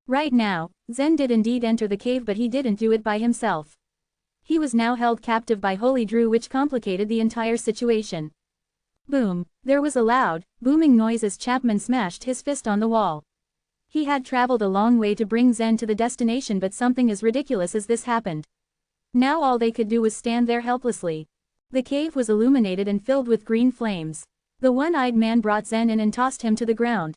Right now, Zen did indeed enter the cave, but he didn't do it by himself. He was now held captive by Holy Drew, which complicated the entire situation. Boom! There was a loud, booming noise as Chapman smashed his fist on the wall. He had traveled a long way to bring Zen to the destination, but something as ridiculous as this happened. Now all they could do was stand there helplessly. The cave was illuminated and filled with green flames. The one-eyed man brought Zen in and tossed him to the ground.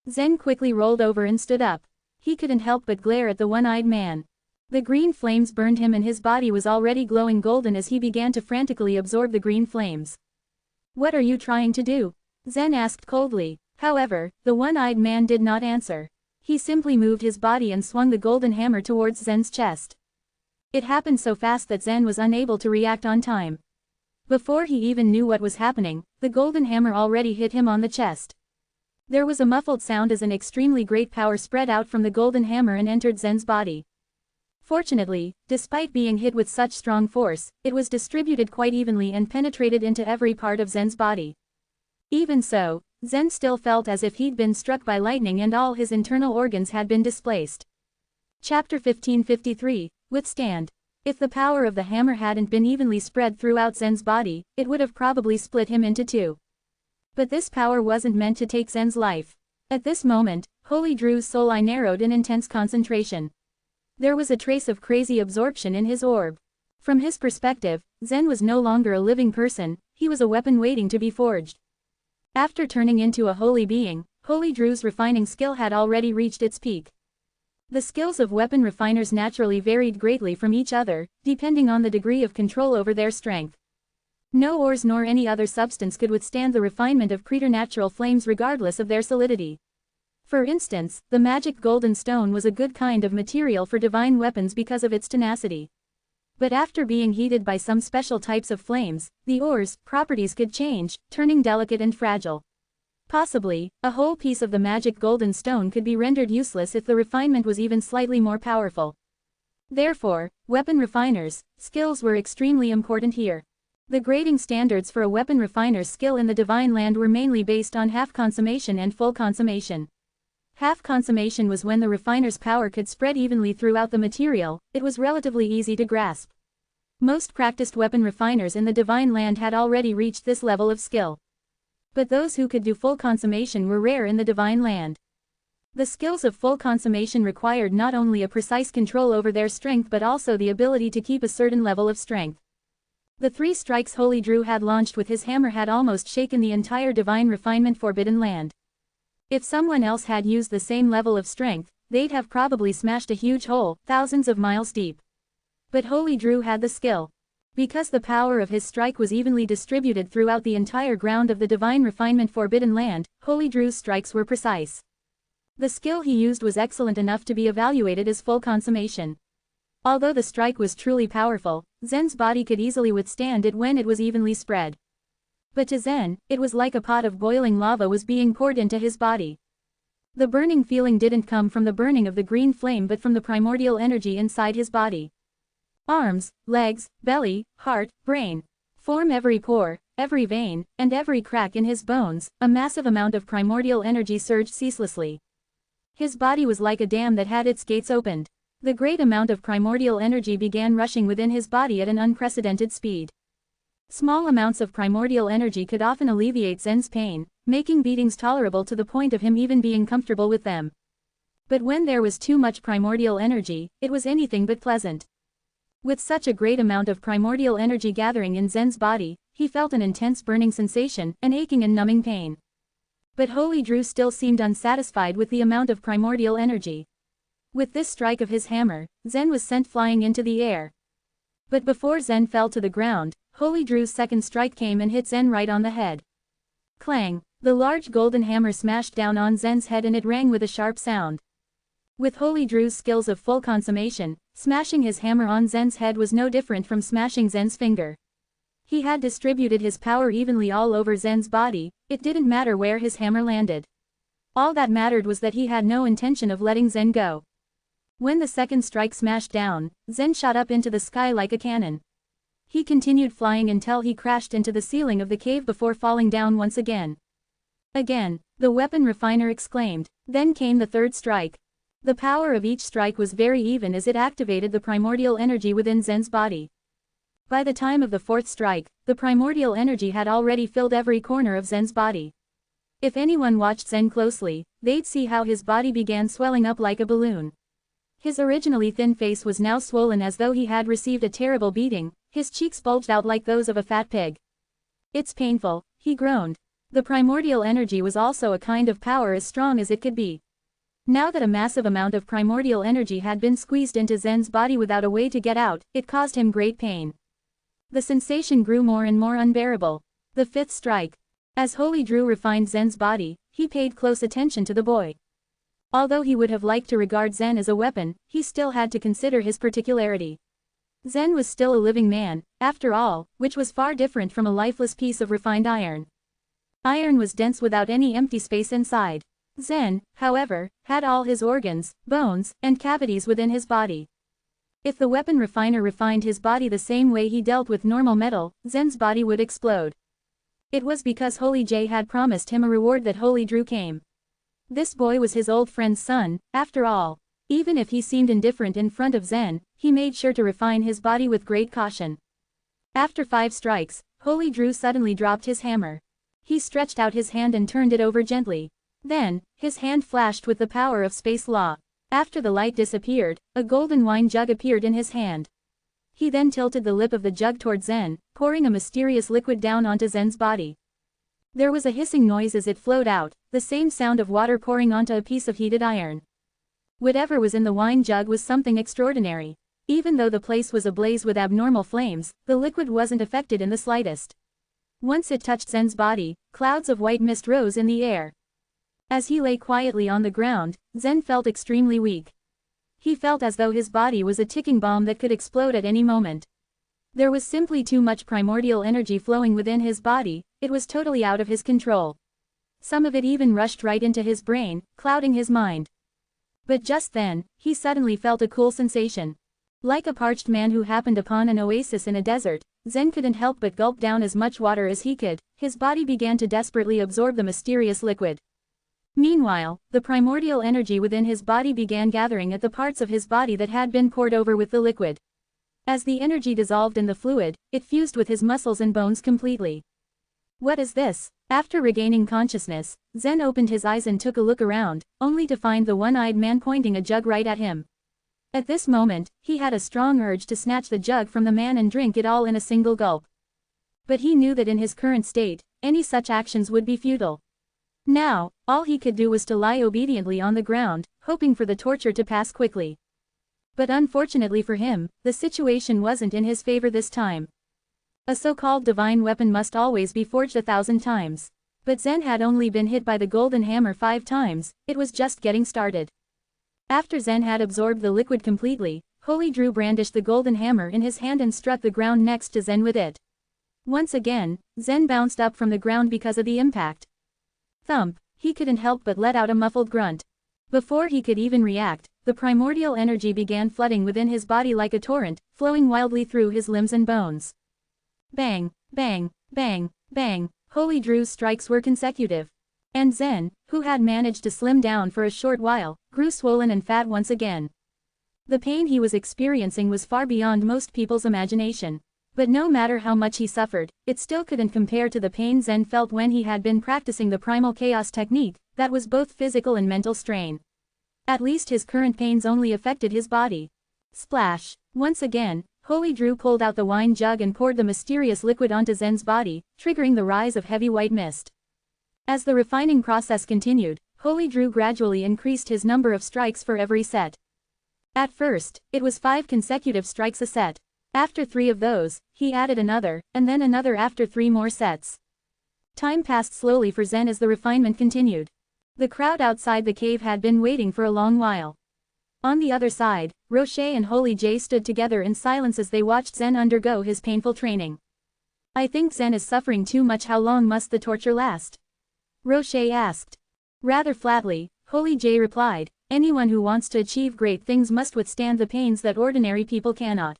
Zen quickly rolled over and stood up. He couldn't help but glare at the one-eyed man. The green flames burned him, and his body was already glowing golden as he began to frantically absorb the green flames. What are you trying to do? Zen asked coldly. However, the one-eyed man did not answer. He simply moved his body and swung the golden hammer towards Zen's chest. It happened so fast that Zen was unable to react on time. Before he even knew what was happening, the golden hammer already hit him on the chest. There was a muffled sound as an extremely great power spread out from the golden hammer and entered Zen's body. Fortunately, despite being hit with such strong force, it was distributed quite evenly and penetrated into every part of Zen's body. Even so, Zen still felt as if he'd been struck by lightning and all his internal organs had been displaced. Chapter 1553, Withstand. If the power of the hammer hadn't been evenly spread throughout Zen's body, it would have probably split him into two. But this power wasn't meant to take Zen's life. At this moment, Holy Drew's soul eye narrowed in intense concentration. There was a trace of crazy absorption in his orb. From his perspective, Zen was no longer a living person, he was a weapon waiting to be forged. After turning into a holy being, Holy Drew's refining skill had already reached its peak. The skills of weapon refiners naturally varied greatly from each other, depending on the degree of control over their strength. No ores nor any other substance could withstand the refinement of preternatural flames regardless of their solidity. For instance, the magic golden stone was a good kind of material for divine weapons because of its tenacity. But after being heated by some special types of flames, the ore's properties could change, turning delicate and fragile. Possibly, a whole piece of the magic golden stone could be rendered useless if the refinement was even slightly more powerful. Therefore, weapon refiners' skills were extremely important here. The grading standards for a weapon refiner's skill in the Divine Land were mainly based on half consummation and full consummation. Half consummation was when the refiner's power could spread evenly throughout the material, it was relatively easy to grasp. Most practiced weapon refiners in the Divine Land had already reached this level of skill. But those who could do full consummation were rare in the Divine Land. The skills of full consummation required not only a precise control over their strength but also the ability to keep a certain level of strength. The 3 strikes Holy Drew had launched with his hammer had almost shaken the entire Divine Refinement Forbidden Land. If someone else had used the same level of strength, they'd have probably smashed a huge hole, thousands of miles deep. But Holy Drew had the skill. Because the power of his strike was evenly distributed throughout the entire ground of the Divine Refinement Forbidden Land, Holy Drew's strikes were precise. The skill he used was excellent enough to be evaluated as full consummation. Although the strike was truly powerful, Zen's body could easily withstand it when it was evenly spread. But to Zen, it was like a pot of boiling lava was being poured into his body. The burning feeling didn't come from the burning of the green flame but from the primordial energy inside his body. Arms, legs, belly, heart, brain. Form every pore, every vein, and every crack in his bones, a massive amount of primordial energy surged ceaselessly. His body was like a dam that had its gates opened. The great amount of primordial energy began rushing within his body at an unprecedented speed. Small amounts of primordial energy could often alleviate Zen's pain, making beatings tolerable to the point of him even being comfortable with them. But when there was too much primordial energy, it was anything but pleasant. With such a great amount of primordial energy gathering in Zen's body, he felt an intense burning sensation, an aching and numbing pain. But Holy Drew still seemed unsatisfied with the amount of primordial energy. With this strike of his hammer, Zen was sent flying into the air. But before Zen fell to the ground, Holy Drew's second strike came and hit Zen right on the head. Clang! The large golden hammer smashed down on Zen's head and it rang with a sharp sound. With Holy Drew's skills of full consummation, smashing his hammer on Zen's head was no different from smashing Zen's finger. He had distributed his power evenly all over Zen's body, it didn't matter where his hammer landed. All that mattered was that he had no intention of letting Zen go. When the second strike smashed down, Zen shot up into the sky like a cannon. He continued flying until he crashed into the ceiling of the cave before falling down once again. Again, the weapon refiner exclaimed. Then came the third strike. The power of each strike was very even as it activated the primordial energy within Zen's body. By the time of the fourth strike, the primordial energy had already filled every corner of Zen's body. If anyone watched Zen closely, they'd see how his body began swelling up like a balloon. His originally thin face was now swollen as though he had received a terrible beating, his cheeks bulged out like those of a fat pig. "It's painful," he groaned. The primordial energy was also a kind of power as strong as it could be. Now that a massive amount of primordial energy had been squeezed into Zen's body without a way to get out, it caused him great pain. The sensation grew more and more unbearable. The fifth strike. As Holy Drew refined Zen's body, he paid close attention to the boy. Although he would have liked to regard Zen as a weapon, he still had to consider his particularity. Zen was still a living man, after all, which was far different from a lifeless piece of refined iron. Iron was dense without any empty space inside. Zen, however, had all his organs, bones, and cavities within his body. If the weapon refiner refined his body the same way he dealt with normal metal, Zen's body would explode. It was because Holy J had promised him a reward that Holy Drew came. This boy was his old friend's son, after all. Even if he seemed indifferent in front of Zen, he made sure to refine his body with great caution. After 5 strikes, Holy Drew suddenly dropped his hammer. He stretched out his hand and turned it over gently. Then, his hand flashed with the power of space law. After the light disappeared, a golden wine jug appeared in his hand. He then tilted the lip of the jug toward Zen, pouring a mysterious liquid down onto Zen's body. There was a hissing noise as it flowed out, the same sound of water pouring onto a piece of heated iron. Whatever was in the wine jug was something extraordinary. Even though the place was ablaze with abnormal flames, the liquid wasn't affected in the slightest. Once it touched Zen's body, clouds of white mist rose in the air. As he lay quietly on the ground, Zen felt extremely weak. He felt as though his body was a ticking bomb that could explode at any moment. There was simply too much primordial energy flowing within his body, it was totally out of his control. Some of it even rushed right into his brain, clouding his mind. But just then, he suddenly felt a cool sensation. Like a parched man who happened upon an oasis in a desert, Zen couldn't help but gulp down as much water as he could. His body began to desperately absorb the mysterious liquid. Meanwhile, the primordial energy within his body began gathering at the parts of his body that had been poured over with the liquid. As the energy dissolved in the fluid, it fused with his muscles and bones completely. What is this? After regaining consciousness, Zen opened his eyes and took a look around, only to find the one-eyed man pointing a jug right at him. At this moment, he had a strong urge to snatch the jug from the man and drink it all in a single gulp. But he knew that in his current state, any such actions would be futile. Now, all he could do was to lie obediently on the ground, hoping for the torture to pass quickly. But unfortunately for him, the situation wasn't in his favor this time. A so-called divine weapon must always be forged 1,000 times. But Zen had only been hit by the golden hammer 5 times, it was just getting started. After Zen had absorbed the liquid completely, Holy Drew brandished the golden hammer in his hand and struck the ground next to Zen with it. Once again, Zen bounced up from the ground because of the impact. Thump, he couldn't help but let out a muffled grunt. Before he could even react, the primordial energy began flooding within his body like a torrent, flowing wildly through his limbs and bones. Bang, bang, bang, bang, Holy Drew's strikes were consecutive. And Zen, who had managed to slim down for a short while, grew swollen and fat once again. The pain he was experiencing was far beyond most people's imagination. But no matter how much he suffered, it still couldn't compare to the pain Zen felt when he had been practicing the primal chaos technique, that was both physical and mental strain. At least his current pains only affected his body. Splash! Once again, Holy Drew pulled out the wine jug and poured the mysterious liquid onto Zen's body, triggering the rise of heavy white mist. As the refining process continued, Holy Drew gradually increased his number of strikes for every set. At first, it was 5 consecutive strikes a set. After 3 of those, he added another, and then another after 3 more sets. Time passed slowly for Zen as the refinement continued. The crowd outside the cave had been waiting for a long while. On the other side, Roche and Holy J stood together in silence as they watched Zen undergo his painful training. I think Zen is suffering too much. How long must the torture last? Roche asked. Rather flatly, Holy J replied, anyone who wants to achieve great things must withstand the pains that ordinary people cannot.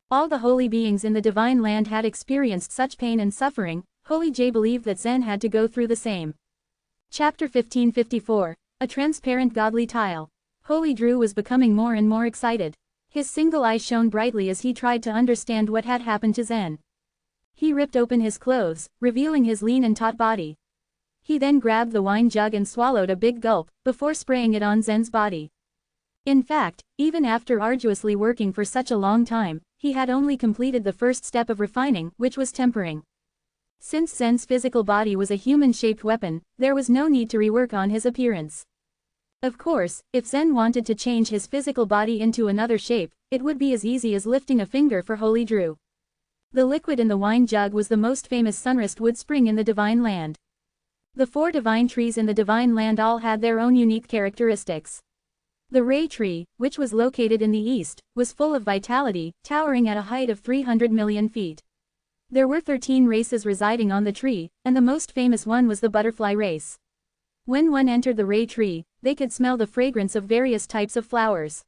All the holy beings in the divine land had experienced such pain and suffering. Holy J believed that Zen had to go through the same. Chapter 1554, A Transparent Godly Tile. Holy Drew was becoming more and more excited. His single eye shone brightly as he tried to understand what had happened to Zen. He ripped open his clothes, revealing his lean and taut body. He then grabbed the wine jug and swallowed a big gulp, before spraying it on Zen's body. In fact, even after arduously working for such a long time, he had only completed the first step of refining, which was tempering. Since Zen's physical body was a human-shaped weapon, there was no need to rework on his appearance. Of course, if Zen wanted to change his physical body into another shape, it would be as easy as lifting a finger for Holy Drew. The liquid in the wine jug was the most famous sunrest wood spring in the Divine Land. The 4 divine trees in the Divine Land all had their own unique characteristics. The Ray tree, which was located in the east, was full of vitality, towering at a height of 300 million feet. There were 13 races residing on the tree, and the most famous one was the butterfly race. When one entered the Ray tree, they could smell the fragrance of various types of flowers.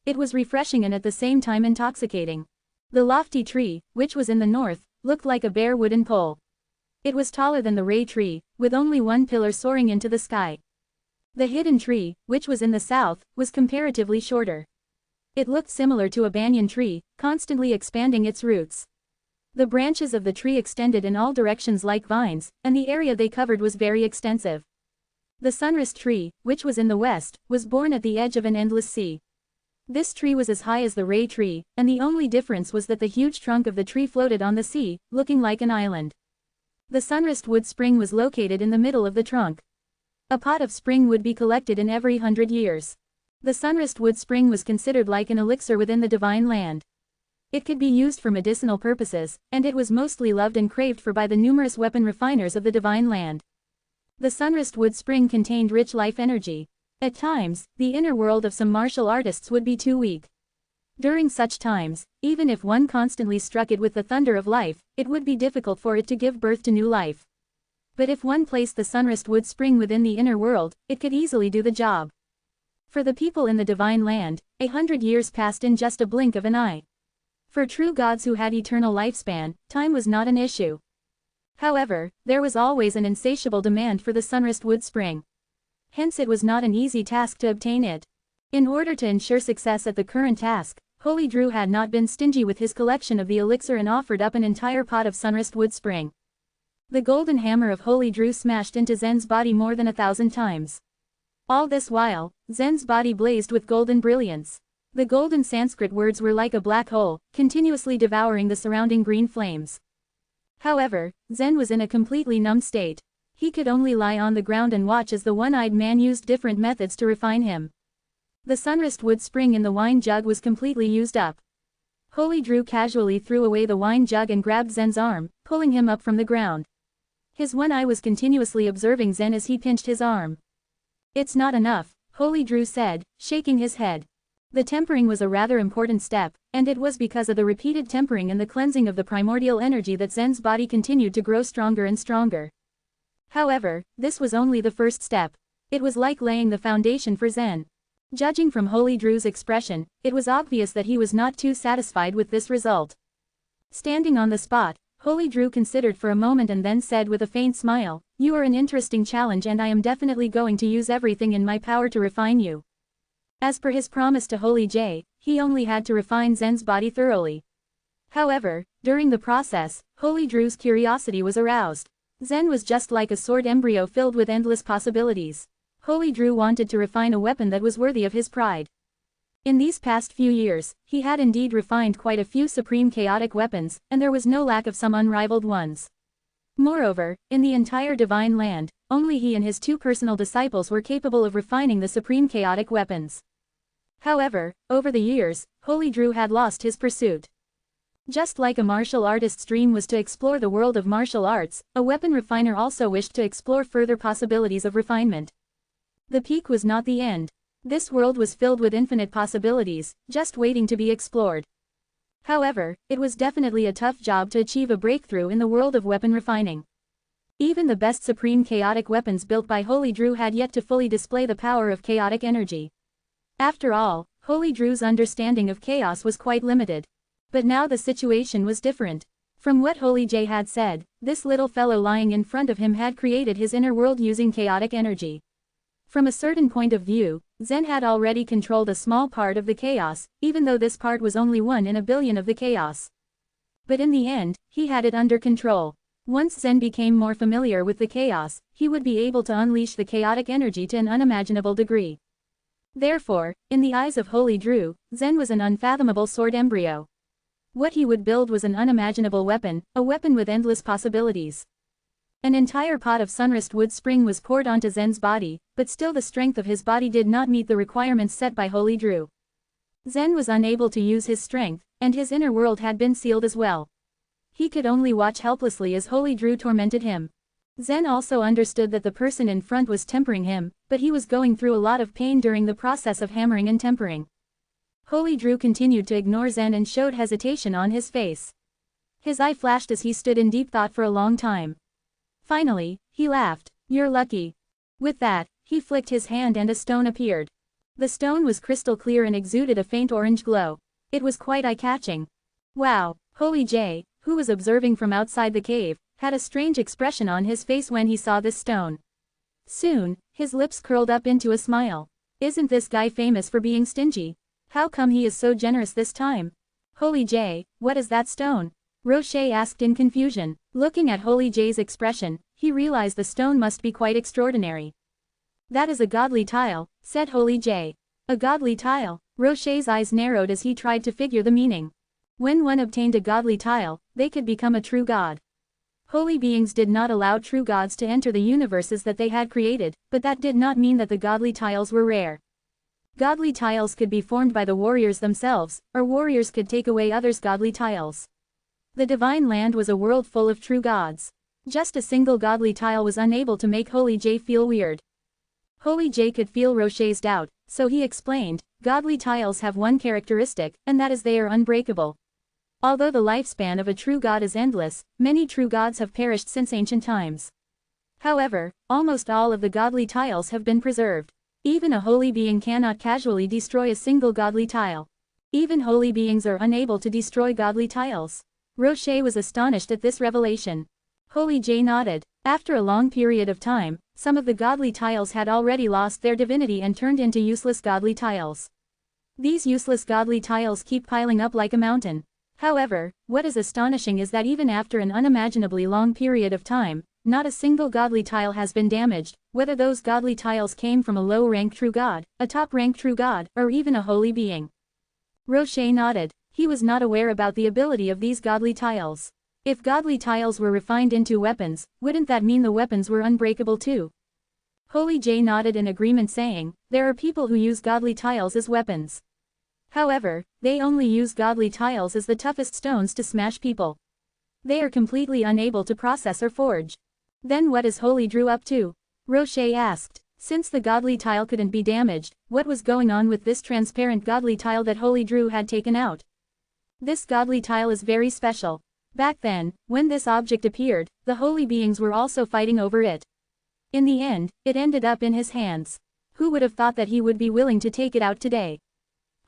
It was refreshing and at the same time intoxicating. The lofty tree, which was in the north, looked like a bare wooden pole. It was taller than the Ray tree, with only one pillar soaring into the sky. The hidden tree, which was in the south, was comparatively shorter. It looked similar to a banyan tree, constantly expanding its roots. The branches of the tree extended in all directions like vines, and the area they covered was very extensive. The sunrise tree, which was in the west, was born at the edge of an endless sea. This tree was as high as the ray tree, and the only difference was that the huge trunk of the tree floated on the sea, looking like an island. The sunrise wood spring was located in the middle of the trunk. A pot of spring would be collected in every 100 years. The sunrise wood spring was considered like an elixir within the divine land. It could be used for medicinal purposes, and it was mostly loved and craved for by the numerous weapon refiners of the divine land. The sunrise wood spring contained rich life energy. At times, the inner world of some martial artists would be too weak. During such times, even if one constantly struck it with the thunder of life, it would be difficult for it to give birth to new life. But if one placed the sunrise wood spring within the inner world, it could easily do the job. For the people in the divine land, 100 years passed in just a blink of an eye. For true gods who had eternal lifespan, time was not an issue. However, there was always an insatiable demand for the sunrise wood spring. Hence it was not an easy task to obtain it. In order to ensure success at the current task, Holy Drew had not been stingy with his collection of the elixir and offered up an entire pot of sunrise wood spring. The golden hammer of Holy Drew smashed into Zen's body more than 1,000 times. All this while, Zen's body blazed with golden brilliance. The golden Sanskrit words were like a black hole, continuously devouring the surrounding green flames. However, Zen was in a completely numb state. He could only lie on the ground and watch as the one-eyed man used different methods to refine him. The sunrise wood spring in the wine jug was completely used up. Holy Drew casually threw away the wine jug and grabbed Zen's arm, pulling him up from the ground. His one eye was continuously observing Zen as he pinched his arm. "It's not enough," Holy Drew said, shaking his head. The tempering was a rather important step, and it was because of the repeated tempering and the cleansing of the primordial energy that Zen's body continued to grow stronger and stronger. However, this was only the first step. It was like laying the foundation for Zen. Judging from Holy Drew's expression, it was obvious that he was not too satisfied with this result. Standing on the spot, Holy Drew considered for a moment and then said with a faint smile, "You are an interesting challenge and I am definitely going to use everything in my power to refine you." As per his promise to Holy J, he only had to refine Zen's body thoroughly. However, during the process, Holy Drew's curiosity was aroused. Zen was just like a sword embryo filled with endless possibilities. Holy Drew wanted to refine a weapon that was worthy of his pride. In these past few years, he had indeed refined quite a few supreme chaotic weapons, and there was no lack of some unrivaled ones. Moreover, in the entire divine land, only he and his 2 personal disciples were capable of refining the supreme chaotic weapons. However, over the years, Holy Drew had lost his pursuit. Just like a martial artist's dream was to explore the world of martial arts, a weapon refiner also wished to explore further possibilities of refinement. The peak was not the end. This world was filled with infinite possibilities, just waiting to be explored. However, it was definitely a tough job to achieve a breakthrough in the world of weapon refining. Even the best supreme chaotic weapons built by Holy Drew had yet to fully display the power of chaotic energy. After all, Holy Drew's understanding of chaos was quite limited. But now the situation was different. From what Holy J had said, this little fellow lying in front of him had created his inner world using chaotic energy. From a certain point of view, Zen had already controlled a small part of the chaos, even though this part was only 1 in a billion of the chaos. But in the end, he had it under control. Once Zen became more familiar with the chaos, he would be able to unleash the chaotic energy to an unimaginable degree. Therefore, in the eyes of Holy Drew, Zen was an unfathomable sword embryo. What he would build was an unimaginable weapon, a weapon with endless possibilities. An entire pot of sunrise wood spring was poured onto Zen's body, but still the strength of his body did not meet the requirements set by Holy Drew. Zen was unable to use his strength, and his inner world had been sealed as well. He could only watch helplessly as Holy Drew tormented him. Zen also understood that the person in front was tempering him, but he was going through a lot of pain during the process of hammering and tempering. Holy Drew continued to ignore Zen and showed hesitation on his face. His eye flashed as he stood in deep thought for a long time. Finally, he laughed. "You're lucky." With that, he flicked his hand and a stone appeared. The stone was crystal clear and exuded a faint orange glow. It was quite eye-catching. Wow! Holy J, who was observing from outside the cave, had a strange expression on his face when he saw this stone. Soon, his lips curled up into a smile. Isn't this guy famous for being stingy? How come he is so generous this time? Holy J, what is that stone? Roche asked in confusion. Looking at Holy J's expression, he realized the stone must be quite extraordinary. That is a godly tile, said Holy J. A godly tile? Roche's eyes narrowed as he tried to figure the meaning. When one obtained a godly tile, they could become a true god. Holy beings did not allow true gods to enter the universes that they had created, but that did not mean that the godly tiles were rare. Godly tiles could be formed by the warriors themselves, or warriors could take away others' godly tiles. The divine land was a world full of true gods. Just a single godly tile was unable to make Holy J feel weird. Holy J could feel Roche's doubt, so he explained, godly tiles have one characteristic, and that is they are unbreakable. Although the lifespan of a true god is endless, many true gods have perished since ancient times. However, almost all of the godly tiles have been preserved. Even a holy being cannot casually destroy a single godly tile. Even holy beings are unable to destroy godly tiles. Roche was astonished at this revelation. Holy J nodded. After a long period of time, some of the godly tiles had already lost their divinity and turned into useless godly tiles. These useless godly tiles keep piling up like a mountain. However, what is astonishing is that even after an unimaginably long period of time, not a single godly tile has been damaged, whether those godly tiles came from a low-rank true god, a top-rank true god, or even a holy being. Roche nodded. He was not aware about the ability of these godly tiles. If godly tiles were refined into weapons, wouldn't that mean the weapons were unbreakable too? Holy J nodded in agreement, saying, there are people who use godly tiles as weapons. However, they only use godly tiles as the toughest stones to smash people. They are completely unable to process or forge. Then what is Holy Drew up to? Roche asked. Since the godly tile couldn't be damaged, what was going on with this transparent godly tile that Holy Drew had taken out? This godly tile is very special. Back then, when this object appeared, the holy beings were also fighting over it. In the end, it ended up in his hands. Who would have thought that he would be willing to take it out today?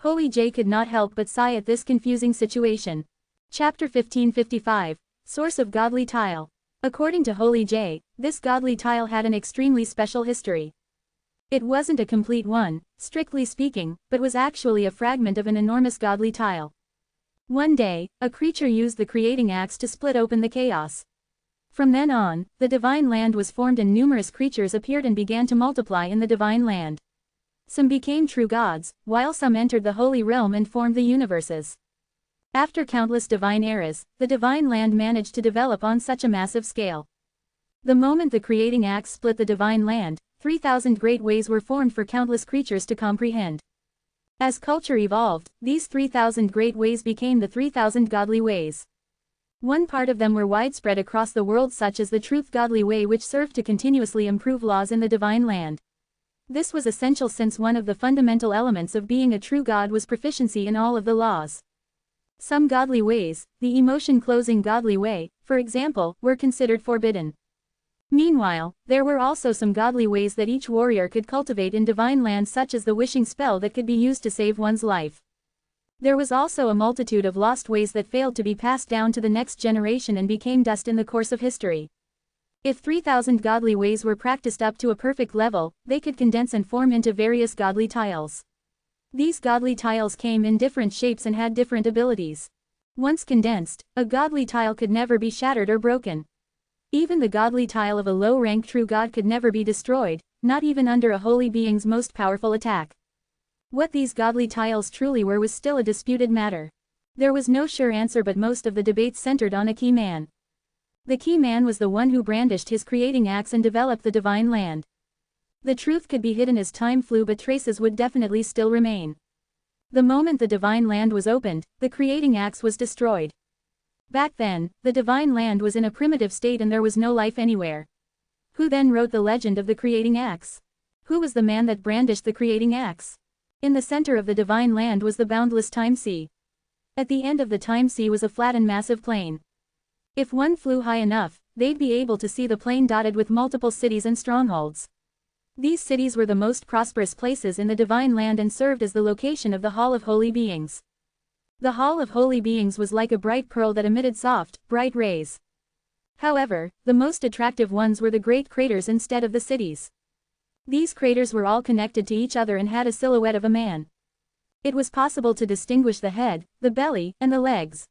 Holy J could not help but sigh at this confusing situation. Chapter 1555, Source of Godly Tile. According to Holy J, this godly tile had an extremely special history. It wasn't a complete one, strictly speaking, but was actually a fragment of an enormous godly tile. One day, a creature used the creating axe to split open the chaos. From then on, the divine land was formed and numerous creatures appeared and began to multiply in the divine land. Some became true gods, while some entered the holy realm and formed the universes. After countless divine eras, the divine land managed to develop on such a massive scale. The moment the creating axe split the divine land, 3,000 great ways were formed for countless creatures to comprehend. As culture evolved, these 3,000 great ways became the 3,000 godly ways. One part of them were widespread across the world, such as the truth godly way, which served to continuously improve laws in the divine land. This was essential since one of the fundamental elements of being a true god was proficiency in all of the laws. Some godly ways, the emotion-closing godly way, for example, were considered forbidden. Meanwhile, there were also some godly ways that each warrior could cultivate in divine land, such as the wishing spell that could be used to save one's life. There was also a multitude of lost ways that failed to be passed down to the next generation and became dust in the course of history. If 3,000 godly ways were practiced up to a perfect level, they could condense and form into various godly tiles. These godly tiles came in different shapes and had different abilities. Once condensed, a godly tile could never be shattered or broken. Even the godly tile of a low-rank true god could never be destroyed, not even under a holy being's most powerful attack. What these godly tiles truly were was still a disputed matter. There was no sure answer, but most of the debates centered on a key man. The key man was the one who brandished his creating axe and developed the divine land. The truth could be hidden as time flew, but traces would definitely still remain. The moment the divine land was opened, the creating axe was destroyed. Back then, the divine land was in a primitive state and there was no life anywhere. Who then wrote the legend of the creating axe? Who was the man that brandished the creating axe? In the center of the divine land was the boundless time sea. At the end of the time sea was a flat and massive plain. If one flew high enough, they'd be able to see the plain dotted with multiple cities and strongholds. These cities were the most prosperous places in the divine land and served as the location of the Hall of Holy Beings. The Hall of Holy Beings was like a bright pearl that emitted soft, bright rays. However, the most attractive ones were the great craters instead of the cities. These craters were all connected to each other and had a silhouette of a man. It was possible to distinguish the head, the belly, and the legs.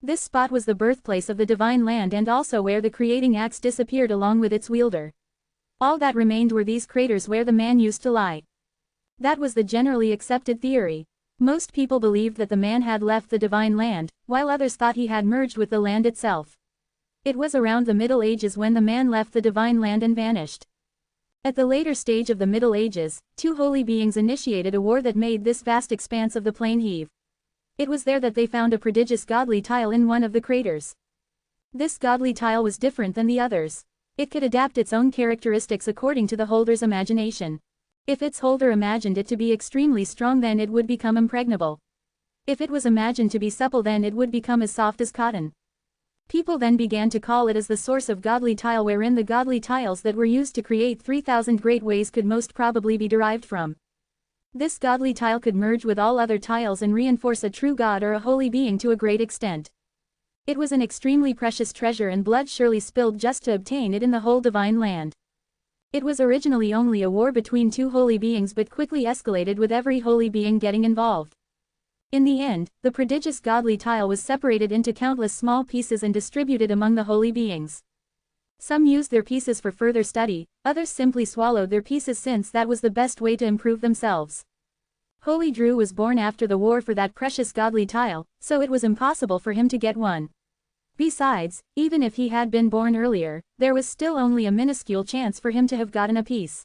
This spot was the birthplace of the divine land and also where the creating axe disappeared along with its wielder. All that remained were these craters where the man used to lie. That was the generally accepted theory. Most people believed that the man had left the divine land, while others thought he had merged with the land itself. It was around the Middle Ages when the man left the divine land and vanished. At the later stage of the Middle Ages, two holy beings initiated a war that made this vast expanse of the plain heave. It was there that they found a prodigious godly tile in one of the craters. This godly tile was different than the others. It could adapt its own characteristics according to the holder's imagination. If its holder imagined it to be extremely strong, then it would become impregnable. If it was imagined to be supple, then it would become as soft as cotton. People then began to call it as the source of godly tile, wherein the godly tiles that were used to create 3,000 great ways could most probably be derived from. This godly tile could merge with all other tiles and reinforce a true god or a holy being to a great extent. It was an extremely precious treasure, and blood surely spilled just to obtain it in the whole divine land. It was originally only a war between two holy beings, but quickly escalated with every holy being getting involved. In the end, the prodigious godly tile was separated into countless small pieces and distributed among the holy beings. Some used their pieces for further study, others simply swallowed their pieces since that was the best way to improve themselves. Holy Drew was born after the war for that precious godly tile, so it was impossible for him to get one. Besides, even if he had been born earlier, there was still only a minuscule chance for him to have gotten a piece.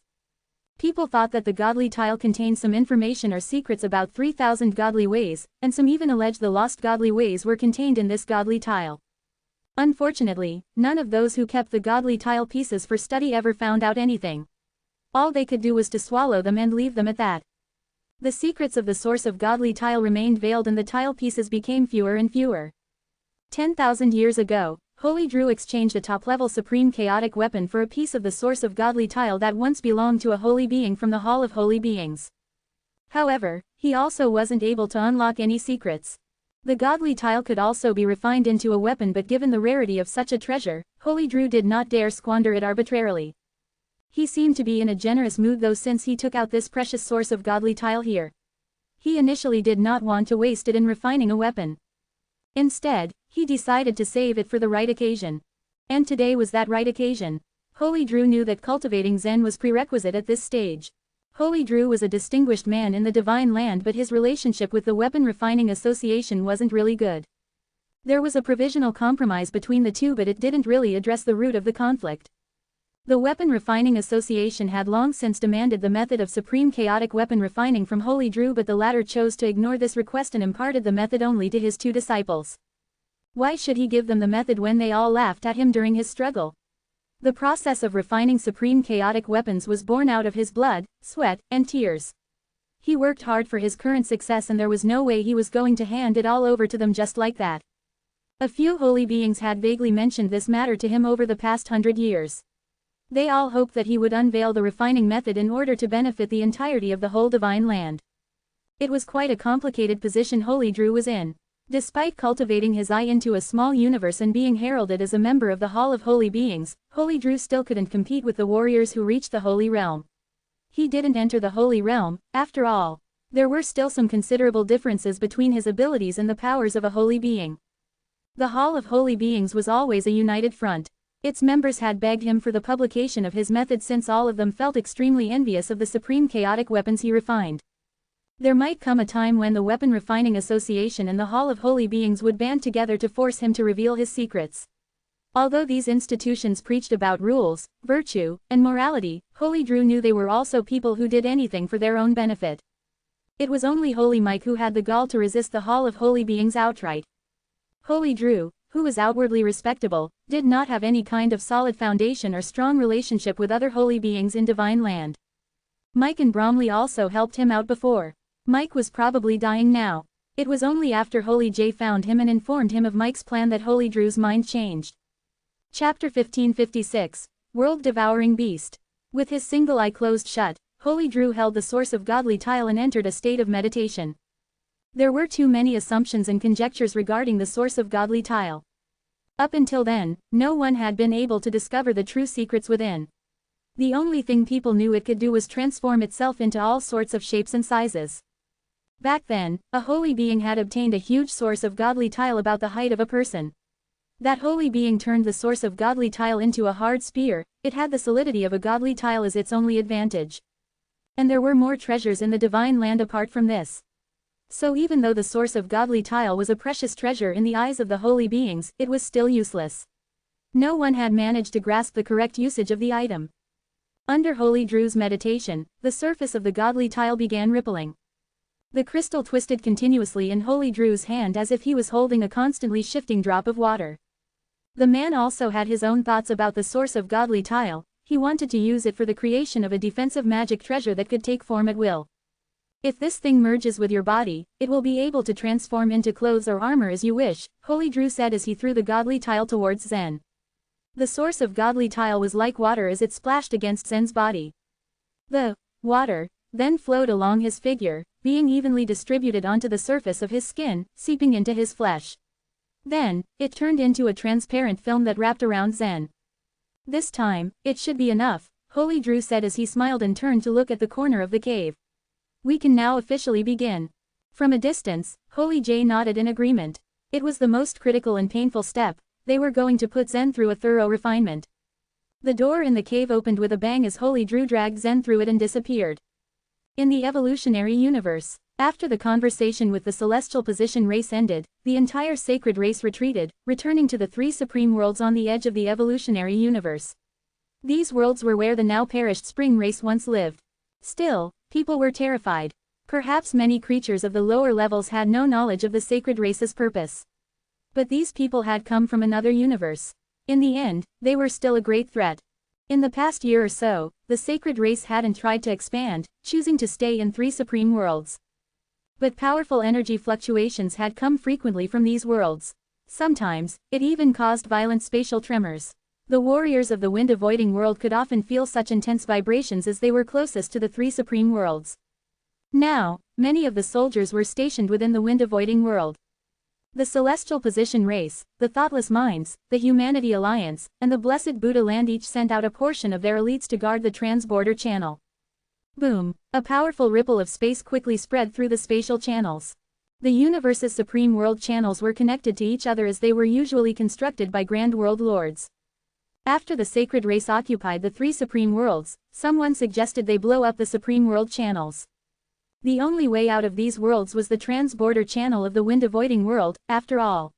People thought that the godly tile contained some information or secrets about 3,000 godly ways, and some even alleged the lost godly ways were contained in this godly tile. Unfortunately, none of those who kept the godly tile pieces for study ever found out anything. All they could do was to swallow them and leave them at that. The secrets of the source of godly tile remained veiled, and the tile pieces became fewer and fewer. 10,000 years ago, Holy Drew exchanged a top-level supreme chaotic weapon for a piece of the source of godly tile that once belonged to a holy being from the Hall of Holy Beings. However, he also wasn't able to unlock any secrets. The godly tile could also be refined into a weapon, but given the rarity of such a treasure, Holy Drew did not dare squander it arbitrarily. He seemed to be in a generous mood though, since he took out this precious source of godly tile here. He initially did not want to waste it in refining a weapon. Instead, he decided to save it for the right occasion. And today was that right occasion. Holy Drew knew that cultivating Zen was prerequisite at this stage. Holy Drew was a distinguished man in the divine land, but his relationship with the Weapon Refining Association wasn't really good. There was a provisional compromise between the two, but it didn't really address the root of the conflict. The Weapon Refining Association had long since demanded the method of supreme chaotic weapon refining from Holy Drew, but the latter chose to ignore this request and imparted the method only to his two disciples. Why should he give them the method when they all laughed at him during his struggle? The process of refining supreme chaotic weapons was born out of his blood, sweat, and tears. He worked hard for his current success, and there was no way he was going to hand it all over to them just like that. A few holy beings had vaguely mentioned this matter to him over the past 100 years. They all hoped that he would unveil the refining method in order to benefit the entirety of the whole divine land. It was quite a complicated position Holy Drew was in. Despite cultivating his eye into a small universe and being heralded as a member of the Hall of Holy Beings, Holy Drew still couldn't compete with the warriors who reached the Holy Realm. He didn't enter the Holy Realm, after all. There were still some considerable differences between his abilities and the powers of a holy being. The Hall of Holy Beings was always a united front. Its members had begged him for the publication of his method, since all of them felt extremely envious of the supreme chaotic weapons he refined. There might come a time when the Weapon Refining Association and the Hall of Holy Beings would band together to force him to reveal his secrets. Although these institutions preached about rules, virtue, and morality, Holy Drew knew they were also people who did anything for their own benefit. It was only Holy Mike who had the gall to resist the Hall of Holy Beings outright. Holy Drew, who was outwardly respectable, did not have any kind of solid foundation or strong relationship with other holy beings in Divine Land. Mike and Bromley also helped him out before. Mike was probably dying now. It was only after Holy J found him and informed him of Mike's plan that Holy Drew's mind changed. Chapter 1556, World-Devouring Beast. With his single eye closed shut, Holy Drew held the source of godly tile and entered a state of meditation. There were too many assumptions and conjectures regarding the source of godly tile. Up until then, no one had been able to discover the true secrets within. The only thing people knew it could do was transform itself into all sorts of shapes and sizes. Back then, a holy being had obtained a huge source of godly tile about the height of a person. That holy being turned the source of godly tile into a hard sphere. It had the solidity of a godly tile as its only advantage. And there were more treasures in the divine land apart from this. So even though the source of godly tile was a precious treasure in the eyes of the holy beings, it was still useless. No one had managed to grasp the correct usage of the item. Under Holy Drew's meditation, the surface of the godly tile began rippling. The crystal twisted continuously in Holy Drew's hand as if he was holding a constantly shifting drop of water. The man also had his own thoughts about the source of godly tile. He wanted to use it for the creation of a defensive magic treasure that could take form at will. If this thing merges with your body, it will be able to transform into clothes or armor as you wish, Holy Drew said as he threw the godly tile towards Zen. The source of godly tile was like water as it splashed against Zen's body. The water then flowed along his figure, being evenly distributed onto the surface of his skin, seeping into his flesh. Then, it turned into a transparent film that wrapped around Zen. This time, it should be enough, Holy Drew said as he smiled and turned to look at the corner of the cave. We can now officially begin. From a distance, Holy J nodded in agreement. It was the most critical and painful step. They were going to put Zen through a thorough refinement. The door in the cave opened with a bang as Holy Drew dragged Zen through it and disappeared. In the evolutionary universe, after the conversation with the celestial position race ended, the entire sacred race retreated, returning to the three supreme worlds on the edge of the evolutionary universe. These worlds were where the now perished spring race once lived. Still, people were terrified. Perhaps many creatures of the lower levels had no knowledge of the sacred race's purpose. But these people had come from another universe. In the end, they were still a great threat. In the past year or so, the sacred race hadn't tried to expand, choosing to stay in three supreme worlds. But powerful energy fluctuations had come frequently from these worlds. Sometimes, it even caused violent spatial tremors. The warriors of the wind-avoiding world could often feel such intense vibrations as they were closest to the three supreme worlds. Now, many of the soldiers were stationed within the wind-avoiding world. The Celestial Position Race, the Thoughtless Minds, the Humanity Alliance, and the Blessed Buddha Land each sent out a portion of their elites to guard the trans-border channel. Boom! A powerful ripple of space quickly spread through the spatial channels. The universe's supreme world channels were connected to each other as they were usually constructed by Grand World Lords. After the sacred race occupied the three supreme worlds, someone suggested they blow up the supreme world channels. The only way out of these worlds was the trans-border channel of the wind-avoiding world, after all.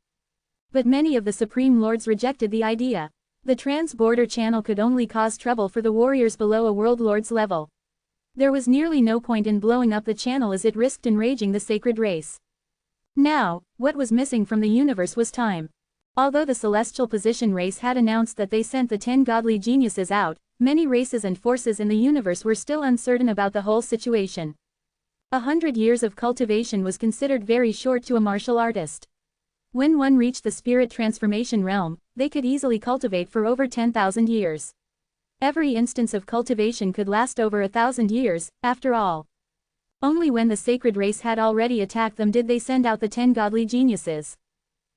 But many of the Supreme Lords rejected the idea. The trans-border channel could only cause trouble for the warriors below a World Lord's level. There was nearly no point in blowing up the channel as it risked enraging the sacred race. Now, what was missing from the universe was time. Although the Celestial Position Race had announced that they sent the 10 godly geniuses out, many races and forces in the universe were still uncertain about the whole situation. 100 years of cultivation was considered very short to a martial artist. When one reached the spirit transformation realm, they could easily cultivate for over 10,000 years. Every instance of cultivation could last over 1,000 years, after all. Only when the sacred race had already attacked them did they send out the 10 godly geniuses.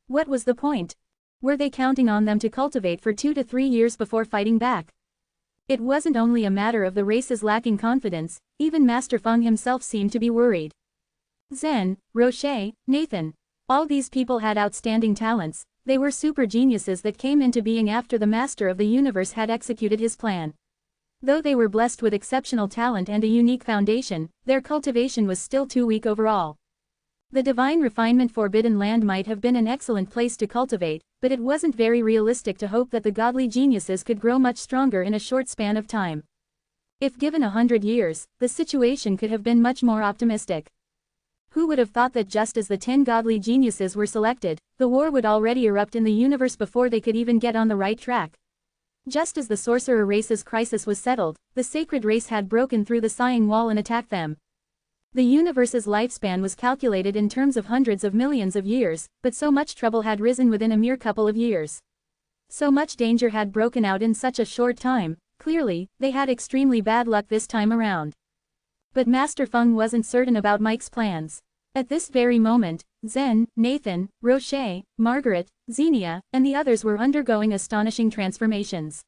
What was the point? Were they counting on them to cultivate for 2 to 3 years before fighting back? It wasn't only a matter of the race's lacking confidence, even Master Feng himself seemed to be worried. Zen, Roche, Nathan. All these people had outstanding talents. They were super geniuses that came into being after the Master of the Universe had executed his plan. Though they were blessed with exceptional talent and a unique foundation, their cultivation was still too weak overall. The divine refinement Forbidden Land might have been an excellent place to cultivate, but it wasn't very realistic to hope that the godly geniuses could grow much stronger in a short span of time. If given 100 years, the situation could have been much more optimistic. Who would have thought that just as the 10 godly geniuses were selected, the war would already erupt in the universe before they could even get on the right track? Just as the sorcerer race's crisis was settled, the sacred race had broken through the sighing wall and attacked them. The universe's lifespan was calculated in terms of hundreds of millions of years, but so much trouble had risen within a mere couple of years. So much danger had broken out in such a short time. Clearly, they had extremely bad luck this time around. But Master Feng wasn't certain about Mike's plans. At this very moment, Zen, Nathan, Roche, Margaret, Xenia, and the others were undergoing astonishing transformations.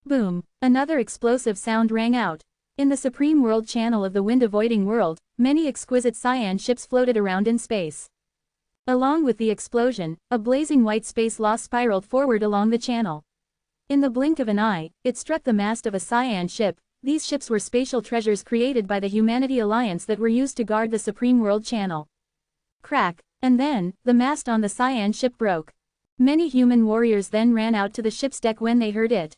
Boom! Another explosive sound rang out. In the supreme world channel of the wind-avoiding world, many exquisite cyan ships floated around in space. Along with the explosion, a blazing white space law spiraled forward along the channel. In the blink of an eye, it struck the mast of a cyan ship. These ships were spatial treasures created by the Humanity Alliance that were used to guard the supreme world channel. Crack! And then, the mast on the cyan ship broke. Many human warriors then ran out to the ship's deck when they heard it.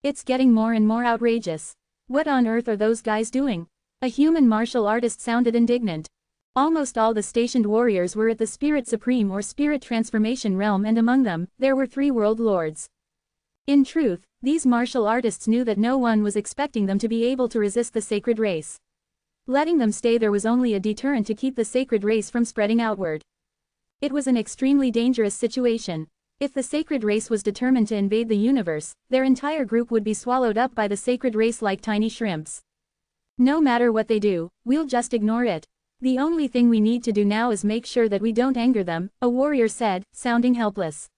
It's getting more and more outrageous. What on earth are those guys doing? A human martial artist sounded indignant. Almost all the stationed warriors were at the Spirit Supreme or Spirit Transformation realm, and among them, there were 3 world lords. In truth, these martial artists knew that no one was expecting them to be able to resist the sacred race. Letting them stay there was only a deterrent to keep the sacred race from spreading outward. It was an extremely dangerous situation. If the sacred race was determined to invade the universe, their entire group would be swallowed up by the sacred race like tiny shrimps. No matter what they do, we'll just ignore it. The only thing we need to do now is make sure that we don't anger them, a warrior said, sounding helpless.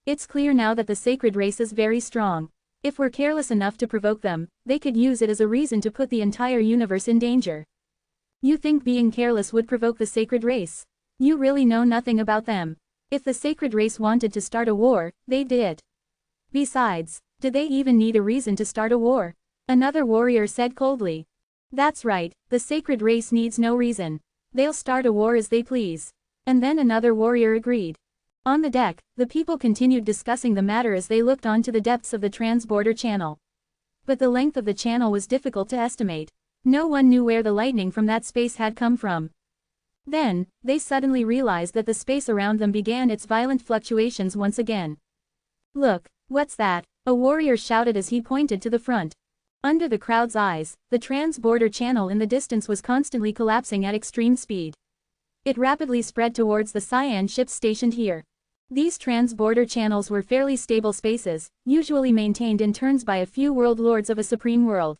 It's clear now that the sacred race is very strong. If we're careless enough to provoke them, they could use it as a reason to put the entire universe in danger. You think being careless would provoke the sacred race? You really know nothing about them. If the sacred race wanted to start a war, they'd do it. Besides, do they even need a reason to start a war? Another warrior said coldly. That's right, the sacred race needs no reason. They'll start a war as they please. And then another warrior agreed. On the deck, the people continued discussing the matter as they looked onto the depths of the trans-border channel. But the length of the channel was difficult to estimate. No one knew where the lightning from that space had come from. Then, they suddenly realized that the space around them began its violent fluctuations once again. Look, what's that? A warrior shouted as he pointed to the front. Under the crowd's eyes, the trans-border channel in the distance was constantly collapsing at extreme speed. It rapidly spread towards the cyan ships stationed here. These trans-border channels were fairly stable spaces, usually maintained in turns by a few world lords of a supreme world.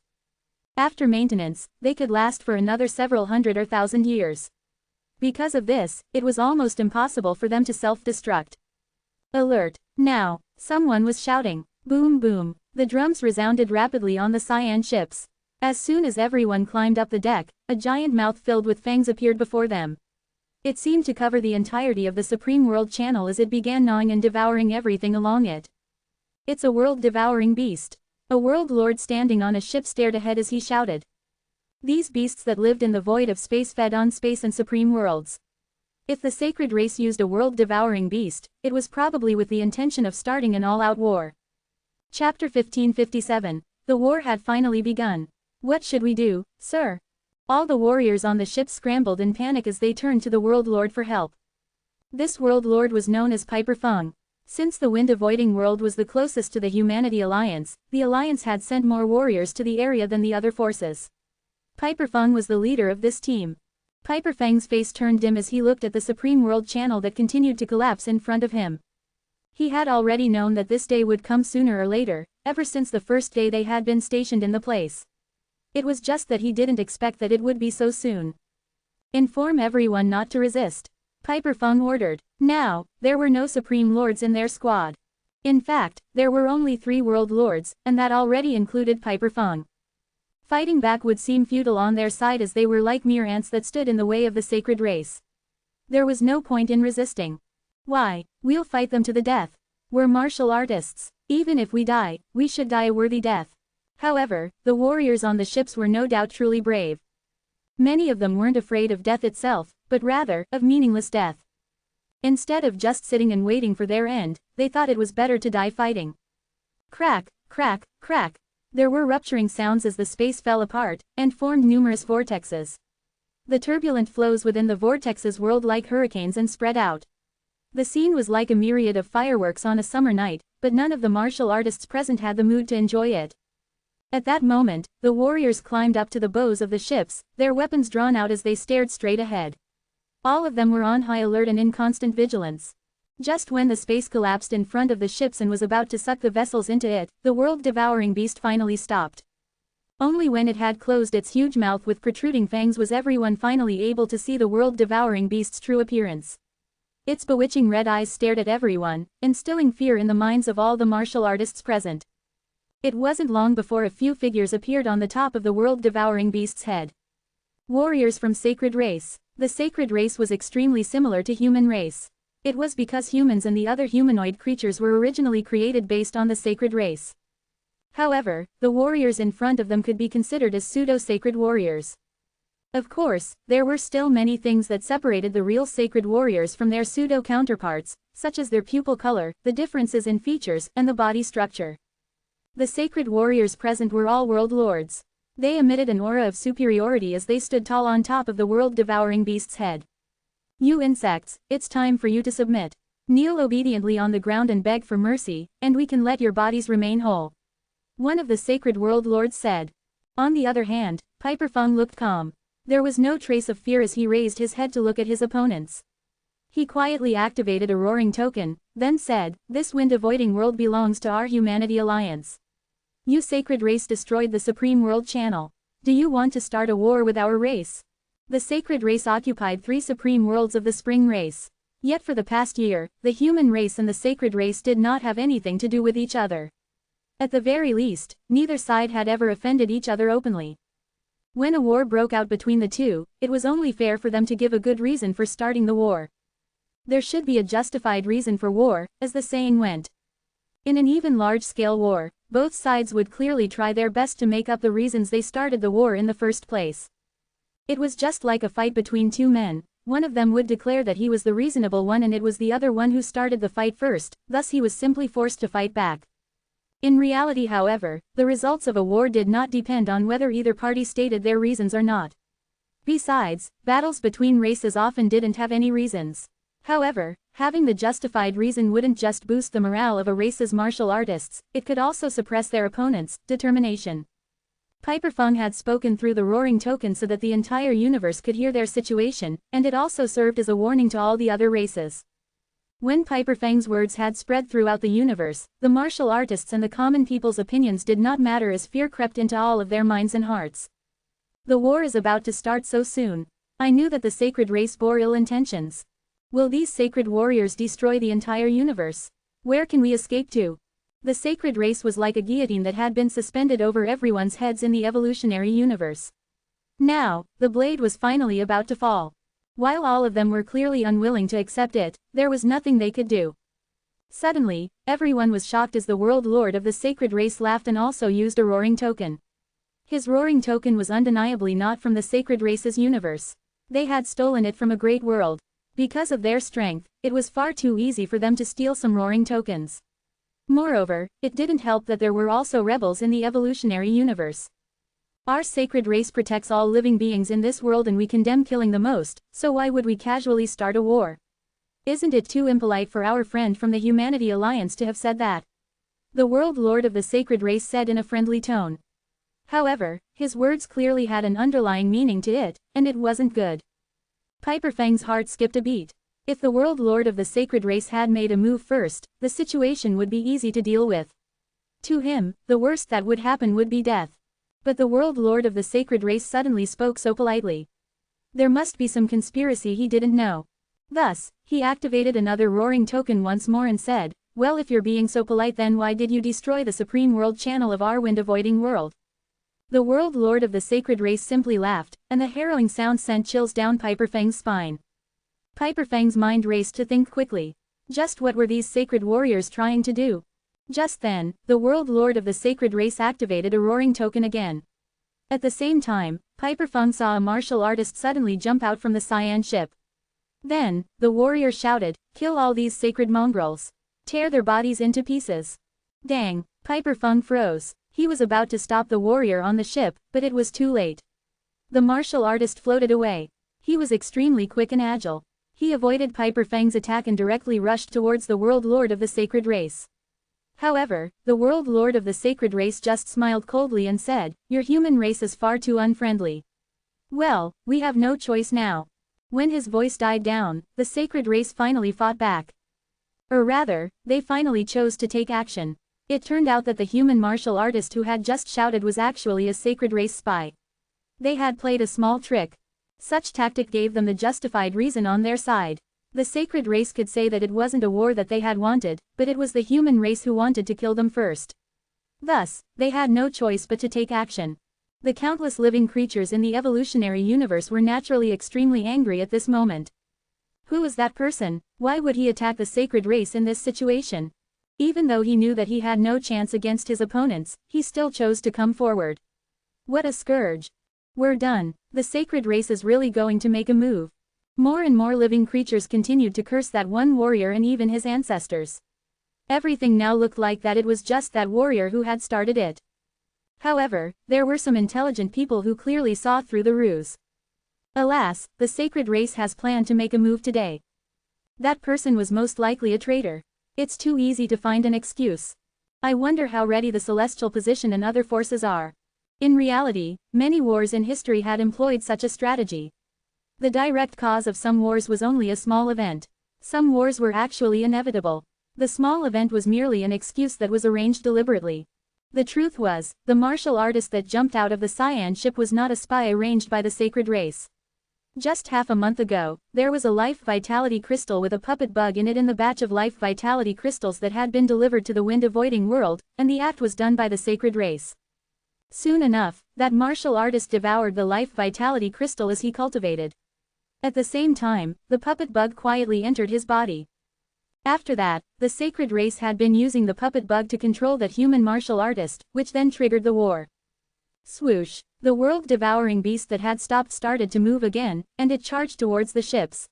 After maintenance, they could last for another several hundred or thousand years. Because of this, it was almost impossible for them to self-destruct. Alert! Now! Someone was shouting. Boom boom! The drums resounded rapidly on the cyan ships. As soon as everyone climbed up the deck, a giant mouth filled with fangs appeared before them. It seemed to cover the entirety of the Supreme World Channel as it began gnawing and devouring everything along it. It's a world-devouring beast. A world lord standing on a ship stared ahead as he shouted. These beasts that lived in the void of space fed on space and supreme worlds. If the sacred race used a world-devouring beast, it was probably with the intention of starting an all-out war. Chapter 1557. The war had finally begun. What should we do, sir? All the warriors on the ship scrambled in panic as they turned to the World Lord for help. This World Lord was known as Piper Fung. Since the wind-avoiding world was the closest to the Humanity Alliance, the Alliance had sent more warriors to the area than the other forces. Piper Fung was the leader of this team. Piper Fang's face turned dim as he looked at the Supreme World Channel that continued to collapse in front of him. He had already known that this day would come sooner or later, ever since the first day they had been stationed in the place. It was just that he didn't expect that it would be so soon. Inform everyone not to resist, Piper Fung ordered. Now, there were no Supreme Lords in their squad. In fact, there were only 3 World Lords, and that already included Piper Fung. Fighting back would seem futile on their side as they were like mere ants that stood in the way of the sacred race. There was no point in resisting. Why, we'll fight them to the death. We're martial artists. Even if we die, we should die a worthy death. However, the warriors on the ships were no doubt truly brave. Many of them weren't afraid of death itself, but rather, of meaningless death. Instead of just sitting and waiting for their end, they thought it was better to die fighting. Crack, crack, crack. There were rupturing sounds as the space fell apart, and formed numerous vortexes. The turbulent flows within the vortexes whirled like hurricanes and spread out. The scene was like a myriad of fireworks on a summer night, but none of the martial artists present had the mood to enjoy it. At that moment, the warriors climbed up to the bows of the ships, their weapons drawn out as they stared straight ahead. All of them were on high alert and in constant vigilance. Just when the space collapsed in front of the ships and was about to suck the vessels into it, the world-devouring beast finally stopped. Only when it had closed its huge mouth with protruding fangs was everyone finally able to see the world-devouring beast's true appearance. Its bewitching red eyes stared at everyone, instilling fear in the minds of all the martial artists present. It wasn't long before a few figures appeared on the top of the world-devouring beast's head. Warriors from sacred race. The sacred race was extremely similar to human race. It was because humans and the other humanoid creatures were originally created based on the sacred race. However, the warriors in front of them could be considered as pseudo-sacred warriors. Of course, there were still many things that separated the real sacred warriors from their pseudo-counterparts, such as their pupil color, the differences in features, and the body structure. The sacred warriors present were all world lords. They emitted an aura of superiority as they stood tall on top of the world-devouring beast's head. You insects, it's time for you to submit. Kneel obediently on the ground and beg for mercy, and we can let your bodies remain whole. One of the sacred world lords said. On the other hand, Piper Feng looked calm. There was no trace of fear as he raised his head to look at his opponents. He quietly activated a roaring token, then said, "This wind-avoiding world belongs to our Humanity Alliance. You sacred race destroyed the Supreme World Channel. Do you want to start a war with our race?" The sacred race occupied 3 supreme worlds of the spring race. Yet for the past year, the human race and the sacred race did not have anything to do with each other. At the very least, neither side had ever offended each other openly. When a war broke out between the two, it was only fair for them to give a good reason for starting the war. There should be a justified reason for war, as the saying went. In an even large-scale war, both sides would clearly try their best to make up the reasons they started the war in the first place. It was just like a fight between 2 men, one of them would declare that he was the reasonable one and it was the other one who started the fight first, thus he was simply forced to fight back. In reality, however, the results of a war did not depend on whether either party stated their reasons or not. Besides, battles between races often didn't have any reasons. However, having the justified reason wouldn't just boost the morale of a race's martial artists, it could also suppress their opponents' determination. Piper Feng had spoken through the roaring token so that the entire universe could hear their situation, and it also served as a warning to all the other races. When Piper Feng's words had spread throughout the universe, the martial artists and the common people's opinions did not matter as fear crept into all of their minds and hearts. The war is about to start so soon. I knew that the sacred race bore ill intentions. Will these sacred warriors destroy the entire universe? Where can we escape to? The sacred race was like a guillotine that had been suspended over everyone's heads in the evolutionary universe. Now, the blade was finally about to fall. While all of them were clearly unwilling to accept it, there was nothing they could do. Suddenly, everyone was shocked as the world lord of the sacred race laughed and also used a roaring token. His roaring token was undeniably not from the sacred race's universe. They had stolen it from a great world. Because of their strength, it was far too easy for them to steal some roaring tokens. Moreover, it didn't help that there were also rebels in the evolutionary universe. Our sacred race protects all living beings in this world and we condemn killing the most, so why would we casually start a war? Isn't it too impolite for our friend from the Humanity Alliance to have said that? The world lord of the sacred race said in a friendly tone. However, his words clearly had an underlying meaning to it, and it wasn't good. Piper Feng's heart skipped a beat. If the world lord of the sacred race had made a move first, the situation would be easy to deal with. To him, the worst that would happen would be death. But the world lord of the sacred race suddenly spoke so politely. There must be some conspiracy he didn't know. Thus, he activated another roaring token once more and said, "Well, if you're being so polite, then why did you destroy the Supreme World Channel of our wind-avoiding world?" The world lord of the sacred race simply laughed, and the harrowing sound sent chills down Piper Feng's spine. Piper Feng's mind raced to think quickly. Just what were these sacred warriors trying to do? Just then, the world lord of the sacred race activated a roaring token again. At the same time, Piper Feng saw a martial artist suddenly jump out from the cyan ship. Then, the warrior shouted, "Kill all these sacred mongrels. Tear their bodies into pieces." Dang, Piper Feng froze. He was about to stop the warrior on the ship, but it was too late. The martial artist floated away. He was extremely quick and agile. He avoided Piper Feng's attack and directly rushed towards the world lord of the sacred race. However, the world lord of the sacred race just smiled coldly and said, "Your human race is far too unfriendly. Well, we have no choice now." When his voice died down, the sacred race finally fought back. Or rather, they finally chose to take action. It turned out that the human martial artist who had just shouted was actually a sacred race spy. They had played a small trick. Such tactic gave them the justified reason on their side. The sacred race could say that it wasn't a war that they had wanted, but it was the human race who wanted to kill them first. Thus, they had no choice but to take action. The countless living creatures in the evolutionary universe were naturally extremely angry at this moment. Who was that person? Why would he attack the sacred race in this situation? Even though he knew that he had no chance against his opponents, he still chose to come forward. What a scourge. We're done. The sacred race is really going to make a move. More and more living creatures continued to curse that one warrior and even his ancestors. Everything now looked like that it was just that warrior who had started it. However, there were some intelligent people who clearly saw through the ruse. Alas, the sacred race has planned to make a move today. That person was most likely a traitor. It's too easy to find an excuse. I wonder how ready the celestial position and other forces are. In reality, many wars in history had employed such a strategy. The direct cause of some wars was only a small event. Some wars were actually inevitable. The small event was merely an excuse that was arranged deliberately. The truth was, the martial artist that jumped out of the Cyan ship was not a spy arranged by the sacred race. Just half a month ago, there was a life vitality crystal with a puppet bug in it in the batch of life vitality crystals that had been delivered to the wind-avoiding world, and the act was done by the sacred race. Soon enough, that martial artist devoured the life vitality crystal as he cultivated. At the same time, the puppet bug quietly entered his body. After that, the sacred race had been using the puppet bug to control that human martial artist, which then triggered the war. Swoosh! The world-devouring beast that had stopped started to move again, and it charged towards the ships.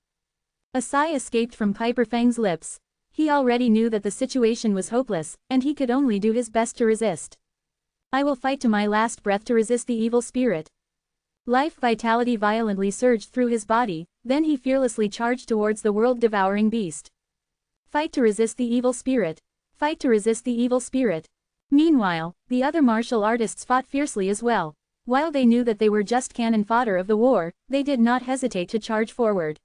A sigh escaped from Piper Fang's lips. He already knew that the situation was hopeless, and he could only do his best to resist. I will fight to my last breath to resist the evil spirit. Life vitality violently surged through his body, then he fearlessly charged towards the world-devouring beast. Fight to resist the evil spirit. Fight to resist the evil spirit. Meanwhile, the other martial artists fought fiercely as well. While they knew that they were just cannon fodder of the war, they did not hesitate to charge forward.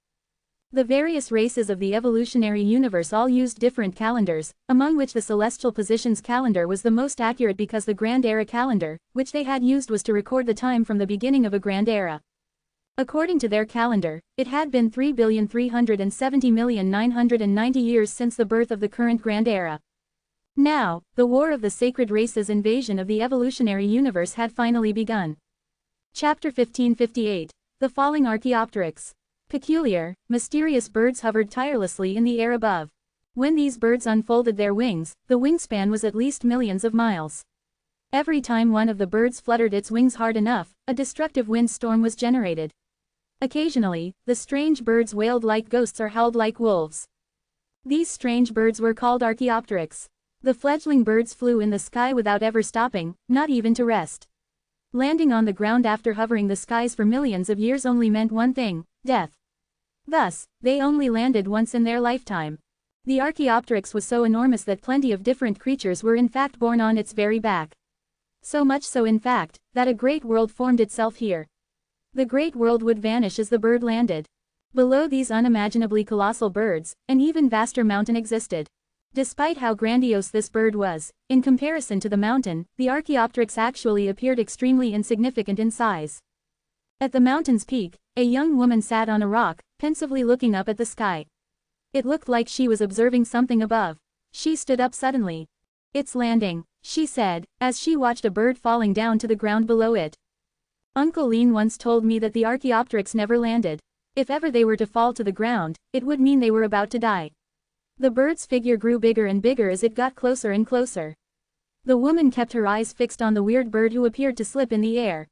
The various races of the evolutionary universe all used different calendars, among which the celestial positions calendar was the most accurate because the Grand Era calendar, which they had used, was to record the time from the beginning of a Grand Era. According to their calendar, it had been 3,370,990 years since the birth of the current Grand Era. Now, the war of the sacred race's invasion of the evolutionary universe had finally begun. Chapter 1558. The Falling Archaeopteryx. Peculiar, mysterious birds hovered tirelessly in the air above. When these birds unfolded their wings, the wingspan was at least millions of miles. Every time one of the birds fluttered its wings hard enough, a destructive windstorm was generated. Occasionally, the strange birds wailed like ghosts or howled like wolves. These strange birds were called Archaeopteryx. The fledgling birds flew in the sky without ever stopping, not even to rest. Landing on the ground after hovering the skies for millions of years only meant one thing: death. Thus, they only landed once in their lifetime. The Archaeopteryx was so enormous that plenty of different creatures were in fact born on its very back. So much so in fact, that a great world formed itself here. The great world would vanish as the bird landed. Below these unimaginably colossal birds, an even vaster mountain existed. Despite how grandiose this bird was, in comparison to the mountain, the Archaeopteryx actually appeared extremely insignificant in size. At the mountain's peak, a young woman sat on a rock, pensively looking up at the sky. It looked like she was observing something above. She stood up suddenly. "It's landing," she said, as she watched a bird falling down to the ground below it. "Uncle Lean once told me that the Archaeopteryx never landed. If ever they were to fall to the ground, it would mean they were about to die." The bird's figure grew bigger and bigger as it got closer and closer. The woman kept her eyes fixed on the weird bird who appeared to slip in the air.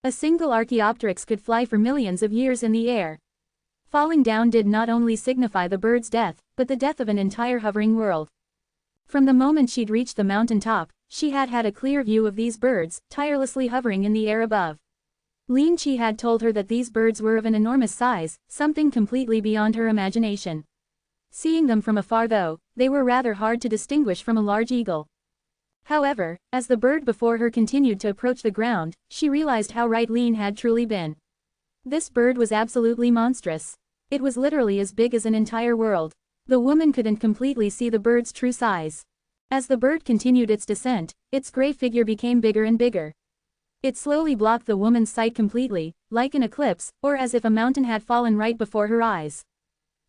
A single Archaeopteryx could fly for millions of years in the air. Falling down did not only signify the bird's death, but the death of an entire hovering world. From the moment she'd reached the mountain top, she had had a clear view of these birds, tirelessly hovering in the air above. Lin Chi had told her that these birds were of an enormous size, something completely beyond her imagination. Seeing them from afar though, they were rather hard to distinguish from a large eagle. However, as the bird before her continued to approach the ground, she realized how right Lin had truly been. This bird was absolutely monstrous. It was literally as big as an entire world. The woman couldn't completely see the bird's true size. As the bird continued its descent, its gray figure became bigger and bigger. It slowly blocked the woman's sight completely, like an eclipse, or as if a mountain had fallen right before her eyes.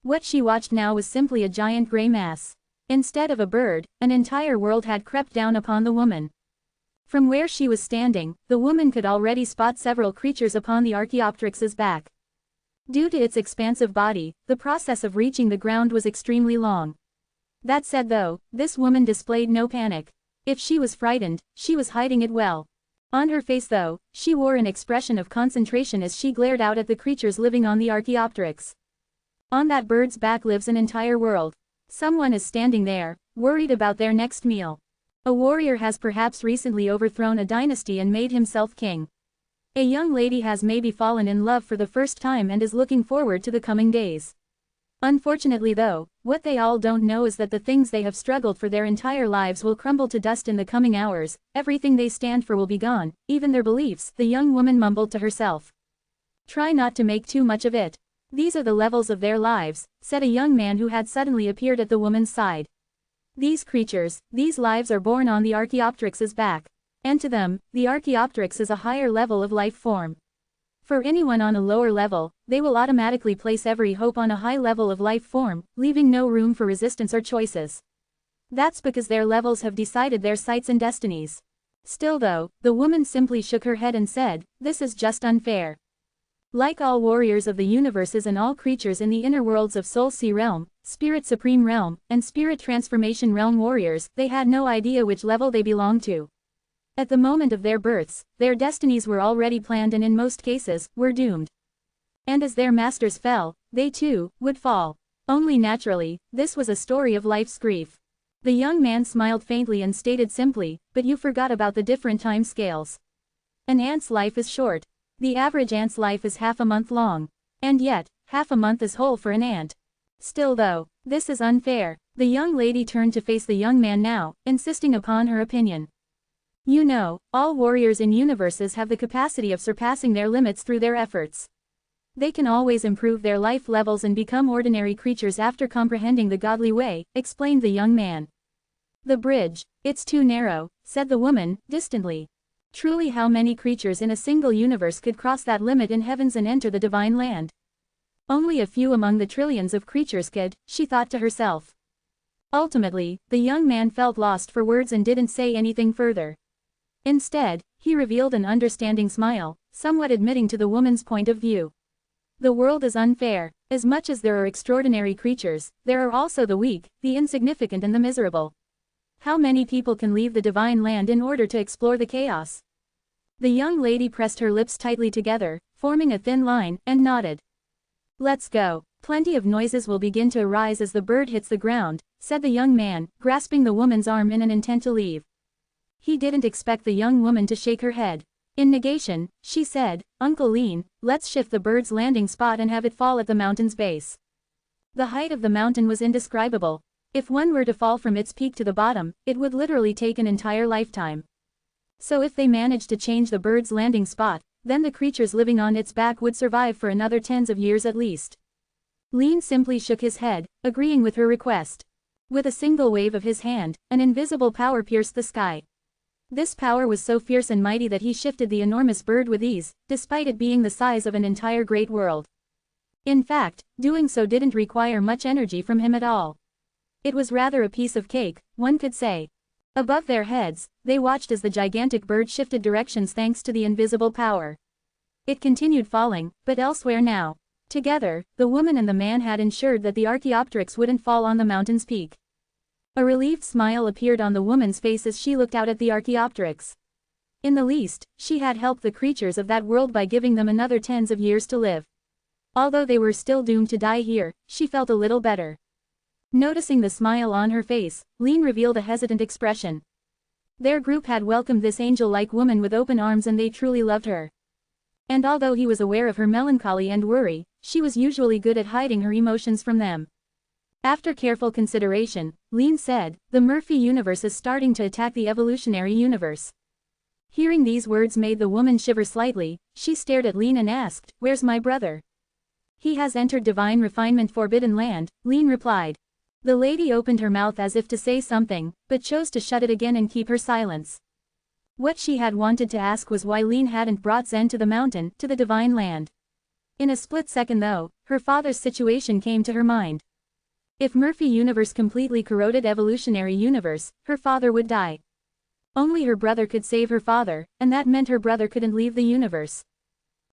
What she watched now was simply a giant gray mass. Instead of a bird, an entire world had crept down upon the woman. From where she was standing, the woman could already spot several creatures upon the Archaeopteryx's back. Due to its expansive body, the process of reaching the ground was extremely long. That said though, this woman displayed no panic. If she was frightened, she was hiding it well. On her face though, she wore an expression of concentration as she glared out at the creatures living on the Archaeopteryx. On that bird's back lives an entire world. Someone is standing there, worried about their next meal. A warrior has perhaps recently overthrown a dynasty and made himself king. A young lady has maybe fallen in love for the first time and is looking forward to the coming days. Unfortunately though, what they all don't know is that the things they have struggled for their entire lives will crumble to dust in the coming hours, everything they stand for will be gone, even their beliefs, the young woman mumbled to herself. Try not to make too much of it. These are the levels of their lives, said a young man who had suddenly appeared at the woman's side. These creatures, these lives are born on the Archaeopteryx's back. And to them, the Archaeopteryx is a higher level of life form. For anyone on a lower level, they will automatically place every hope on a high level of life form, leaving no room for resistance or choices. That's because their levels have decided their sights and destinies. Still though, the woman simply shook her head and said, "This is just unfair." Like all warriors of the universes and all creatures in the inner worlds of Soul Sea Realm, Spirit Supreme Realm, and Spirit Transformation Realm warriors, they had no idea which level they belonged to. At the moment of their births, their destinies were already planned and in most cases, were doomed. And as their masters fell, they too, would fall. Only naturally, this was a story of life's grief. The young man smiled faintly and stated simply, "But you forgot about the different time scales. An ant's life is short. The average ant's life is half a month long. And yet, half a month is whole for an ant. Still though, this is unfair." The young lady turned to face the young man now, insisting upon her opinion. "You know, all warriors in universes have the capacity of surpassing their limits through their efforts. They can always improve their life levels and become ordinary creatures after comprehending the godly way," explained the young man. "The bridge, it's too narrow," said the woman, distantly. Truly how many creatures in a single universe could cross that limit in heavens and enter the divine land? Only a few among the trillions of creatures could, she thought to herself. Ultimately, the young man felt lost for words and didn't say anything further. Instead, he revealed an understanding smile, somewhat admitting to the woman's point of view. The world is unfair. As much as there are extraordinary creatures, there are also the weak, the insignificant and the miserable. How many people can leave the divine land in order to explore the chaos? The young lady pressed her lips tightly together, forming a thin line, and nodded. "Let's go. Plenty of noises will begin to arise as the bird hits the ground," said the young man, grasping the woman's arm in an intent to leave. He didn't expect the young woman to shake her head. In negation, she said, "Uncle Lean, let's shift the bird's landing spot and have it fall at the mountain's base." The height of the mountain was indescribable. If one were to fall from its peak to the bottom, it would literally take an entire lifetime. So if they managed to change the bird's landing spot, then the creatures living on its back would survive for another tens of years at least. Lean simply shook his head, agreeing with her request. With a single wave of his hand, an invisible power pierced the sky. This power was so fierce and mighty that he shifted the enormous bird with ease, despite it being the size of an entire great world. In fact, doing so didn't require much energy from him at all. It was rather a piece of cake, one could say. Above their heads, they watched as the gigantic bird shifted directions thanks to the invisible power. It continued falling, but elsewhere now. Together, the woman and the man had ensured that the Archaeopteryx wouldn't fall on the mountain's peak. A relieved smile appeared on the woman's face as she looked out at the Archaeopteryx. In the least, she had helped the creatures of that world by giving them another tens of years to live. Although they were still doomed to die here, she felt a little better. Noticing the smile on her face, Lean revealed a hesitant expression. Their group had welcomed this angel-like woman with open arms and they truly loved her. And although he was aware of her melancholy and worry, she was usually good at hiding her emotions from them. After careful consideration, Lean said, "The Murphy universe is starting to attack the evolutionary universe." Hearing these words made the woman shiver slightly. She stared at Lean and asked, "Where's my brother?" "He has entered divine refinement forbidden land," Lean replied. The lady opened her mouth as if to say something, but chose to shut it again and keep her silence. What she had wanted to ask was why Lean hadn't brought Zen to the mountain, to the divine land. In a split second though, her father's situation came to her mind. If Murphy universe completely corroded evolutionary universe, her father would die. Only her brother could save her father, and that meant her brother couldn't leave the universe.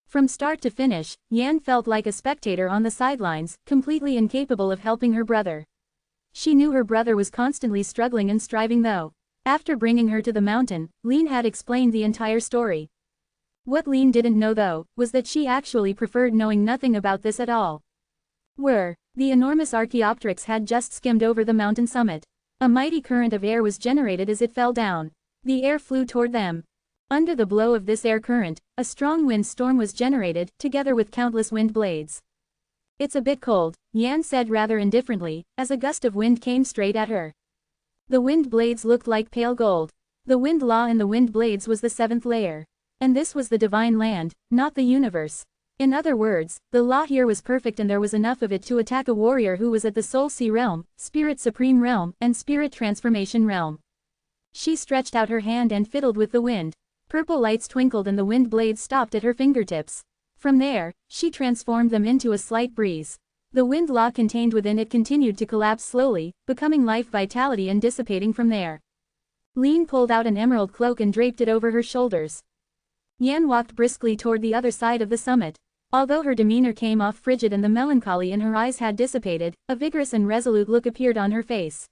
From start to finish, Yan felt like a spectator on the sidelines, completely incapable of helping her brother. She knew her brother was constantly struggling and striving though. After bringing her to the mountain, Lin had explained the entire story. What Lin didn't know though, was that she actually preferred knowing nothing about this at all. The enormous Archaeopteryx had just skimmed over the mountain summit. A mighty current of air was generated as it fell down. The air flew toward them. Under the blow of this air current, a strong wind storm was generated, together with countless wind blades. "It's a bit cold," Yan said rather indifferently, as a gust of wind came straight at her. The wind blades looked like pale gold. The wind law in the wind blades was the 7th layer. And this was the divine land, not the universe. In other words, the law here was perfect and there was enough of it to attack a warrior who was at the Soul Sea realm, Spirit Supreme realm, and Spirit Transformation realm. She stretched out her hand and fiddled with the wind. Purple lights twinkled and the wind blades stopped at her fingertips. From there, she transformed them into a slight breeze. The wind law contained within it continued to collapse slowly, becoming life vitality and dissipating from there. Lin pulled out an emerald cloak and draped it over her shoulders. Yan walked briskly toward the other side of the summit. Although her demeanor came off frigid and the melancholy in her eyes had dissipated, a vigorous and resolute look appeared on her face.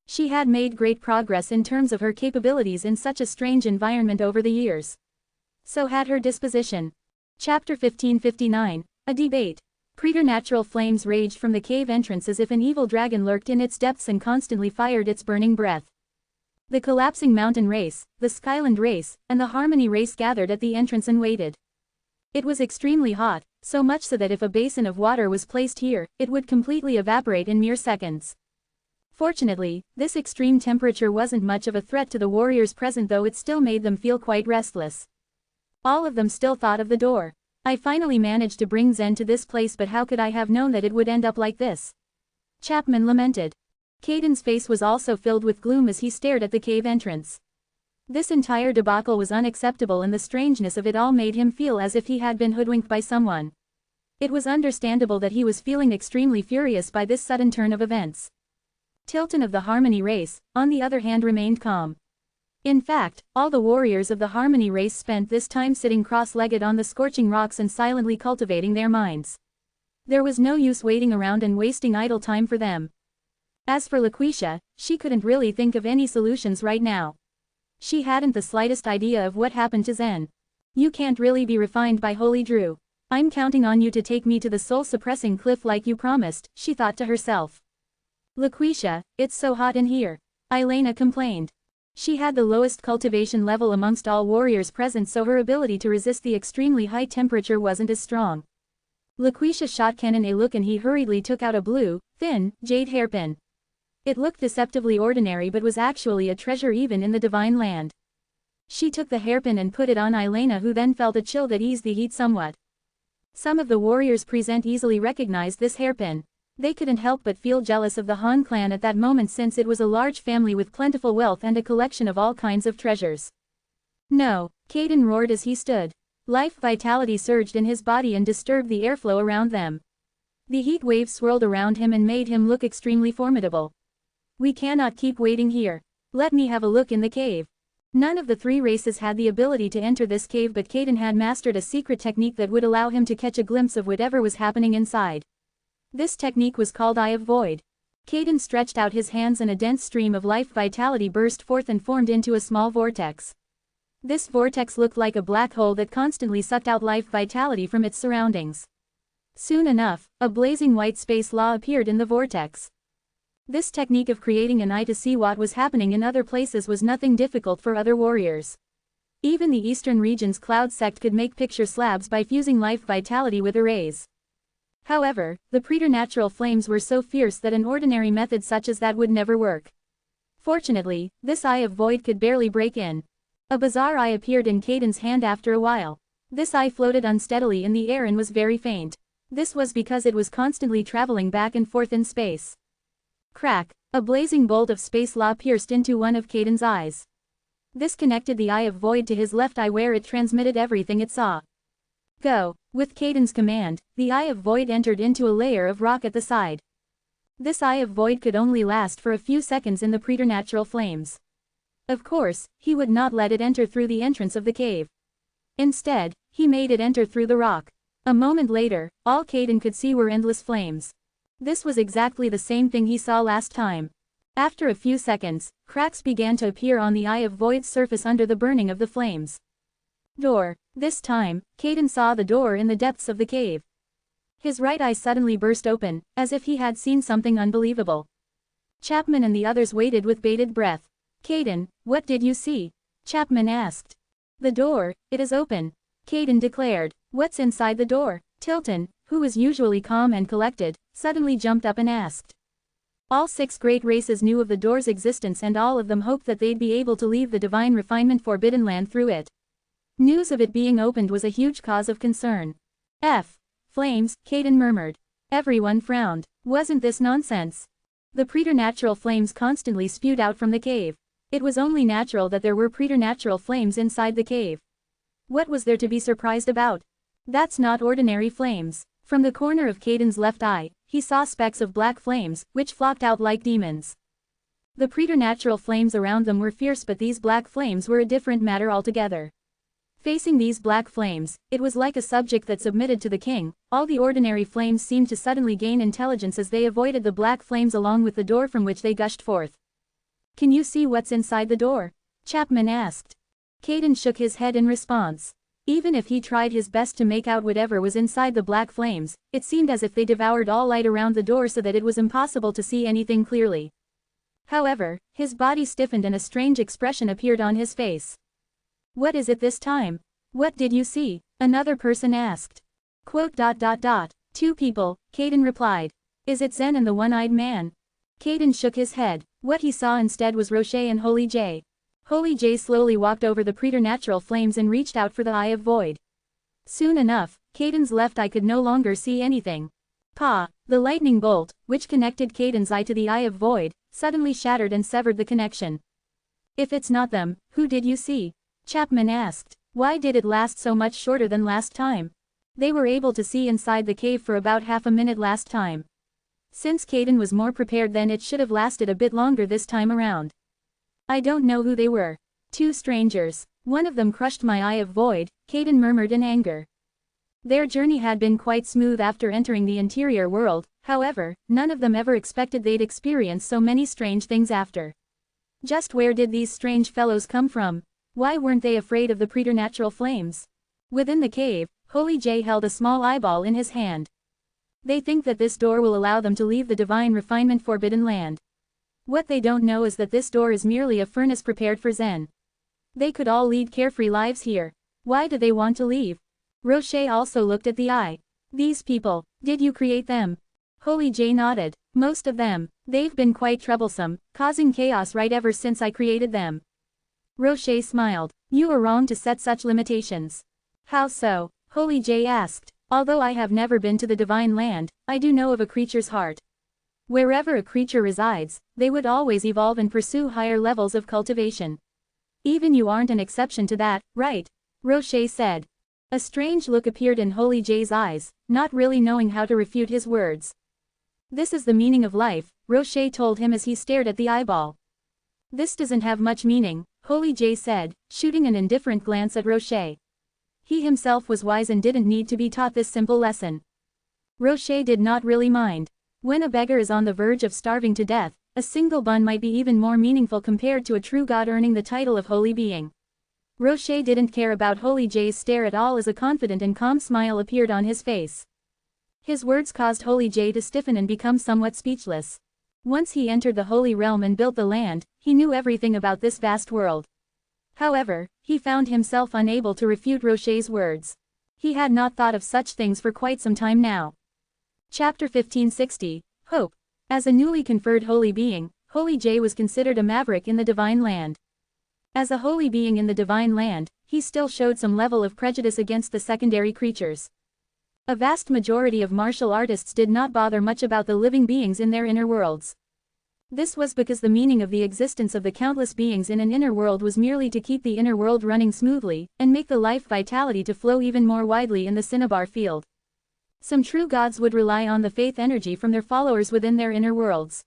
She had made great progress in terms of her capabilities in such a strange environment over the years. So had her disposition. Chapter 1559, A Debate. Preternatural flames raged from the cave entrance as if an evil dragon lurked in its depths and constantly fired its burning breath. The collapsing mountain race, the Skyland race, and the Harmony race gathered at the entrance and waited. It was extremely hot, so much so that if a basin of water was placed here, it would completely evaporate in mere seconds. Fortunately, this extreme temperature wasn't much of a threat to the warriors present, though it still made them feel quite restless. All of them still thought of the door. "I finally managed to bring Zen to this place, but how could I have known that it would end up like this?" Chapman lamented. Caden's face was also filled with gloom as he stared at the cave entrance. This entire debacle was unacceptable and the strangeness of it all made him feel as if he had been hoodwinked by someone. It was understandable that he was feeling extremely furious by this sudden turn of events. Tilton of the Harmony race, on the other hand, remained calm. In fact, all the warriors of the Harmony race spent this time sitting cross-legged on the scorching rocks and silently cultivating their minds. There was no use waiting around and wasting idle time for them. As for Laquisha, she couldn't really think of any solutions right now. She hadn't the slightest idea of what happened to Zen. "You can't really be refined by Holy Drew. I'm counting on you to take me to the soul-suppressing cliff like you promised," she thought to herself. "Laquisha, it's so hot in here," Elena complained. She had the lowest cultivation level amongst all warriors present, so her ability to resist the extremely high temperature wasn't as strong. Laquisha shot Kenan a look and he hurriedly took out a blue, thin, jade hairpin. It looked deceptively ordinary but was actually a treasure even in the divine land. She took the hairpin and put it on Elena, who then felt a chill that eased the heat somewhat. Some of the warriors present easily recognized this hairpin. They couldn't help but feel jealous of the Han clan at that moment, since it was a large family with plentiful wealth and a collection of all kinds of treasures. "No," Caden roared as he stood. Life vitality surged in his body and disturbed the airflow around them. The heat wave swirled around him and made him look extremely formidable. "We cannot keep waiting here. Let me have a look in the cave." None of the three races had the ability to enter this cave, but Caden had mastered a secret technique that would allow him to catch a glimpse of whatever was happening inside. This technique was called Eye of Void. Caden stretched out his hands and a dense stream of life vitality burst forth and formed into a small vortex. This vortex looked like a black hole that constantly sucked out life vitality from its surroundings. Soon enough, a blazing white space law appeared in the vortex. This technique of creating an eye to see what was happening in other places was nothing difficult for other warriors. Even the Eastern region's Cloud sect could make picture slabs by fusing life vitality with arrays. However, the preternatural flames were so fierce that an ordinary method such as that would never work. Fortunately, this Eye of Void could barely break in. A bizarre eye appeared in Caden's hand after a while. This eye floated unsteadily in the air and was very faint. This was because it was constantly traveling back and forth in space. Crack! A blazing bolt of space law pierced into one of Caden's eyes. This connected the Eye of Void to his left eye, where it transmitted everything it saw. "Go!" With Caden's command, the Eye of Void entered into a layer of rock at the side. This Eye of Void could only last for a few seconds in the preternatural flames. Of course, he would not let it enter through the entrance of the cave. Instead, he made it enter through the rock. A moment later, all Caden could see were endless flames. This was exactly the same thing he saw last time. After a few seconds, cracks began to appear on the Eye of Void's surface under the burning of the flames. Door. This time, Caden saw the door in the depths of the cave. His right eye suddenly burst open, as if he had seen something unbelievable. Chapman and the others waited with bated breath. Caden, what did you see? Chapman asked. The door, it is open. Caden declared. What's inside the door? Tilton, who was usually calm and collected, suddenly jumped up and asked. All 6 great races knew of the door's existence and all of them hoped that they'd be able to leave the divine refinement forbidden land through it. News of it being opened was a huge cause of concern. Flames, Caden murmured. Everyone frowned. Wasn't this nonsense? The preternatural flames constantly spewed out from the cave. It was only natural that there were preternatural flames inside the cave. What was there to be surprised about? That's not ordinary flames. From the corner of Caden's left eye, he saw specks of black flames, which flocked out like demons. The preternatural flames around them were fierce, but these black flames were a different matter altogether. Facing these black flames, it was like a subject that submitted to the king. All the ordinary flames seemed to suddenly gain intelligence as they avoided the black flames along with the door from which they gushed forth. Can you see what's inside the door? Chapman asked. Caden shook his head in response. Even if he tried his best to make out whatever was inside the black flames, it seemed as if they devoured all light around the door so that it was impossible to see anything clearly. However, his body stiffened and a strange expression appeared on his face. What is it this time? What did you see? Another person asked. Two people, Caden replied. Is it Zen and the one-eyed man? Caden shook his head. What he saw instead was Roche and Holy J. Holy J slowly walked over the preternatural flames and reached out for the Eye of Void. Soon enough, Caden's left eye could no longer see anything. The lightning bolt, which connected Caden's eye to the Eye of Void, suddenly shattered and severed the connection. If it's not them, who did you see? Chapman asked. Why did it last so much shorter than last time? They were able to see inside the cave for about half a minute last time. Since Caden was more prepared then it should have lasted a bit longer this time around. I don't know who they were. 2 strangers. One of them crushed my Eye of Void, Caden murmured in anger. Their journey had been quite smooth after entering the interior world, however, none of them ever expected they'd experience so many strange things after. Just where did these strange fellows come from? Why weren't they afraid of the preternatural flames? Within the cave, Holy J held a small eyeball in his hand. They think that this door will allow them to leave the divine refinement forbidden land. What they don't know is that this door is merely a furnace prepared for Zen. They could all lead carefree lives here. Why do they want to leave? Roche also looked at the eye. These people, did you create them? Holy J nodded. Most of them. They've been quite troublesome, causing chaos right ever since I created them. Roche smiled. You are wrong to set such limitations. How so? Holy J asked. Although I have never been to the divine land, I do know of a creature's heart. Wherever a creature resides, they would always evolve and pursue higher levels of cultivation. Even you aren't an exception to that, right? Roche said. A strange look appeared in Holy J's eyes, not really knowing how to refute his words. This is the meaning of life, Roche told him as he stared at the eyeball. This doesn't have much meaning, Holy J said, shooting an indifferent glance at Roche. He himself was wise and didn't need to be taught this simple lesson. Roche did not really mind. When a beggar is on the verge of starving to death, a single bun might be even more meaningful compared to a true god earning the title of holy being. Roche didn't care about Holy J's stare at all as a confident and calm smile appeared on his face. His words caused Holy J to stiffen and become somewhat speechless. Once he entered the Holy Realm and built the land, he knew everything about this vast world. However, he found himself unable to refute Roche's words. He had not thought of such things for quite some time now. Chapter 1560, Hope. As a newly conferred holy being, Holy J was considered a maverick in the divine land. As a holy being in the divine land, he still showed some level of prejudice against the secondary creatures. A vast majority of martial artists did not bother much about the living beings in their inner worlds. This was because the meaning of the existence of the countless beings in an inner world was merely to keep the inner world running smoothly, and make the life vitality to flow even more widely in the cinnabar field. Some true gods would rely on the faith energy from their followers within their inner worlds.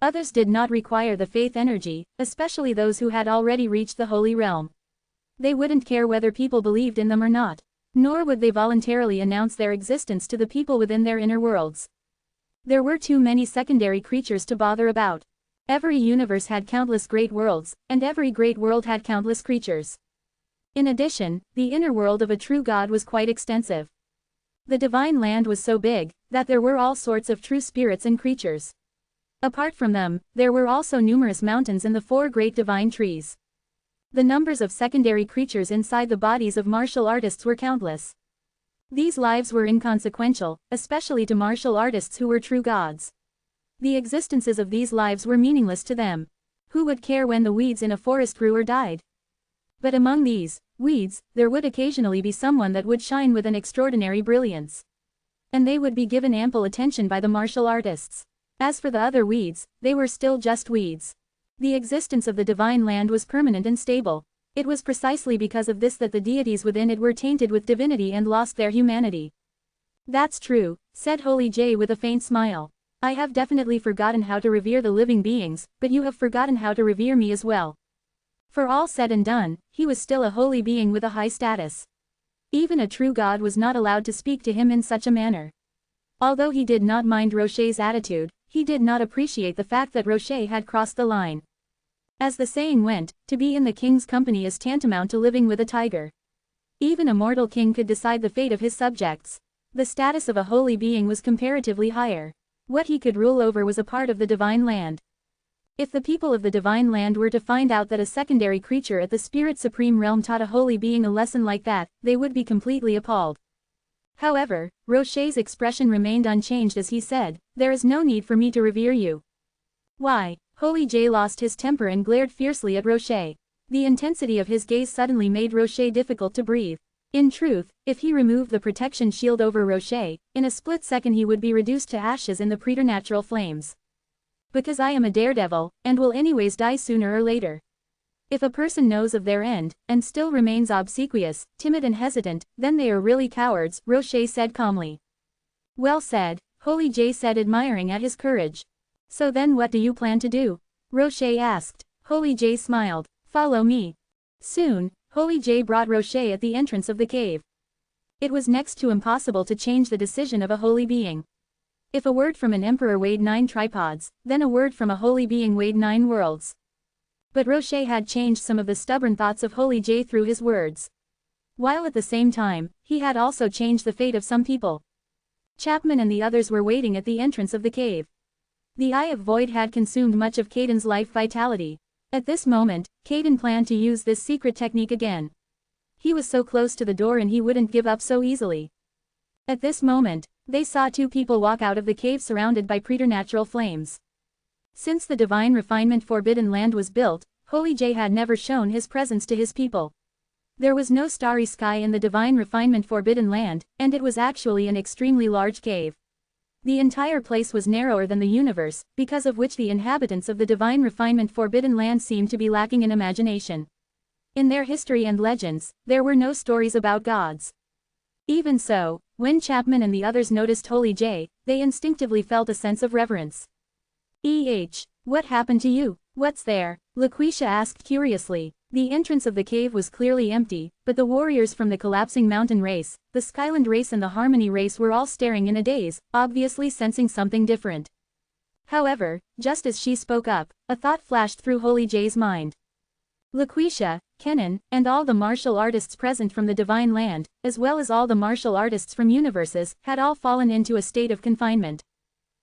Others did not require the faith energy, especially those who had already reached the holy realm. They wouldn't care whether people believed in them or not, nor would they voluntarily announce their existence to the people within their inner worlds. There were too many secondary creatures to bother about. Every universe had countless great worlds, and every great world had countless creatures. In addition, the inner world of a true God was quite extensive. The divine land was so big, that there were all sorts of true spirits and creatures. Apart from them, there were also numerous mountains and the 4 great divine trees. The numbers of secondary creatures inside the bodies of martial artists were countless. These lives were inconsequential, especially to martial artists who were true gods. The existences of these lives were meaningless to them. Who would care when the weeds in a forest grew or died? But among these weeds, there would occasionally be someone that would shine with an extraordinary brilliance. And they would be given ample attention by the martial artists. As for the other weeds, they were still just weeds. The existence of the divine land was permanent and stable. It was precisely because of this that the deities within it were tainted with divinity and lost their humanity. That's true, said Holy J with a faint smile. I have definitely forgotten how to revere the living beings, but you have forgotten how to revere me as well. For all said and done, he was still a holy being with a high status. Even a true god was not allowed to speak to him in such a manner. Although he did not mind Rocher's attitude, he did not appreciate the fact that Rocher had crossed the line. As the saying went, to be in the king's company is tantamount to living with a tiger. Even a mortal king could decide the fate of his subjects. The status of a holy being was comparatively higher. What he could rule over was a part of the divine land. If the people of the divine land were to find out that a secondary creature at the Spirit Supreme realm taught a holy being a lesson like that, they would be completely appalled. However, Rocher's expression remained unchanged as he said, "There is no need for me to revere you." Why? Holy J lost his temper and glared fiercely at Rocher. The intensity of his gaze suddenly made Rocher difficult to breathe. In truth, if he removed the protection shield over Rocher, in a split second he would be reduced to ashes in the preternatural flames. Because I am a daredevil, and will anyways die sooner or later. If a person knows of their end, and still remains obsequious, timid and hesitant, then they are really cowards, Rocher said calmly. Well said, Holy J said admiring at his courage. So then what do you plan to do? Rocher asked. Holy J smiled. Follow me. Soon, Holy J brought Rocher at the entrance of the cave. It was next to impossible to change the decision of a holy being. If a word from an emperor weighed 9 tripods, then a word from a holy being weighed 9 worlds. But Rocher had changed some of the stubborn thoughts of Holy J through his words. While at the same time, he had also changed the fate of some people. Chapman and the others were waiting at the entrance of the cave. The Eye of Void had consumed much of Caden's life vitality. At this moment, Caden planned to use this secret technique again. He was so close to the door and he wouldn't give up so easily. At this moment, they saw 2 people walk out of the cave surrounded by preternatural flames. Since the Divine Refinement Forbidden Land was built, Holy J had never shown his presence to his people. There was no starry sky in the Divine Refinement Forbidden Land, and it was actually an extremely large cave. The entire place was narrower than the universe, because of which the inhabitants of the Divine Refinement Forbidden Land seemed to be lacking in imagination. In their history and legends, there were no stories about gods. Even so, when Chapman and the others noticed Holy J, they instinctively felt a sense of reverence. What happened to you? What's there? Laquisha asked curiously. The entrance of the cave was clearly empty, but the warriors from the Collapsing Mountain race, the Skyland race and the Harmony race were all staring in a daze, obviously sensing something different. However, just as she spoke up, a thought flashed through Holy J's mind. Laquisha, Kenan, and all the martial artists present from the Divine Land, as well as all the martial artists from universes, had all fallen into a state of confinement.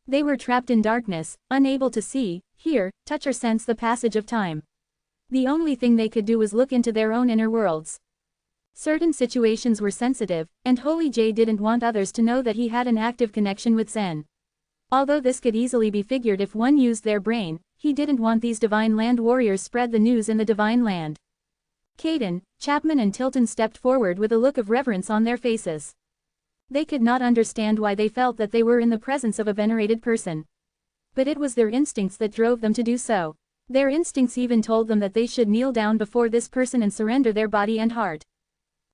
They were trapped in darkness, unable to see, hear, touch or sense the passage of time. The only thing they could do was look into their own inner worlds. Certain situations were sensitive, and Holy J didn't want others to know that he had an active connection with Zen. Although this could easily be figured if one used their brain, he didn't want these Divine Land warriors spread the news in the Divine Land. Caden, Chapman and Tilton stepped forward with a look of reverence on their faces. They could not understand why they felt that they were in the presence of a venerated person. But it was their instincts that drove them to do so. Their instincts even told them that they should kneel down before this person and surrender their body and heart.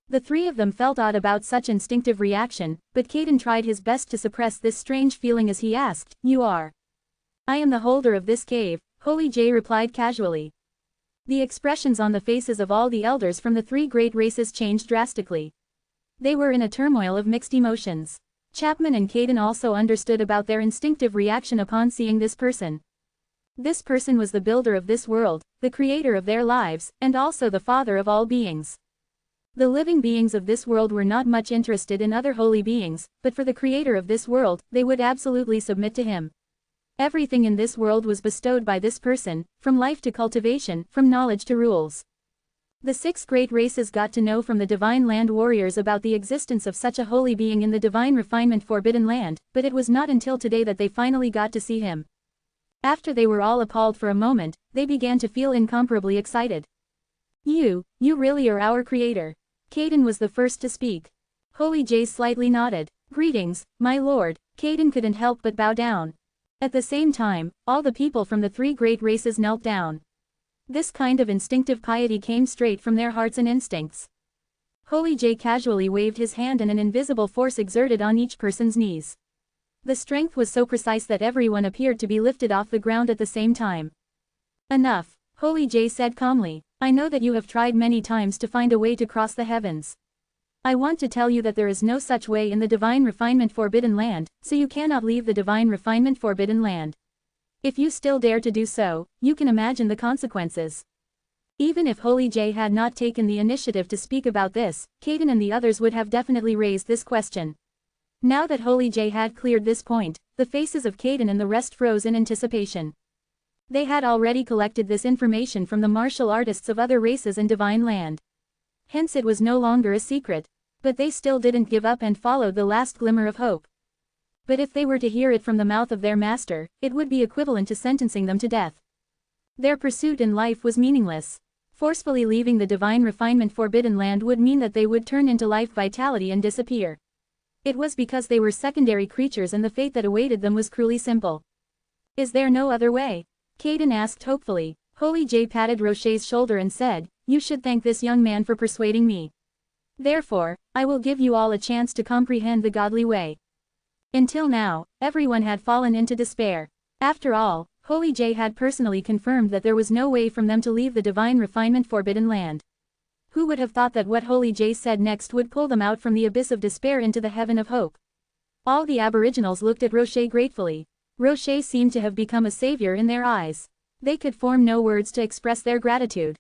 The 3 of them felt odd about such instinctive reaction, but Caden tried his best to suppress this strange feeling as he asked, "You are I am the holder of this cave, Holy J replied casually. The expressions on the faces of all the elders from the three great races changed drastically. They were in a turmoil of mixed emotions. Chapman and Caden also understood about their instinctive reaction upon seeing this person. This person was the builder of this world, the creator of their lives, and also the father of all beings. The living beings of this world were not much interested in other holy beings, but for the creator of this world, they would absolutely submit to him. Everything in this world was bestowed by this person, from life to cultivation, from knowledge to rules. The six great races got to know from the divine land warriors about the existence of such a holy being in the divine refinement forbidden land, but it was not until today that they finally got to see him. After they were all appalled for a moment, they began to feel incomparably excited. You really are our creator. Caden was the first to speak. Holy J slightly nodded. Greetings, my lord. Caden couldn't help but bow down. At the same time, all the people from the three great races knelt down. This kind of instinctive piety came straight from their hearts and instincts. Holy J casually waved his hand and an invisible force exerted on each person's knees. The strength was so precise that everyone appeared to be lifted off the ground at the same time. Enough, Holy J said calmly. I know that you have tried many times to find a way to cross the heavens. I want to tell you that there is no such way in the divine refinement forbidden land, so you cannot leave the divine refinement forbidden land. If you still dare to do so, you can imagine the consequences. Even if Holy J had not taken the initiative to speak about this, Caden and the others would have definitely raised this question. Now that Holy J had cleared this point, the faces of Caden and the rest froze in anticipation. They had already collected this information from the martial artists of other races and divine land. Hence it was no longer a secret. But they still didn't give up and followed the last glimmer of hope. But if they were to hear it from the mouth of their master, it would be equivalent to sentencing them to death. Their pursuit in life was meaningless. Forcefully leaving the divine refinement forbidden land would mean that they would turn into life vitality and disappear. It was because they were secondary creatures and the fate that awaited them was cruelly simple. Is there no other way? Caden asked hopefully. Holy J patted Rocher's shoulder and said, you should thank this young man for persuading me. Therefore, I will give you all a chance to comprehend the godly way. Until now, everyone had fallen into despair. After all, Holy J had personally confirmed that there was no way from them to leave the divine refinement forbidden land. Who would have thought that what Holy J said next would pull them out from the abyss of despair into the heaven of hope? All the aboriginals looked at Rocher gratefully. Rocher seemed to have become a savior in their eyes. They could form no words to express their gratitude.